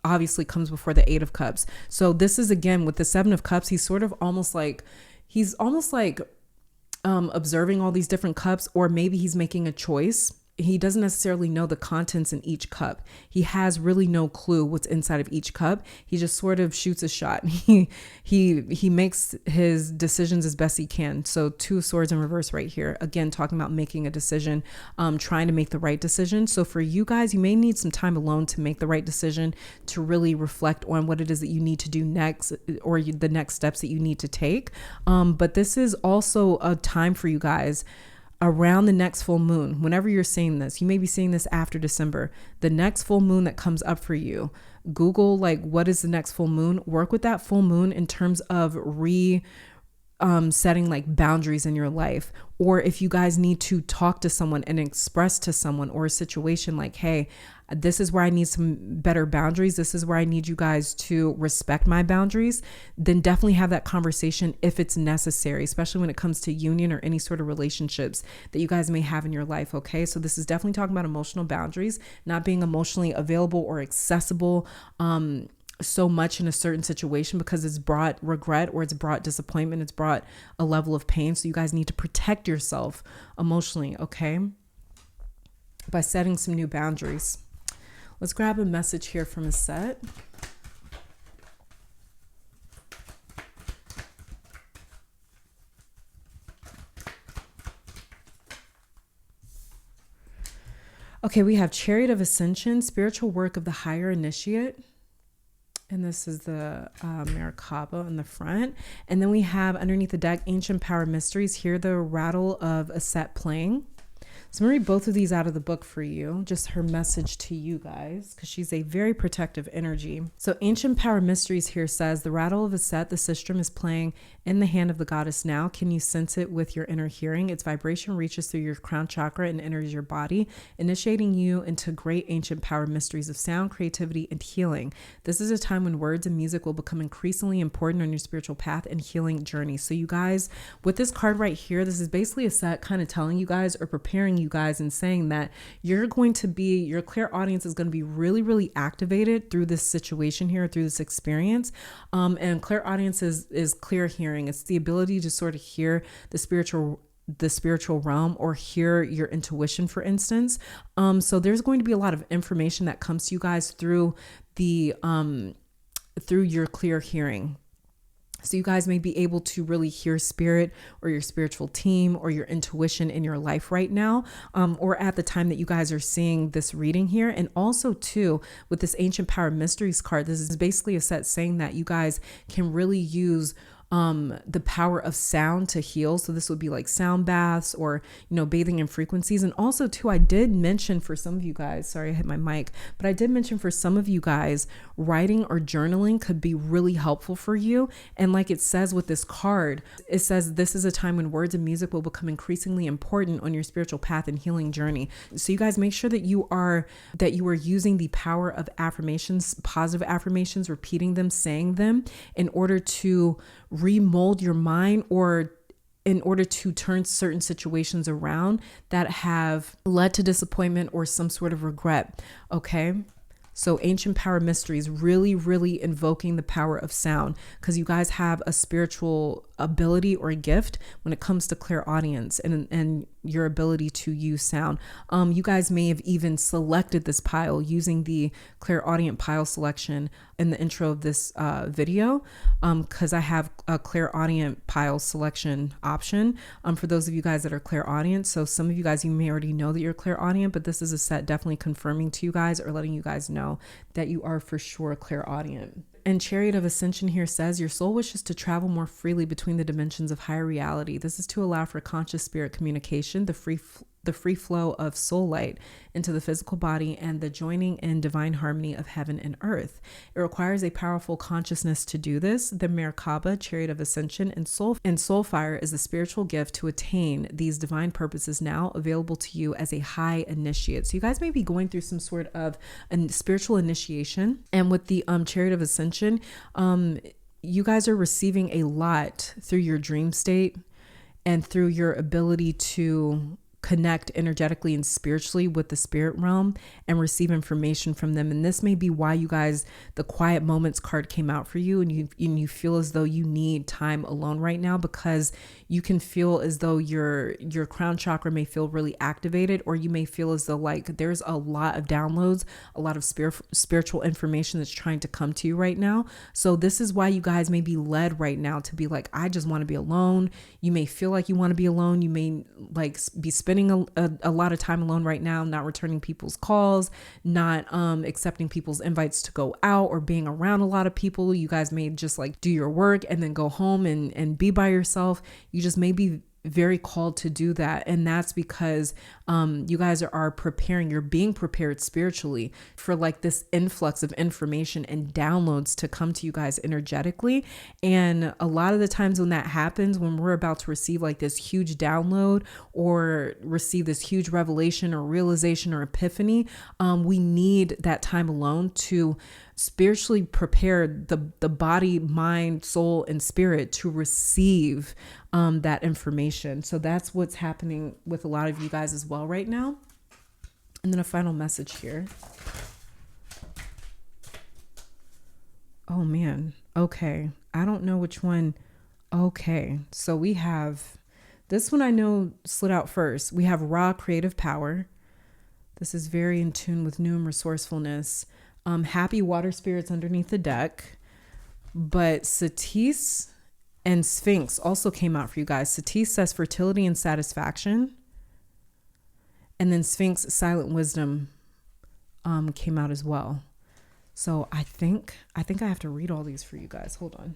obviously comes before the Eight of Cups. So this is, again, with the Seven of Cups, he's almost like observing all these different cups, or maybe he's making a choice. He doesn't necessarily know the contents in each cup. He has really no clue what's inside of each cup. He just sort of shoots a shot. He makes his decisions as best he can. So Two of Swords in reverse right here. Again, talking about making a decision, trying to make the right decision. So for you guys, you may need some time alone to make the right decision, to really reflect on what it is that you need to do next, or the next steps that you need to take. But this is also a time for you guys around the next full moon. Whenever you're seeing this, you may be seeing this after December, the next full moon that comes up for you. Google, like, what is the next full moon? Work with that full moon in terms of setting like boundaries in your life. Or if you guys need to talk to someone and express to someone or a situation like, hey, this is where I need some better boundaries. This is where I need you guys to respect my boundaries. Then definitely have that conversation if it's necessary, especially when it comes to union or any sort of relationships that you guys may have in your life. Okay. So this is definitely talking about emotional boundaries, not being emotionally available or accessible, so much in a certain situation, because it's brought regret or it's brought disappointment. It's brought a level of pain. So you guys need to protect yourself emotionally. Okay. By setting some new boundaries. Let's grab a message here from a set. Okay, we have Chariot of Ascension, spiritual work of the higher initiate. And this is the Maracaba in the front. And then we have underneath the deck, Ancient Power Mysteries. Hear the rattle of a set playing. So I'm going to read both of these out of the book for you, just her message to you guys, because she's a very protective energy. So Ancient Power Mysteries here says, the rattle of a set, the sistrum is playing in the hand of the goddess now. Can you sense it with your inner hearing? Its vibration reaches through your crown chakra and enters your body, initiating you into great ancient power mysteries of sound, creativity, and healing. This is a time when words and music will become increasingly important on your spiritual path and healing journey. So you guys, with this card right here, this is basically a set kind of telling you guys or preparing you guys and saying that your clairaudience is going to be really, really activated through this situation here, through this experience. And clairaudience is clear hearing. It's the ability to sort of hear the spiritual realm or hear your intuition, for instance. So there's going to be a lot of information that comes to you guys through your clear hearing. So you guys may be able to really hear spirit or your spiritual team or your intuition in your life right now, or at the time that you guys are seeing this reading here. And also too, with this Ancient Power Mysteries card, this is basically a set saying that you guys can really use the power of sound to heal. So this would be like sound baths or, bathing in frequencies. And also too, I did mention for some of you guys, sorry, I hit my mic, but I did mention for some of you guys, writing or journaling could be really helpful for you. And like it says with this card, it says this is a time when words and music will become increasingly important on your spiritual path and healing journey. So you guys make sure that you are using the power of affirmations, positive affirmations, repeating them, saying them in order to remold your mind, or in order to turn certain situations around that have led to disappointment or some sort of regret. Okay. So ancient power mysteries, really, really invoking the power of sound, because you guys have a spiritual ability or a gift when it comes to clairaudience and your ability to use sound. You guys may have even selected this pile using the Clairaudient pile selection in the intro of this video, because I have a Clairaudient pile selection option for those of you guys that are clairaudient. So some of you guys, you may already know that you're clairaudient, but this is a set definitely confirming to you guys or letting you guys know that you are for sure clairaudient. And Chariot of Ascension here says your soul wishes to travel more freely between the dimensions of higher reality. This is to allow for conscious spirit communication, the free flow of soul light into the physical body, and the joining in divine harmony of heaven and earth. It requires a powerful consciousness to do this. The Merkaba, Chariot of Ascension, and Soul Fire is the spiritual gift to attain these divine purposes, now available to you as a high initiate. So you guys may be going through some sort of a spiritual initiation. And with the Chariot of Ascension, you guys are receiving a lot through your dream state and through your ability to connect energetically and spiritually with the spirit realm and receive information from them. And this may be why you guys, the quiet moments card came out for you, and you feel as though you need time alone right now, because you can feel as though your crown chakra may feel really activated, or you may feel as though like there's a lot of downloads, a lot of spiritual information that's trying to come to you right now. So this is why you guys may be led right now to be like, I just want to be alone. You may feel like you want to be alone. You may like be spending a lot of time alone right now, not returning people's calls, not accepting people's invites to go out, or being around a lot of people. You guys may just like do your work and then go home and be by yourself. You just may be very called to do that. And that's because you guys are preparing, you're being prepared spiritually for like this influx of information and downloads to come to you guys energetically. And a lot of the times when that happens, when we're about to receive like this huge download or receive this huge revelation or realization or epiphany, we need that time alone to spiritually prepare the body, mind, soul, and spirit to receive that information. So that's what's happening with a lot of you guys as well right now. And then a final message here. Oh man. Okay. I don't know which one. Okay. So we have this one I know slid out first. We have raw creative power. This is very in tune with new and resourcefulness. Happy water spirits underneath the deck. But Satis and Sphinx also came out for you guys. Satis says fertility and satisfaction. And then Sphinx, silent wisdom, came out as well. So I think I have to read all these for you guys. Hold on.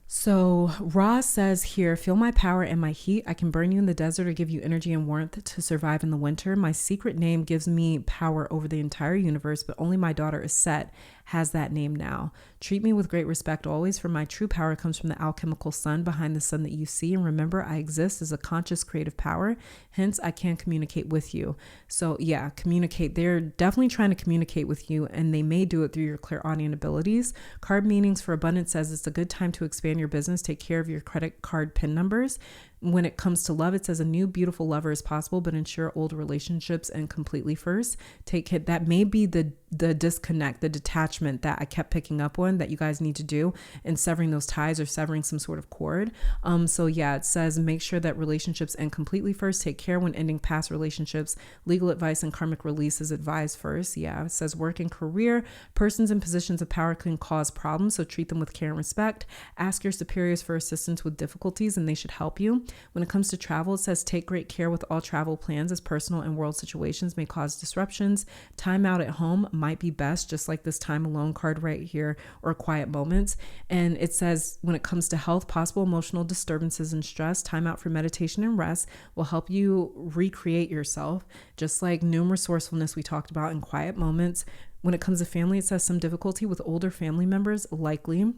So Ra says here, feel my power and my heat. I can burn you in the desert or give you energy and warmth to survive in the winter. My secret name gives me power over the entire universe, but only my daughter Set has that name now. Treat me with great respect always, for my true power comes from the alchemical sun behind the sun that you see. And remember, I exist as a conscious creative power. Hence, I can communicate with you. So yeah, communicate. They're definitely trying to communicate with you, and they may do it through your clairaudient abilities. Card meanings for abundance says it's a good time to expand your business. Take care of your credit card PIN numbers. When it comes to love, it says a new beautiful lover is possible, but ensure old relationships and completely first. Take it. That may be the disconnect, the detachment that I kept picking up on that you guys need to do in severing those ties or severing some sort of cord. So yeah, it says make sure that relationships end completely first. Take care when ending past relationships. Legal advice and karmic release is advised first. Yeah, it says work and career. Persons in positions of power can cause problems, so treat them with care and respect. Ask your superiors for assistance with difficulties and they should help you. When it comes to travel, it says take great care with all travel plans as personal and world situations may cause disruptions. Time out at home might be best, just like this time alone card right here, or quiet moments. And it says when it comes to health, possible emotional disturbances and stress, time out for meditation and rest will help you recreate yourself, just like new resourcefulness we talked about in quiet moments. When it comes to family, it says some difficulty with older family members, likely.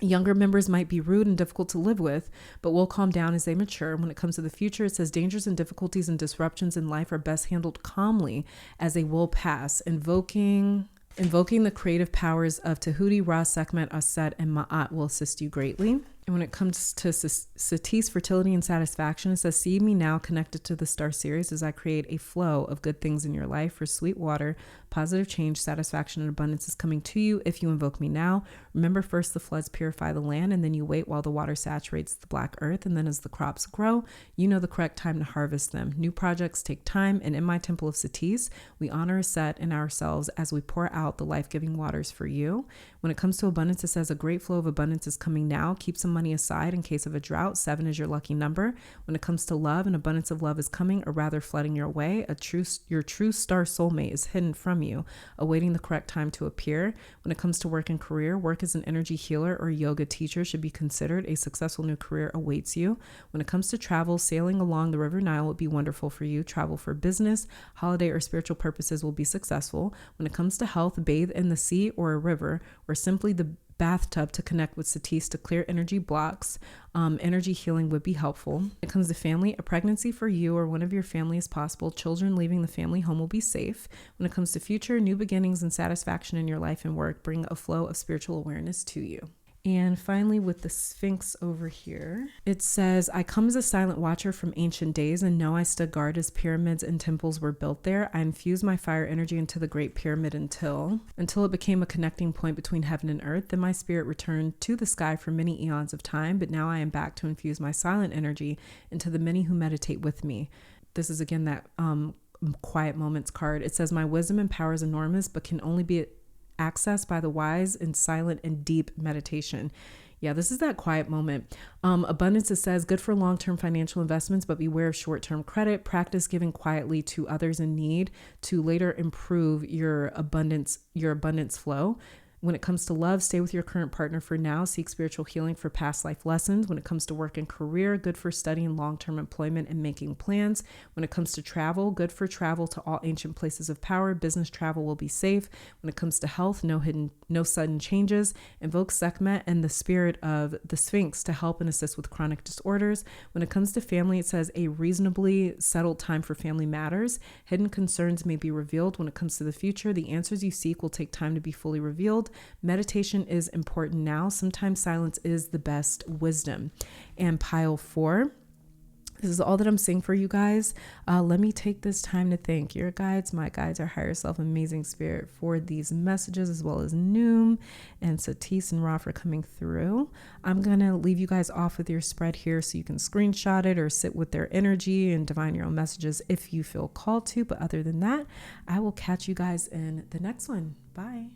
Younger members might be rude and difficult to live with, but will calm down as they mature. When it comes to the future, it says dangers and difficulties and disruptions in life are best handled calmly as they will pass. Invoking the creative powers of Tahuti, Ra, Sekhmet, Aset, and Ma'at will assist you greatly. And when it comes to Satis, fertility and satisfaction, it says, see me now connected to the star series as I create a flow of good things in your life. For sweet water, positive change, satisfaction, and abundance is coming to you if you invoke me now. Remember, first the floods purify the land, and then you wait while the water saturates the black earth. And then as the crops grow, you know the correct time to harvest them. New projects take time, and in my temple of Satis, we honor Set and ourselves as we pour out the life-giving waters for you. When it comes to abundance, it says a great flow of abundance is coming now. Keep some money aside in case of a drought. 7 is your lucky number. When it comes to love, an abundance of love is coming, or rather flooding your way. Your true star soulmate is hidden from you, awaiting the correct time to appear. When it comes to work and career, work as an energy healer or yoga teacher should be considered. A successful new career awaits you. When it comes to travel, sailing along the River Nile would be wonderful for you. Travel for business, holiday, or spiritual purposes will be successful. When it comes to health, bathe in the sea or a river, or simply the bathtub to connect with Satis to clear energy blocks. Energy healing would be helpful. When it comes to family, a pregnancy for you or one of your family is possible. Children leaving the family home will be safe. When it comes to future, new beginnings and satisfaction in your life and work bring a flow of spiritual awareness to you. And finally, with the Sphinx over here, it says, I come as a silent watcher from ancient days and know I stood guard as pyramids and temples were built there. I infused my fire energy into the Great Pyramid until it became a connecting point between heaven and earth. Then my spirit returned to the sky for many eons of time, but now I am back to infuse my silent energy into the many who meditate with me. This is again that quiet moments card. It says, my wisdom and power is enormous, but can only be accessed by the wise in silent and deep meditation. Yeah, this is that quiet moment. Abundance, it says, good for long-term financial investments, but beware of short-term credit. Practice giving quietly to others in need to later improve your abundance flow. When it comes to love, stay with your current partner for now. Seek spiritual healing for past life lessons. When it comes to work and career, good for studying long-term employment and making plans. When it comes to travel, good for travel to all ancient places of power. Business travel will be safe. When it comes to health, no sudden changes. Invoke Sekhmet and the spirit of the Sphinx to help and assist with chronic disorders. When it comes to family, it says a reasonably settled time for family matters. Hidden concerns may be revealed. When it comes to the future, the answers you seek will take time to be fully revealed. Meditation is important now. Sometimes silence is the best wisdom. And pile 4. This is all that I'm saying for you guys. Let me take this time to thank your guides, my guides, our higher self, amazing spirit, for these messages, as well as Noom and Satis and Ra for coming through. I'm going to leave you guys off with your spread here so you can screenshot it or sit with their energy and divine your own messages if you feel called to. But other than that, I will catch you guys in the next one. Bye.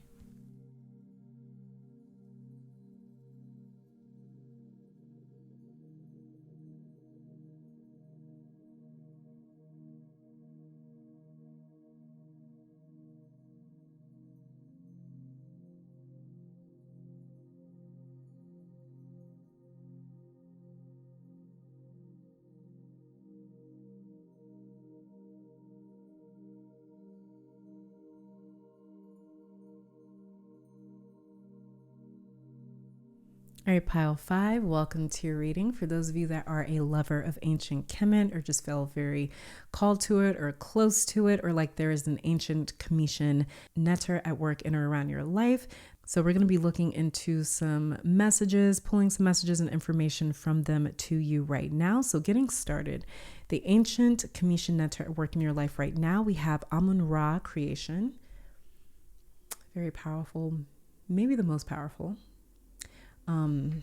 All right, pile 5, welcome to your reading. For those of you that are a lover of ancient Kemet or just feel very called to it or close to it, or like there is an ancient Commission netter at work in or around your life. So we're going to be looking into some messages, pulling some messages and information from them to you right now. So getting started, the ancient Commission netter at work in your life right now, we have Amun-Ra creation. Very powerful, maybe the most powerful. In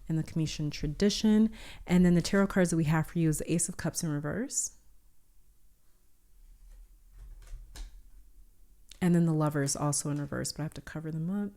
the Commission tradition. And then the tarot cards that we have for you is the Ace of Cups in reverse. And then the Lovers also in reverse, but I have to cover them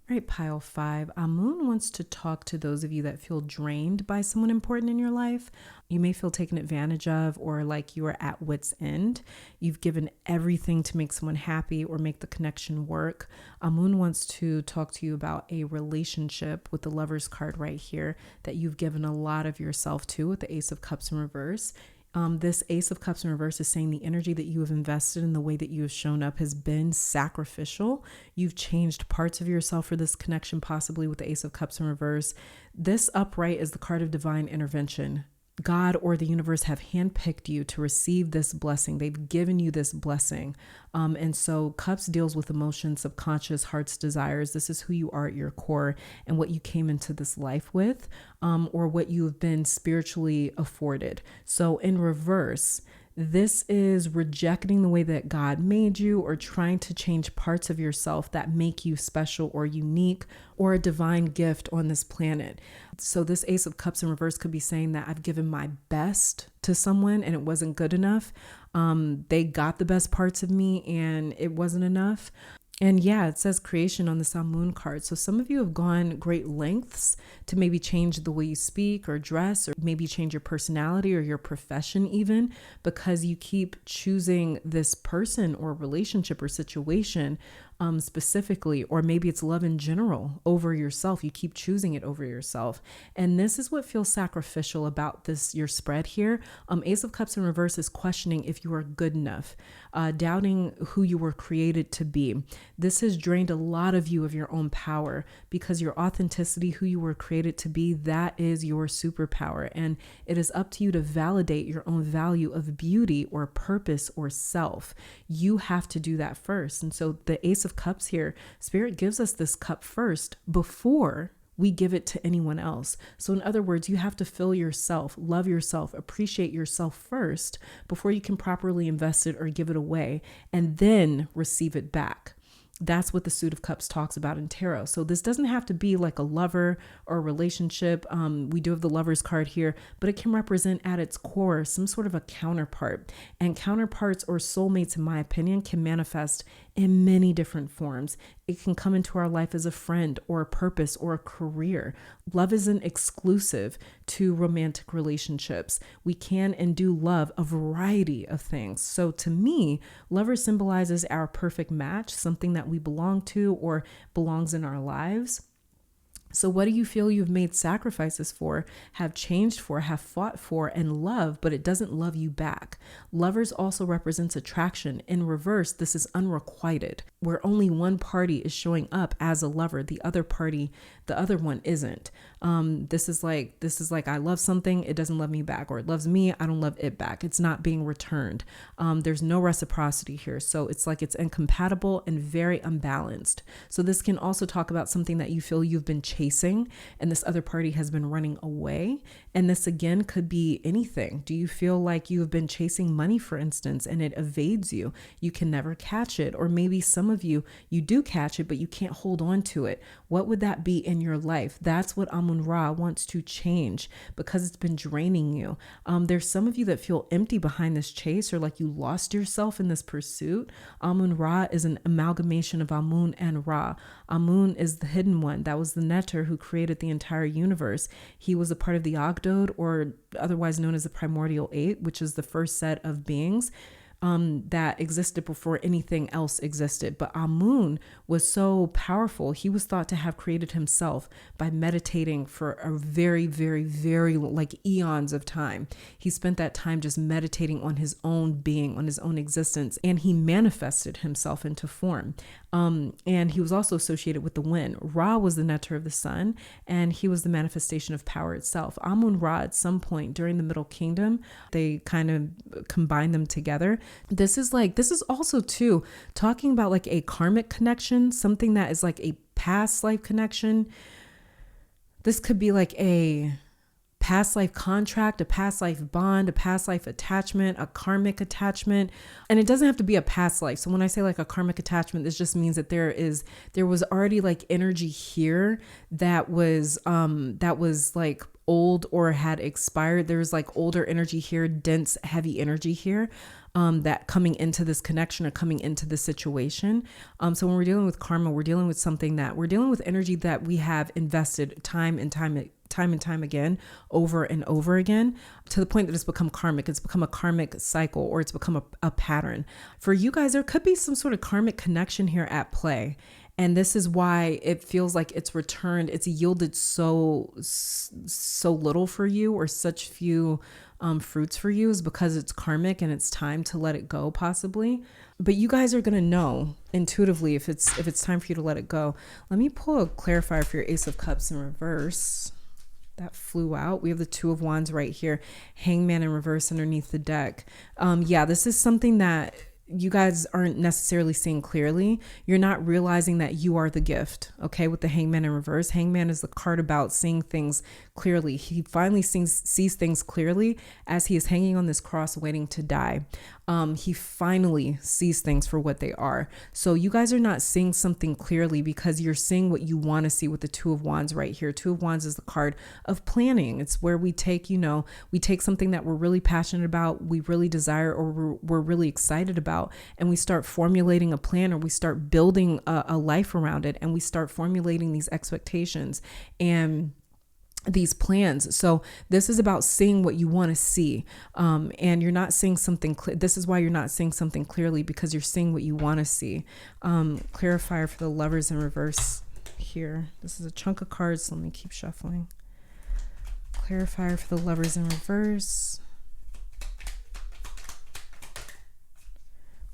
up. All right, pile 5. Amun wants to talk to those of you that feel drained by someone important in your life. You may feel taken advantage of, or like you are at wit's end. You've given everything to make someone happy or make the connection work. Amun wants to talk to you about a relationship with the Lover's card right here that you've given a lot of yourself to with the Ace of Cups in reverse. This Ace of Cups in reverse is saying the energy that you have invested in, the way that you have shown up has been sacrificial. You've changed parts of yourself for this connection, possibly with the Ace of Cups in reverse. This upright is the card of divine intervention. God or the universe have handpicked you to receive this blessing. They've given you this blessing. And so Cups deals with emotions, subconscious, heart's desires. This is who you are at your core and what you came into this life with, or what you have been spiritually afforded. So in reverse, this is rejecting the way that God made you, or trying to change parts of yourself that make you special or unique or a divine gift on this planet. So this Ace of Cups in reverse could be saying that I've given my best to someone and it wasn't good enough. They got the best parts of me and it wasn't enough. And yeah, it says creation on the Sun Moon card. So some of you have gone great lengths to maybe change the way you speak or dress, or maybe change your personality or your profession even, because you keep choosing this person or relationship or situation specifically, or maybe it's love in general over yourself. You keep choosing it over yourself. And this is what feels sacrificial about this, your spread here. Ace of Cups in reverse is questioning if you are good enough, doubting who you were created to be. This has drained a lot of you of your own power, because your authenticity, who you were created to be, that is your superpower. And it is up to you to validate your own value of beauty or purpose or self. You have to do that first. And so the Ace of Cups here, Spirit gives us this cup first before we give it to anyone else. So in other words, you have to fill yourself, love yourself, appreciate yourself first before you can properly invest it or give it away and then receive it back. That's what the Suit of Cups talks about in tarot. So this doesn't have to be like a lover or a relationship. We do have the Lover's card here, but it can represent at its core some sort of a counterpart. And counterparts or soulmates, in my opinion, can manifest in many different forms. It can come into our life as a friend or a purpose or a career. Love isn't exclusive to romantic relationships. We can and do love a variety of things. So to me, lover symbolizes our perfect match, something that we belong to or belongs in our lives. So what do you feel you've made sacrifices for, have changed for, have fought for, and love, but it doesn't love you back? Lovers also represents attraction. In reverse, this is unrequited, where only one party is showing up as a lover. The other party, the other one isn't. This is like I love something, it doesn't love me back, or it loves me, I don't love it back. It's not being returned. There's no reciprocity here. So it's like it's incompatible and very unbalanced. So this can also talk about something that you feel you've been chasing and this other party has been running away. And this again could be anything. Do you feel like you have been chasing money, for instance, and it evades you? You can never catch it. Or maybe some of you do catch it, but you can't hold on to it. What would that be in your life? That's what Amun-Ra wants to change, because it's been draining you. There's some of you that feel empty behind this chase, or like you lost yourself in this pursuit. Amun-Ra is an amalgamation of Amun and Ra. Amun is the hidden one. That was the Neter who created the entire universe. He was a part of the Ogdode, or otherwise known as the Primordial Eight, which is the first set of beings that existed before anything else existed. But Amun was so powerful. He was thought to have created himself by meditating for a very, very, very like eons of time. He spent that time just meditating on his own being, on his own existence, and he manifested himself into form. And he was also associated with the wind. Ra was the Neter of the sun, and he was the manifestation of power itself. Amun-Ra, at some point during the Middle Kingdom, they kind of combined them together. This is also too talking about like a karmic connection, something that is like a past life connection. This could be like a past life contract, a past life bond, a past life attachment, a karmic attachment. And it doesn't have to be a past life. So when I say like a karmic attachment, this just means that there was already like energy here that was like old or had expired. There's like older energy here, dense, heavy energy here. That coming into this connection or coming into this situation. So when we're dealing with karma, we're dealing with something that we're dealing with energy that we have invested time and time again, over and over again, to the point that it's become karmic. It's become a karmic cycle, or it's become a pattern. For you guys, there could be some sort of karmic connection here at play. And this is why it feels like it's returned. It's yielded so little for you, or such few fruits for you, is because it's karmic and it's time to let it go, possibly. But you guys are going to know intuitively if it's time for you to let it go. Let me pull a clarifier for your Ace of Cups in reverse. That flew out. We have the Two of Wands right here, Hangman in reverse underneath the deck. Yeah, this is something that you guys aren't necessarily seeing clearly. You're not realizing that you are the gift. Okay. With the Hangman in reverse, Hangman is the card about seeing things clearly. He finally sees things clearly as he is hanging on this cross waiting to die. He finally sees things for what they are. So you guys are not seeing something clearly because you're seeing what you want to see with the Two of Wands right here. Two of Wands is the card of planning. It's where we take, we take something that we're really passionate about, we really desire, or we're really excited about, and we start formulating a plan, or we start building a life around it, and we start formulating these expectations and these plans. So this is about seeing what you want to see. And you're not seeing something this is why you're not seeing something clearly, because you're seeing what you want to see. Clarifier for the Lovers in reverse here. This is a chunk of cards, so let me keep shuffling. Clarifier for the Lovers in reverse.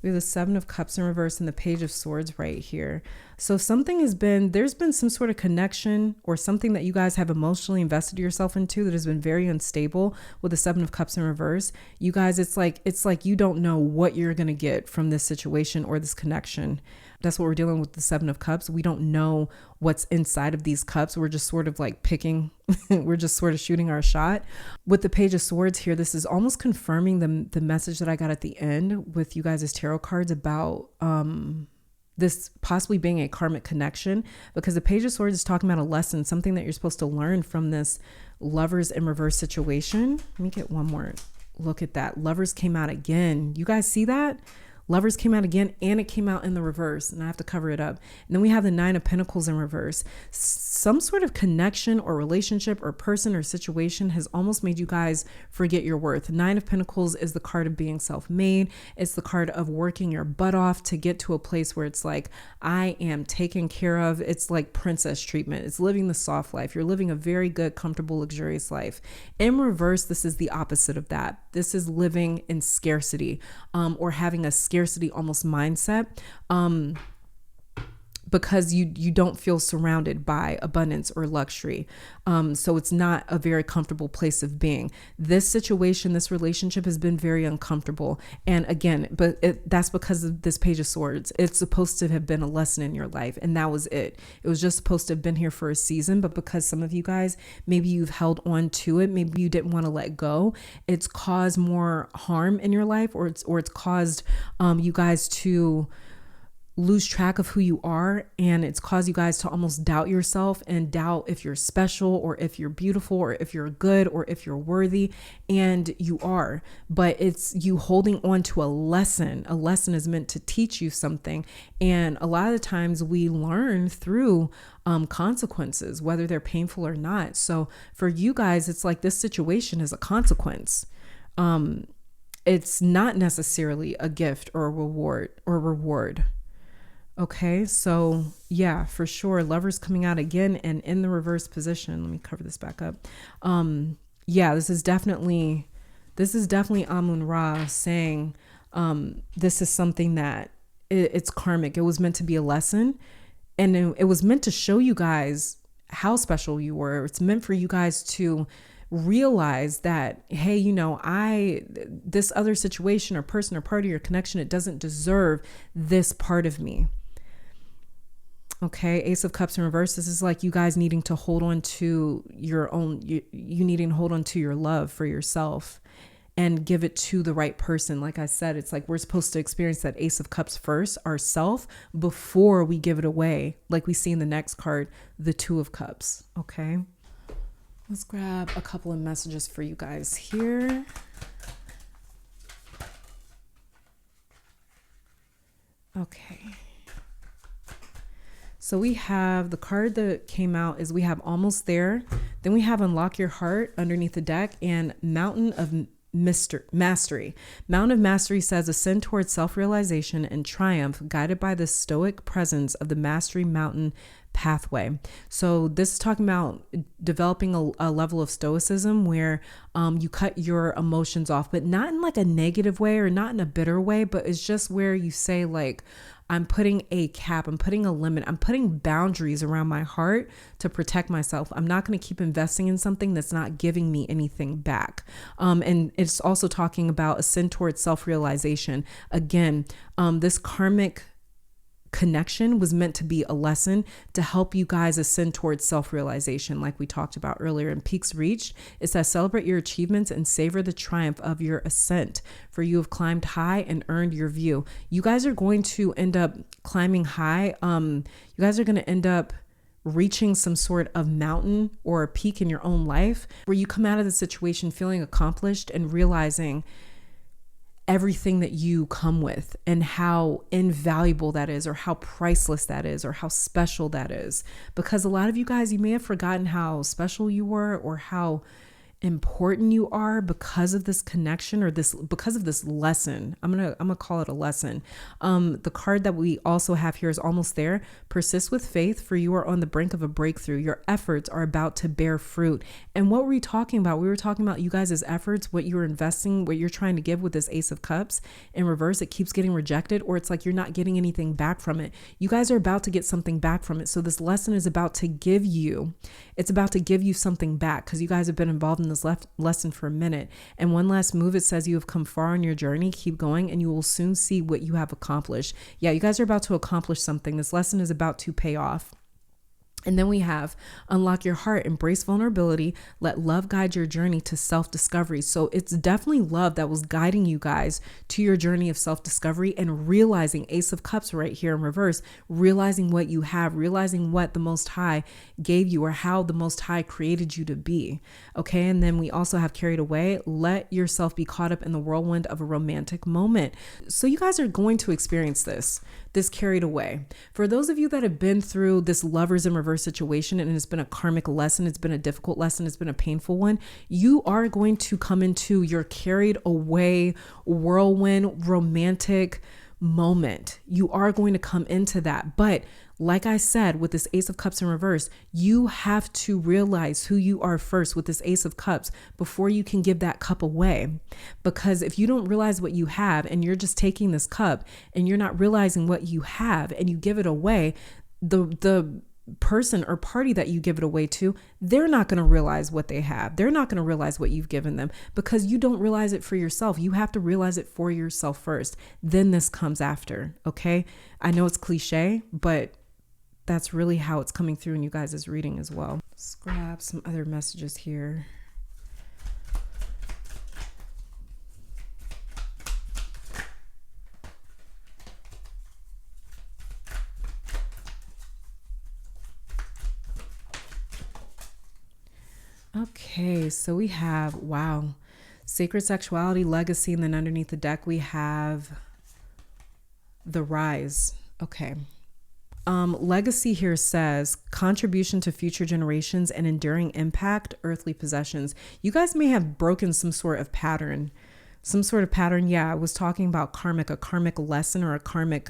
We have the Seven of Cups in reverse and the Page of Swords right here. So there's been some sort of connection or something that you guys have emotionally invested yourself into that has been very unstable with the Seven of Cups in reverse. You guys, it's like you don't know what you're going to get from this situation or this connection. That's what we're dealing with the Seven of Cups. We don't know what's inside of these cups. We're just sort of like picking, we're just sort of shooting our shot. With the Page of Swords here, this is almost confirming the message that I got at the end with you guys' tarot cards about this possibly being a karmic connection, because the Page of Swords is talking about a lesson, something that you're supposed to learn from this Lovers in reverse situation. Let me get one more look at that. Lovers came out again. You guys see that? Lovers came out again, and it came out in the reverse, and I have to cover it up. And then we have the Nine of Pentacles in reverse. Some sort of connection or relationship or person or situation has almost made you guys forget your worth. Nine of Pentacles is the card of being self-made. It's the card of working your butt off to get to a place where it's like, I am taken care of. It's like princess treatment. It's living the soft life. You're living a very good, comfortable, luxurious life. In reverse, this is the opposite of that. This is living in scarcity, or having a scarcity almost mindset, because you don't feel surrounded by abundance or luxury. So it's not a very comfortable place of being. This situation, this relationship has been very uncomfortable. And again, that's because of this Page of Swords. It's supposed to have been a lesson in your life, and that was it. It was just supposed to have been here for a season, but because some of you guys, maybe you've held on to it, maybe you didn't want to let go, it's caused more harm in your life, or it's caused you guys to lose track of who you are, and it's caused you guys to almost doubt yourself and doubt if you're special, or if you're beautiful, or if you're good, or if you're worthy. And you are, but it's you holding on to a lesson. A lesson is meant to teach you something, and a lot of the times we learn through consequences, whether they're painful or not. So for you guys, it's like this situation is a consequence. It's not necessarily a gift or a reward. Okay, so yeah, for sure. Lovers coming out again and in the reverse position. Let me cover this back up. Yeah, this is definitely Amun-Ra saying this is something that it's karmic. It was meant to be a lesson, and it was meant to show you guys how special you were. It's meant for you guys to realize that, hey, this other situation or person or party or connection, it doesn't deserve this part of me. Okay, Ace of Cups in reverse. This is like you guys needing to hold on to your own, you needing to hold on to your love for yourself and give it to the right person. Like I said, it's like we're supposed to experience that Ace of Cups first, ourself, before we give it away. Like we see in the next card, the Two of Cups. Okay. Let's grab a couple of messages for you guys here. Okay. So we have the card that came out is we have Almost There. Then we have Unlock Your Heart underneath the deck and Mountain of Mastery. Mountain of Mastery says ascend towards self-realization and triumph guided by the stoic presence of the Mastery Mountain pathway. So this is talking about developing a level of stoicism where you cut your emotions off, but not in like a negative way or not in a bitter way, but it's just where you say like, I'm putting a cap, I'm putting a limit, I'm putting boundaries around my heart to protect myself. I'm not going to keep investing in something that's not giving me anything back. And it's also talking about ascend towards self-realization. Again, this karmic connection was meant to be a lesson to help you guys ascend towards self-realization, like we talked about earlier. In Peaks Reached, it says celebrate your achievements and savor the triumph of your ascent, for you have climbed high and earned your view. You guys are going to end up climbing high. You guys are going to end up reaching some sort of mountain or a peak in your own life where you come out of the situation feeling accomplished and realizing everything that you come with and how invaluable that is, or how priceless that is, or how special that is. Because a lot of you guys, you may have forgotten how special you were or how important you are because of this connection or because of this lesson. I'm gonna call it a lesson. The card that we also have here is Almost There. Persist with faith, for you are on the brink of a breakthrough. Your efforts are about to bear fruit. And what were we talking about? We were talking about you guys' efforts, what you're investing, what you're trying to give with this Ace of Cups. In reverse, it keeps getting rejected, or it's like you're not getting anything back from it. You guys are about to get something back from it. So this lesson is about to give you, it's about to give you something back, because you guys have been involved in this lesson for a minute. And one last move, it says you have come far on your journey. Keep going and you will soon see what you have accomplished. Yeah, you guys are about to accomplish something. This lesson is about to pay off. And then we have Unlock Your Heart, embrace vulnerability, let love guide your journey to self-discovery. So it's definitely love that was guiding you guys to your journey of self-discovery and realizing, Ace of Cups right here in reverse, realizing what you have, realizing what the Most High gave you or how the Most High created you to be. Okay. And then we also have Carried Away, let yourself be caught up in the whirlwind of a romantic moment. So you guys are going to experience this carried away. For those of you that have been through this lovers in reverse situation and it's been a karmic lesson, it's been a difficult lesson, it's been a painful one, you are going to come into your carried away whirlwind romantic moment. You are going to come into that. But like I said, with this Ace of Cups in reverse, you have to realize who you are first with this Ace of Cups before you can give that cup away. Because if you don't realize what you have and you're just taking this cup and you're not realizing what you have and you give it away, the person or party that you give it away to, they're not going to realize what they have. They're not going to realize what you've given them because you don't realize it for yourself. You have to realize it for yourself first. Then this comes after. Okay. I know it's cliche, but that's really how it's coming through in you guys' reading as well. Let's grab some other messages here. Okay, so we have, wow, sacred sexuality, legacy, and then underneath the deck we have the rise. Okay. Legacy here says contribution to future generations and enduring impact, earthly possessions. You guys may have broken some sort of pattern. Yeah, I was talking about a karmic lesson or a karmic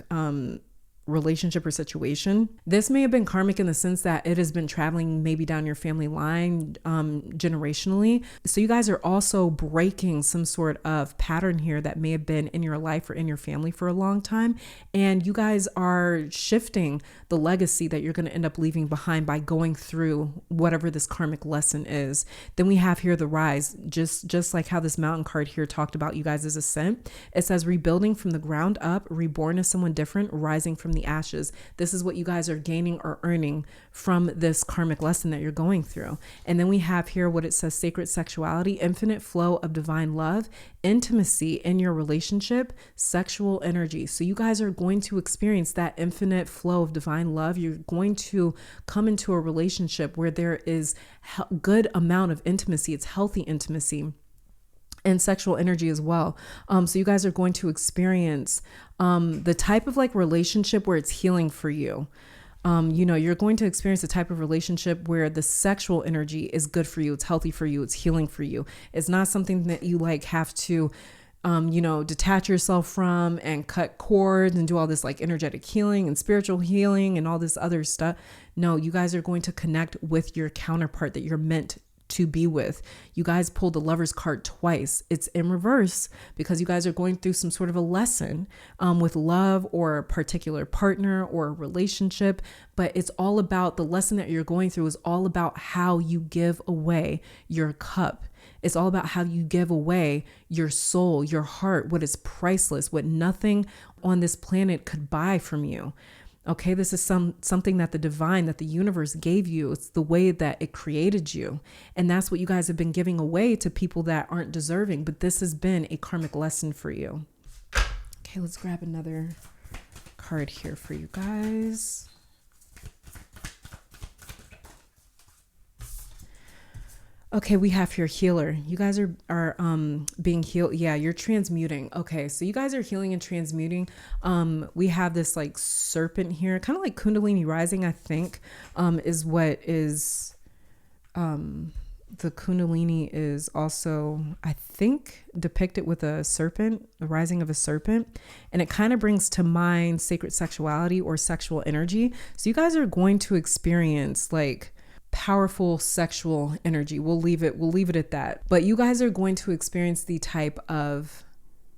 relationship or situation. This may have been karmic in the sense that it has been traveling maybe down your family line generationally. So you guys are also breaking some sort of pattern here that may have been in your life or in your family for a long time. And you guys are shifting the legacy that you're going to end up leaving behind by going through whatever this karmic lesson is. Then we have here the rise, just like how this mountain card here talked about you guys' ascent. It says rebuilding from the ground up, reborn as someone different, rising from the the ashes. This is what you guys are gaining or earning from this karmic lesson that you're going through. And then we have here what it says: sacred sexuality, infinite flow of divine love, intimacy in your relationship, sexual energy. So you guys are going to experience that infinite flow of divine love. You're going to come into a relationship where there is good amount of intimacy. It's healthy intimacy and sexual energy as well. So you guys are going to experience the type of like relationship where it's healing for you. You're going to experience a type of relationship where the sexual energy is good for you. It's healthy for you. It's healing for you. It's not something that you like have to, detach yourself from and cut cords and do all this like energetic healing and spiritual healing and all this other stuff. No, you guys are going to connect with your counterpart that you're meant to be with. You guys pulled the Lover's card twice. It's in reverse because you guys are going through some sort of a lesson with love or a particular partner or a relationship. But it's all about the lesson that you're going through is all about how you give away your cup. It's all about how you give away your soul, your heart, what is priceless, what nothing on this planet could buy from you. Okay, this is something that the divine, that the universe gave you. It's the way that it created you. And that's what you guys have been giving away to people that aren't deserving. But this has been a karmic lesson for you. Okay, let's grab another card here for you guys. Okay, we have here healer. You guys are being healed. Yeah, you're transmuting. Okay, so you guys are healing and transmuting. We have this like serpent here, kind of like Kundalini rising, I think, is what is the Kundalini is also, I think, depicted with a serpent, the rising of a serpent. And it kind of brings to mind sacred sexuality or sexual energy. So you guys are going to experience like powerful sexual energy. We'll leave it at that. But you guys are going to experience the type of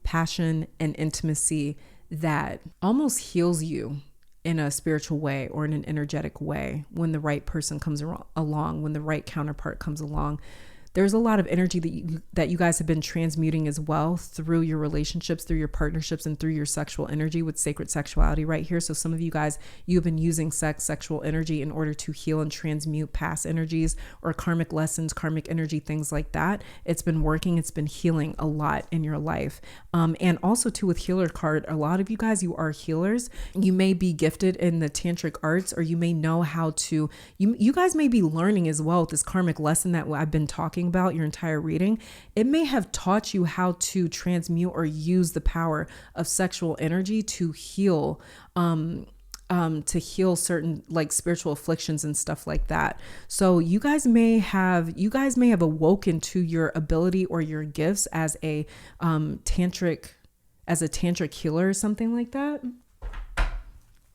passion and intimacy that almost heals you in a spiritual way or in an energetic way when the right person comes along, when the right counterpart comes along. There's a lot of energy that you guys have been transmuting as well through your relationships, through your partnerships, and through your sexual energy with sacred sexuality right here. So some of you guys, you've been using sexual energy in order to heal and transmute past energies or karmic lessons, karmic energy, things like that. It's been working. It's been healing a lot in your life. And also too with healer card, a lot of you guys, you are healers. You may be gifted in the tantric arts, or you may know how to, you guys may be learning as well with this karmic lesson that I've been talking about your entire reading. It may have taught you how to transmute or use the power of sexual energy to heal certain like spiritual afflictions and stuff like that. So you guys may have awoken to your ability or your gifts as a tantric healer or something like that.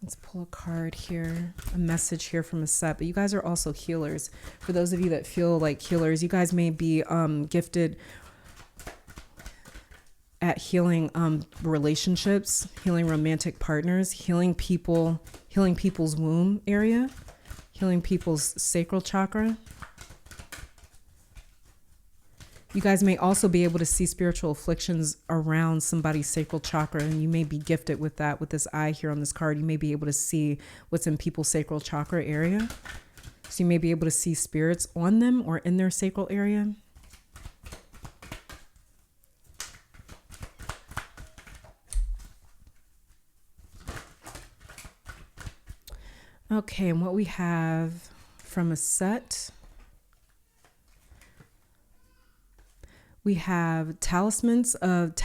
Let's pull a card here, a message here from a set. But you guys are also healers. For those of you that feel like healers, you guys may be gifted at healing relationships, healing romantic partners, healing people's womb area, healing people's sacral chakra. You guys may also be able to see spiritual afflictions around somebody's sacral chakra, and you may be gifted with that. With this eye here on this card, you may be able to see what's in people's sacral chakra area. So you may be able to see spirits on them or in their sacral area. Okay, and what we have from a set, we have talismans of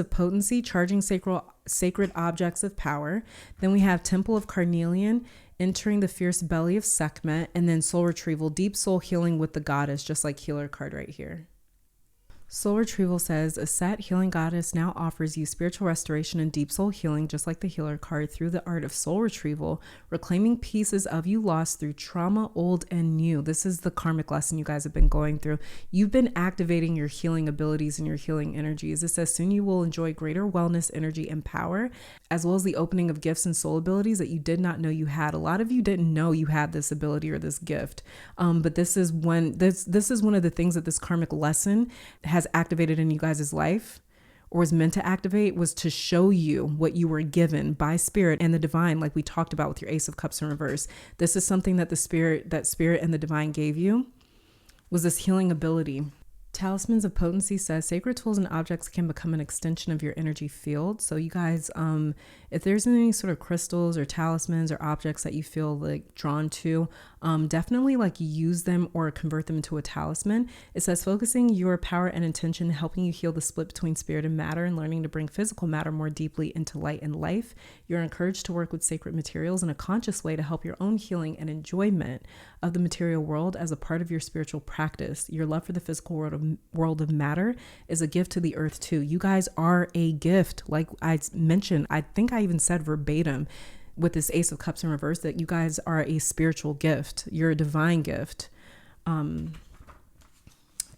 potency, charging sacred objects of power. Then we have Temple of Carnelian, entering the fierce belly of Sekhmet, and then soul retrieval, deep soul healing with the goddess, just like healer card right here. Soul retrieval says, a set healing goddess now offers you spiritual restoration and deep soul healing, just like the healer card, through the art of soul retrieval, reclaiming pieces of you lost through trauma, old and new. This is the karmic lesson you guys have been going through. You've been activating your healing abilities and your healing energies. It says soon you will enjoy greater wellness, energy, and power, as well as the opening of gifts and soul abilities that you did not know you had. A lot of you didn't know you had this ability or this gift, but this is one of the things that this karmic lesson has activated in you guys' life, or was meant to activate was to show you what you were given by spirit and the divine, like we talked about with your Ace of Cups in reverse. This is something that spirit and the divine gave you, was this healing ability. Talismans of Potency says sacred tools and objects can become an extension of your energy field. So you guys, if there's any sort of crystals or talismans or objects that you feel like drawn to, definitely like use them or convert them into a talisman. It says focusing your power and intention, helping you heal the split between spirit and matter, and learning to bring physical matter more deeply into light and life. You're encouraged to work with sacred materials in a conscious way to help your own healing and enjoyment of the material world as a part of your spiritual practice. Your love for the physical world of matter is a gift to the earth too. You guys are a gift. Like I mentioned, I think I even said verbatim with this Ace of Cups in reverse that you guys are a spiritual gift. You're a divine gift to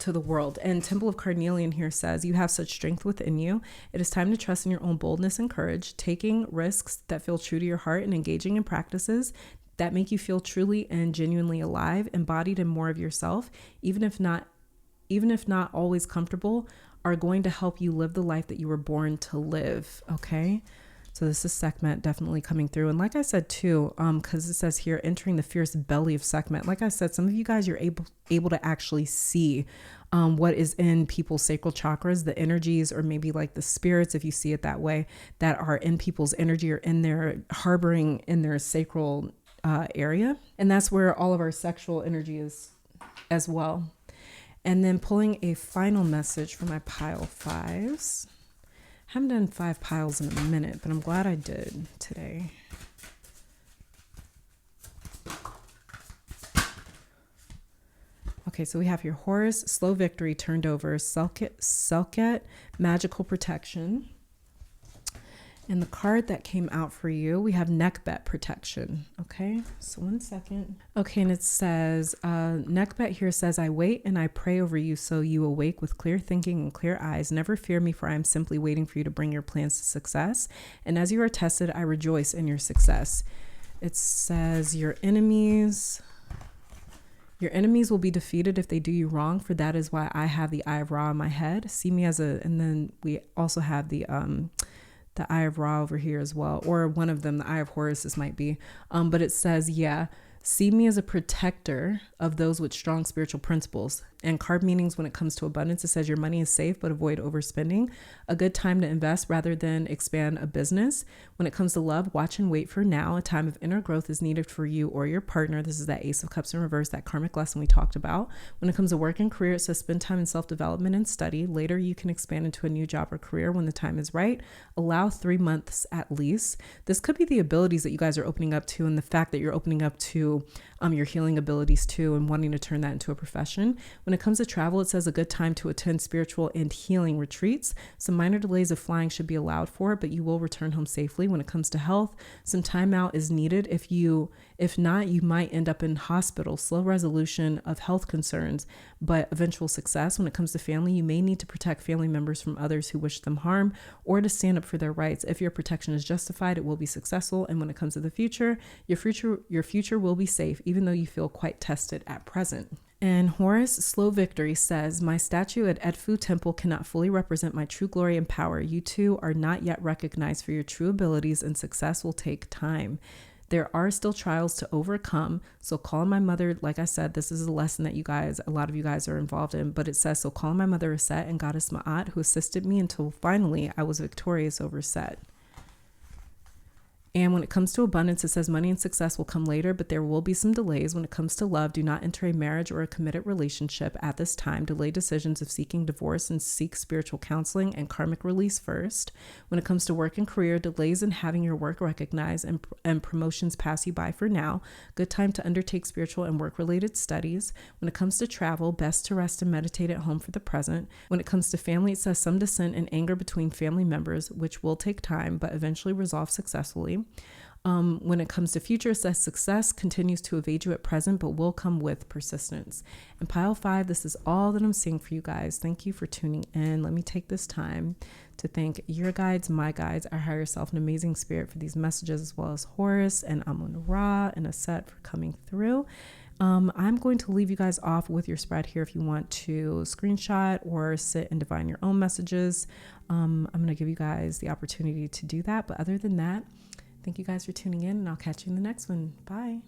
the world. And Temple of Carnelian here says you have such strength within you. It is time to trust in your own boldness and courage, taking risks that feel true to your heart and engaging in practices that make you feel truly and genuinely alive, embodied in more of yourself, even if not always comfortable, are going to help you live the life that you were born to live. Okay. So this is Sekhmet definitely coming through. And like I said too, because it says here, entering the fierce belly of Sekhmet. Like I said, some of you guys, you're able to actually see what is in people's sacral chakras, the energies, or maybe like the spirits, if you see it that way, that are in people's energy or in their harboring in their sacral area. And that's where all of our sexual energy is as well. And then pulling a final message for my pile fives. Haven't done 5 piles in a minute, but I'm glad I did today. Okay, so we have here Horus, slow victory turned over, Selket, magical protection. And the card that came out for you, we have Neckbet protection. Okay, so 1 second. Okay, and it says, Neckbet here says, I wait and I pray over you so you awake with clear thinking and clear eyes. Never fear me, for I am simply waiting for you to bring your plans to success. And as you are tested, I rejoice in your success. It says, your enemies will be defeated if they do you wrong, for that is why I have the Eye of Ra on my head. See me as and then we also have the Eye of Ra over here as well, or one of them, the Eye of Horus, this might be. But it says, yeah, see me as a protector of those with strong spiritual principles. And card meanings when it comes to abundance, it says your money is safe, but avoid overspending. A good time to invest rather than expand a business. When it comes to love, watch and wait for now. A time of inner growth is needed for you or your partner. This is that Ace of Cups in reverse, that karmic lesson we talked about. When it comes to work and career, it says spend time in self-development and study. Later, you can expand into a new job or career when the time is right. Allow 3 months at least. This could be the abilities that you guys are opening up to, and the fact that you're opening up to your healing abilities too, and wanting to turn that into a profession. When it comes to travel, it says a good time to attend spiritual and healing retreats. Some minor delays of flying should be allowed for, but you will return home safely. When it comes to health, some time out is needed. If not, you might end up in hospital. Slow resolution of health concerns, but eventual success. When it comes to family, you may need to protect family members from others who wish them harm, or to stand up for their rights. If your protection is justified, it will be successful. And when it comes to the future, your future will be safe, even though you feel quite tested at present. And Horus, slow victory, says, my statue at Edfu Temple cannot fully represent my true glory and power. You two are not yet recognized for your true abilities, and success will take time. There are still trials to overcome. So call on my mother. Like I said, this is a lesson that a lot of you guys are involved in, but it says, so call on my mother Set and goddess Ma'at, who assisted me until finally I was victorious over Set. And when it comes to abundance, it says money and success will come later, but there will be some delays. When it comes to love, do not enter a marriage or a committed relationship at this time. Delay decisions of seeking divorce and seek spiritual counseling and karmic release first. When it comes to work and career, delays in having your work recognized and promotions pass you by for now. Good time to undertake spiritual and work-related studies. When it comes to travel, best to rest and meditate at home for the present. When it comes to family, it says some dissent and anger between family members, which will take time, but eventually resolve successfully. When it comes to future, it says success continues to evade you at present, but will come with persistence. And pile 5, this is all that I'm seeing for you guys. Thank you for tuning in. Let me take this time to thank your guides, my guides, our higher self, and amazing spirit for these messages, as well as Horus and Amun Ra and Aset for coming through. I'm going to leave you guys off with your spread here if you want to screenshot or sit and divine your own messages. I'm going to give you guys the opportunity to do that. But other than that, thank you guys for tuning in, and I'll catch you in the next one. Bye.